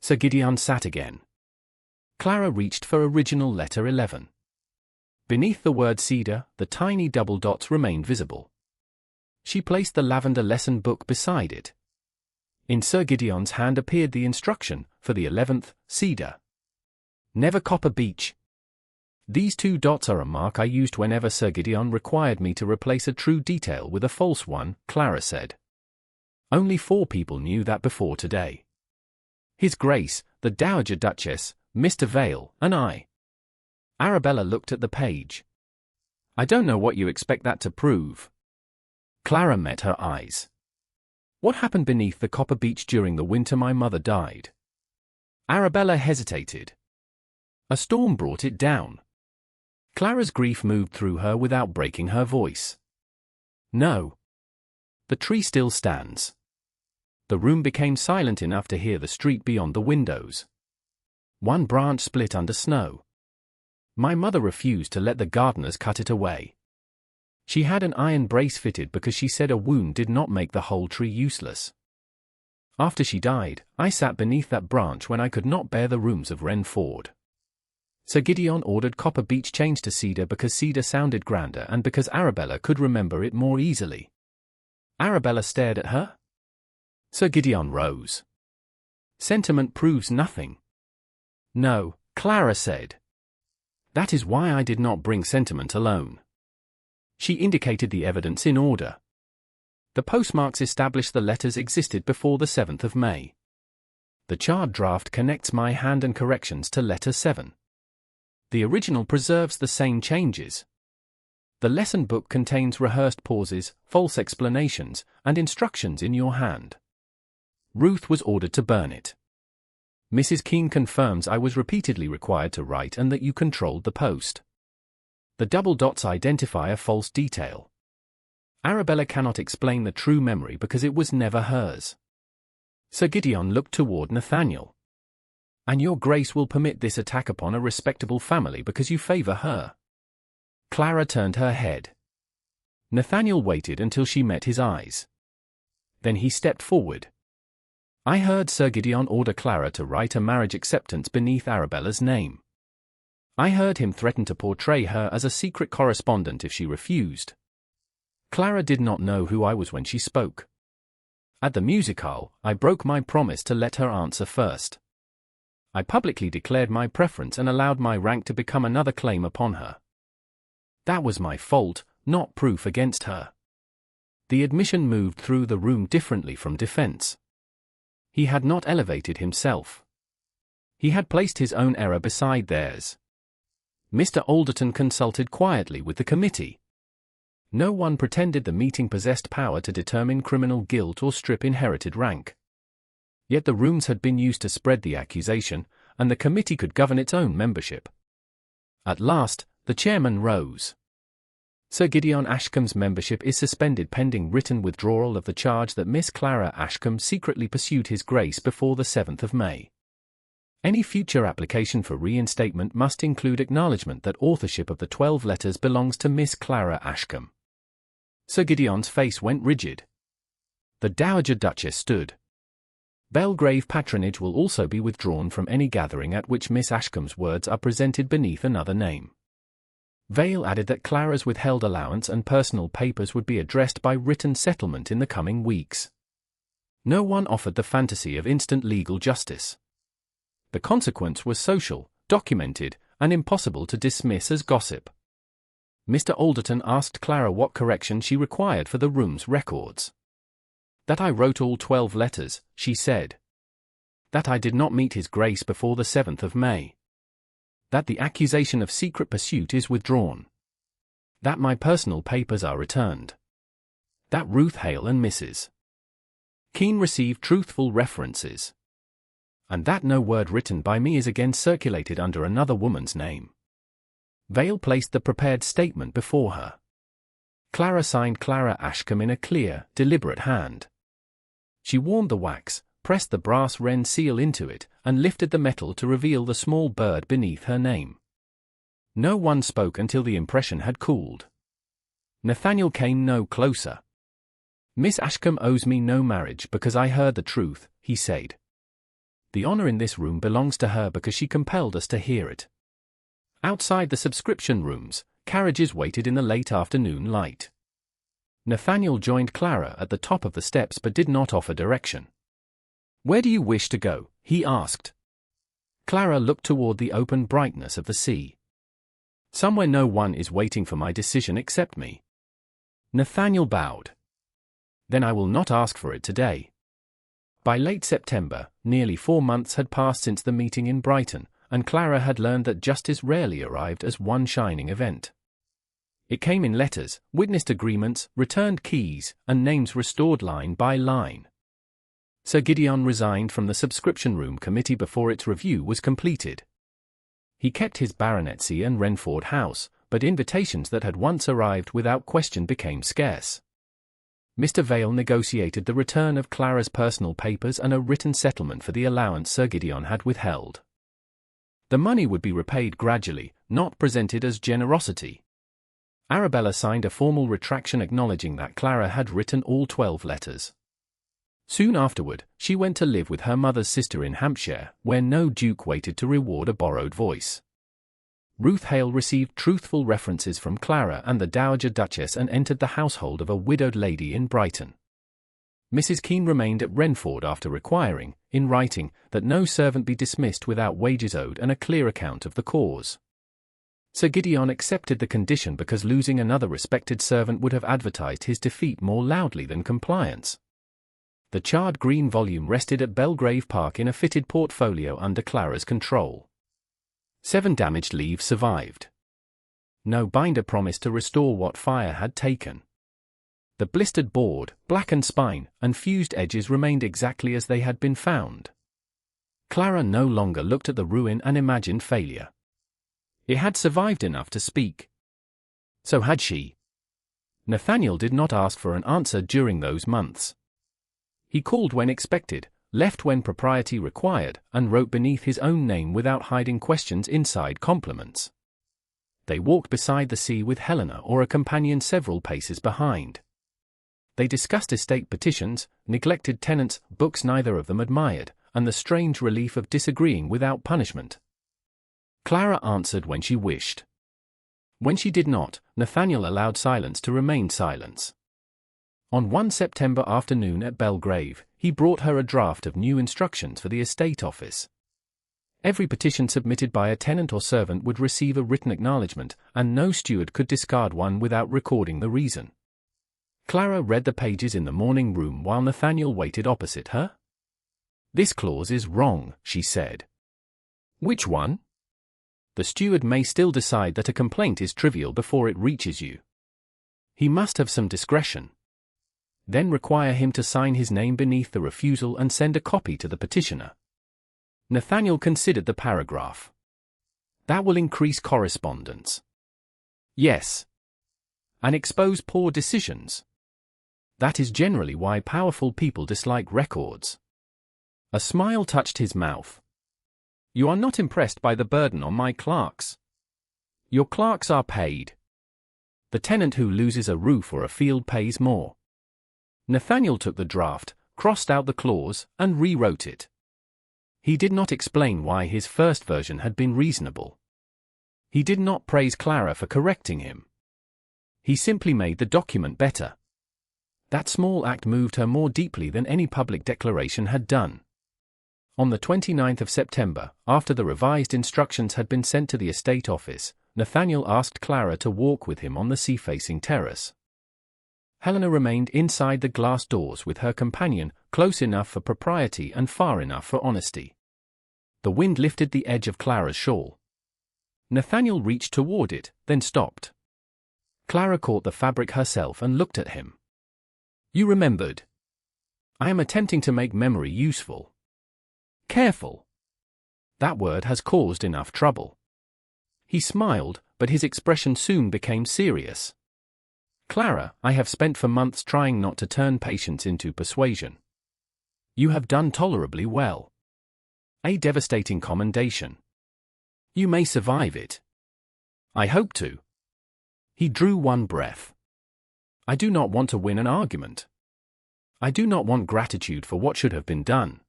Sir Gideon sat again. Clara reached for original letter 11. Beneath the word cedar, the tiny double dots remained visible. She placed the lavender lesson book beside it. In Sir Gideon's hand appeared the instruction, for the 11th, cedar. Never copper beech. These 2 dots are a mark I used whenever Sir Gideon required me to replace a true detail with a false one, Clara said. Only 4 people knew that before today. His Grace, the Dowager Duchess, Mr. Vale, and I. Arabella looked at the page. I don't know what you expect that to prove. Clara met her eyes. What happened beneath the copper beech during the winter my mother died? Arabella hesitated. A storm brought it down. Clara's grief moved through her without breaking her voice. No. The tree still stands. The room became silent enough to hear the street beyond the windows. One branch split under snow. My mother refused to let the gardeners cut it away. She had an iron brace fitted because she said a wound did not make the whole tree useless. After she died, I sat beneath that branch when I could not bear the rooms of Wrenford. Sir Gideon ordered copper beech changed to cedar because cedar sounded grander and because Arabella could remember it more easily. Arabella stared at her. Sir Gideon rose. Sentiment proves nothing. No, Clara said. That is why I did not bring sentiment alone. She indicated the evidence in order. The postmarks established the letters existed before the 7th of May. The charred draft connects my hand and corrections to letter 7. The original preserves the same changes. The lesson book contains rehearsed pauses, false explanations, and instructions in your hand. Ruth was ordered to burn it. Mrs. Keene confirms I was repeatedly required to write and that you controlled the post. The double dots identify a false detail. Arabella cannot explain the true memory because it was never hers. Sir Gideon looked toward Nathaniel. And your Grace will permit this attack upon a respectable family because you favor her. Clara turned her head. Nathaniel waited until she met his eyes. Then he stepped forward. I heard Sir Gideon order Clara to write a marriage acceptance beneath Arabella's name. I heard him threaten to portray her as a secret correspondent if she refused. Clara did not know who I was when she spoke. At the music-hall, I broke my promise to let her answer first. I publicly declared my preference and allowed my rank to become another claim upon her. That was my fault, not proof against her. The admission moved through the room differently from defense. He had not elevated himself. He had placed his own error beside theirs. Mr. Alderton consulted quietly with the committee. No one pretended the meeting possessed power to determine criminal guilt or strip inherited rank. Yet the rooms had been used to spread the accusation, and the committee could govern its own membership. At last, the chairman rose. Sir Gideon Ashcombe's membership is suspended pending written withdrawal of the charge that Miss Clara Ashcombe secretly pursued His Grace before the 7th of May. Any future application for reinstatement must include acknowledgement that authorship of the 12 letters belongs to Miss Clara Ashcombe. Sir Gideon's face went rigid. The Dowager Duchess stood. Belgrave patronage will also be withdrawn from any gathering at which Miss Ashcombe's words are presented beneath another name. Vale added that Clara's withheld allowance and personal papers would be addressed by written settlement in the coming weeks. No one offered the fantasy of instant legal justice. The consequence was social, documented, and impossible to dismiss as gossip. Mr. Alderton asked Clara what correction she required for the room's records. That I wrote all 12 letters, she said. That I did not meet His Grace before the 7th of May. That the accusation of secret pursuit is withdrawn. That my personal papers are returned. That Ruth Hale and Mrs. Keene received truthful references. And that no word written by me is again circulated under another woman's name. Vale placed the prepared statement before her. Clara signed Clara Ashcombe in a clear, deliberate hand. She warmed the wax, pressed the brass wren seal into it, and lifted the metal to reveal the small bird beneath her name. No one spoke until the impression had cooled. Nathaniel came no closer. Miss Ashcombe owes me no marriage because I heard the truth, he said. The honor in this room belongs to her because she compelled us to hear it. Outside the subscription rooms, carriages waited in the late afternoon light. Nathaniel joined Clara at the top of the steps but did not offer direction. Where do you wish to go? He asked. Clara looked toward the open brightness of the sea. Somewhere no one is waiting for my decision except me. Nathaniel bowed. Then I will not ask for it today. By late September, nearly 4 months had passed since the meeting in Brighton, and Clara had learned that justice rarely arrived as one shining event. It came in letters, witnessed agreements, returned keys, and names restored line by line. Sir Gideon resigned from the subscription room committee before its review was completed. He kept his baronetcy and Wrenford House, but invitations that had once arrived without question became scarce. Mr. Vale negotiated the return of Clara's personal papers and a written settlement for the allowance Sir Gideon had withheld. The money would be repaid gradually, not presented as generosity. Arabella signed a formal retraction acknowledging that Clara had written all 12 letters. Soon afterward, she went to live with her mother's sister in Hampshire, where no duke waited to reward a borrowed voice. Ruth Hale received truthful references from Clara and the Dowager Duchess and entered the household of a widowed lady in Brighton. Mrs. Keene remained at Wrenford after requiring, in writing, that no servant be dismissed without wages owed and a clear account of the cause. Sir Gideon accepted the condition because losing another respected servant would have advertised his defeat more loudly than compliance. The charred green volume rested at Belgrave Park in a fitted portfolio under Clara's control. 7 damaged leaves survived. No binder promised to restore what fire had taken. The blistered board, blackened spine, and fused edges remained exactly as they had been found. Clara no longer looked at the ruin and imagined failure. It had survived enough to speak. So had she. Nathaniel did not ask for an answer during those months. He called when expected, left when propriety required, and wrote beneath his own name without hiding questions inside compliments. They walked beside the sea with Helena or a companion several paces behind. They discussed estate petitions, neglected tenants, books neither of them admired, and the strange relief of disagreeing without punishment. Clara answered when she wished. When she did not, Nathaniel allowed silence to remain silence. On one September afternoon at Belgrave, he brought her a draft of new instructions for the estate office. Every petition submitted by a tenant or servant would receive a written acknowledgement, and no steward could discard one without recording the reason. Clara read the pages in the morning room while Nathaniel waited opposite her. "This clause is wrong," she said. "Which one?" "The steward may still decide that a complaint is trivial before it reaches you. He must have some discretion. Then require him to sign his name beneath the refusal and send a copy to the petitioner." Nathaniel considered the paragraph. "That will increase correspondence." "Yes. And expose poor decisions. That is generally why powerful people dislike records." A smile touched his mouth. "You are not impressed by the burden on my clerks. Your clerks are paid. The tenant who loses a roof or a field pays more." Nathaniel took the draft, crossed out the clause, and rewrote it. He did not explain why his first version had been reasonable. He did not praise Clara for correcting him. He simply made the document better. That small act moved her more deeply than any public declaration had done. On the 29th of September, after the revised instructions had been sent to the estate office, Nathaniel asked Clara to walk with him on the sea-facing terrace. Helena remained inside the glass doors with her companion, close enough for propriety and far enough for honesty. The wind lifted the edge of Clara's shawl. Nathaniel reached toward it, then stopped. Clara caught the fabric herself and looked at him. "You remembered." "I am attempting to make memory useful." "Careful. That word has caused enough trouble." He smiled, but his expression soon became serious. "Clara, I have spent for months trying not to turn patience into persuasion. You have done tolerably well. A devastating commendation. You may survive it." "I hope to." He drew one breath. "I do not want to win an argument. I do not want gratitude for what should have been done.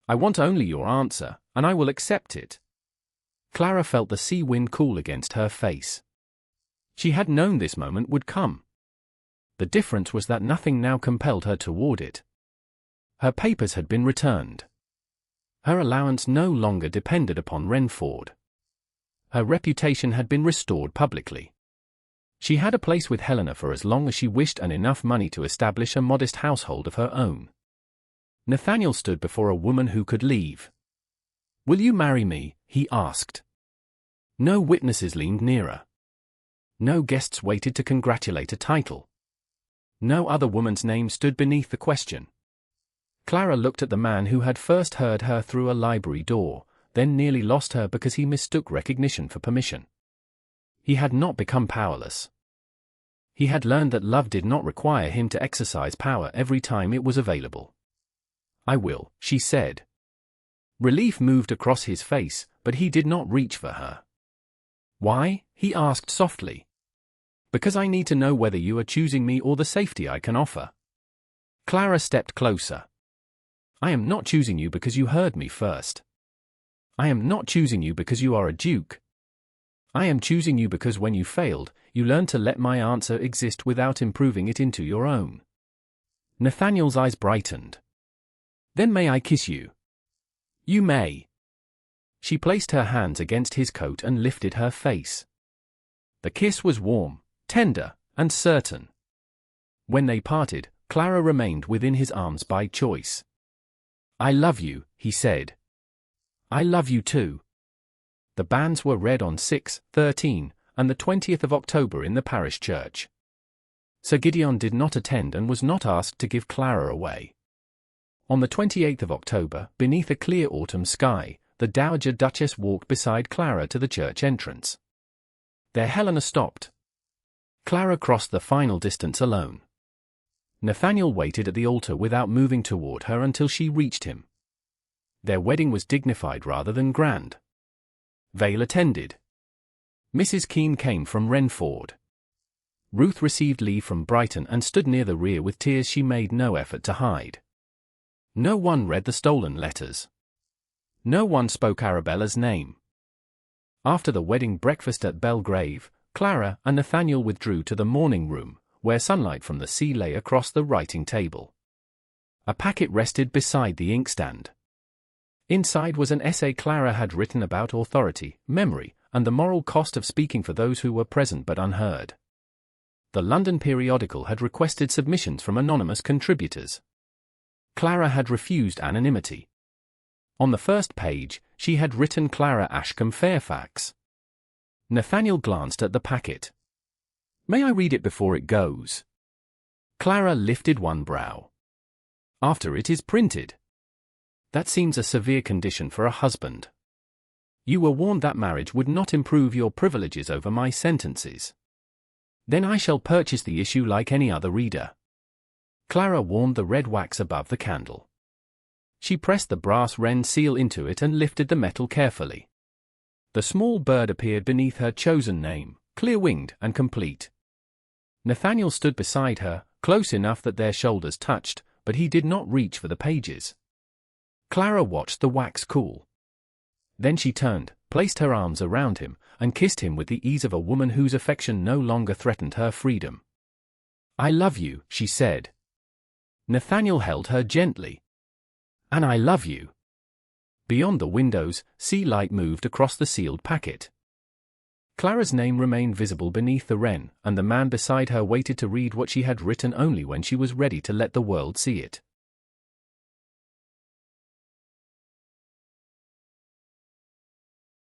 I want only your answer, and I will accept it." Clara felt the sea wind cool against her face. She had known this moment would come. The difference was that nothing now compelled her toward it. Her papers had been returned. Her allowance no longer depended upon Wrenford. Her reputation had been restored publicly. She had a place with Helena for as long as she wished and enough money to establish a modest household of her own. Nathaniel stood before a woman who could leave. "Will you marry me?" he asked. No witnesses leaned nearer. No guests waited to congratulate a title. No other woman's name stood beneath the question. Clara looked at the man who had first heard her through a library door, then nearly lost her because he mistook recognition for permission. He had not become powerless. He had learned that love did not require him to exercise power every time it was available. "I will," she said. Relief moved across his face, but he did not reach for her. "Why?" he asked softly. "Because I need to know whether you are choosing me or the safety I can offer." Clara stepped closer. "I am not choosing you because you heard me first. I am not choosing you because you are a duke. I am choosing you because when you failed, you learned to let my answer exist without improving it into your own." Nathaniel's eyes brightened. "Then may I kiss you?" "You may." She placed her hands against his coat and lifted her face. The kiss was warm, tender, and certain. When they parted, Clara remained within his arms by choice. "I love you," he said. "I love you too." The banns were read on 6, 13, and the 20th of October in the parish church. Sir Gideon did not attend and was not asked to give Clara away. On the 28th of October, beneath a clear autumn sky, the Dowager Duchess walked beside Clara to the church entrance. There Helena stopped. Clara crossed the final distance alone. Nathaniel waited at the altar without moving toward her until she reached him. Their wedding was dignified rather than grand. Vale attended. Mrs. Keene came from Wrenford. Ruth received leave from Brighton and stood near the rear with tears she made no effort to hide. No one read the stolen letters. No one spoke Arabella's name. After the wedding breakfast at Belgrave, Clara and Nathaniel withdrew to the morning room, where sunlight from the sea lay across the writing table. A packet rested beside the inkstand. Inside was an essay Clara had written about authority, memory, and the moral cost of speaking for those who were present but unheard. The London periodical had requested submissions from anonymous contributors. Clara had refused anonymity. On the first page, she had written Clara Ashcombe Fairfax. Nathaniel glanced at the packet. "May I read it before it goes?" Clara lifted one brow. "After it is printed. That seems a severe condition for a husband. You were warned that marriage would not improve your privileges over my sentences. Then I shall purchase the issue like any other reader." Clara warmed the red wax above the candle. She pressed the brass wren seal into it and lifted the metal carefully. The small bird appeared beneath her chosen name, clear-winged and complete. Nathaniel stood beside her, close enough that their shoulders touched, but he did not reach for the pages. Clara watched the wax cool. Then she turned, placed her arms around him, and kissed him with the ease of a woman whose affection no longer threatened her freedom. "I love you," she said. Nathaniel held her gently. "And I love you." Beyond the windows, sea light moved across the sealed packet. Clara's name remained visible beneath the wren, and the man beside her waited to read what she had written only when she was ready to let the world see it.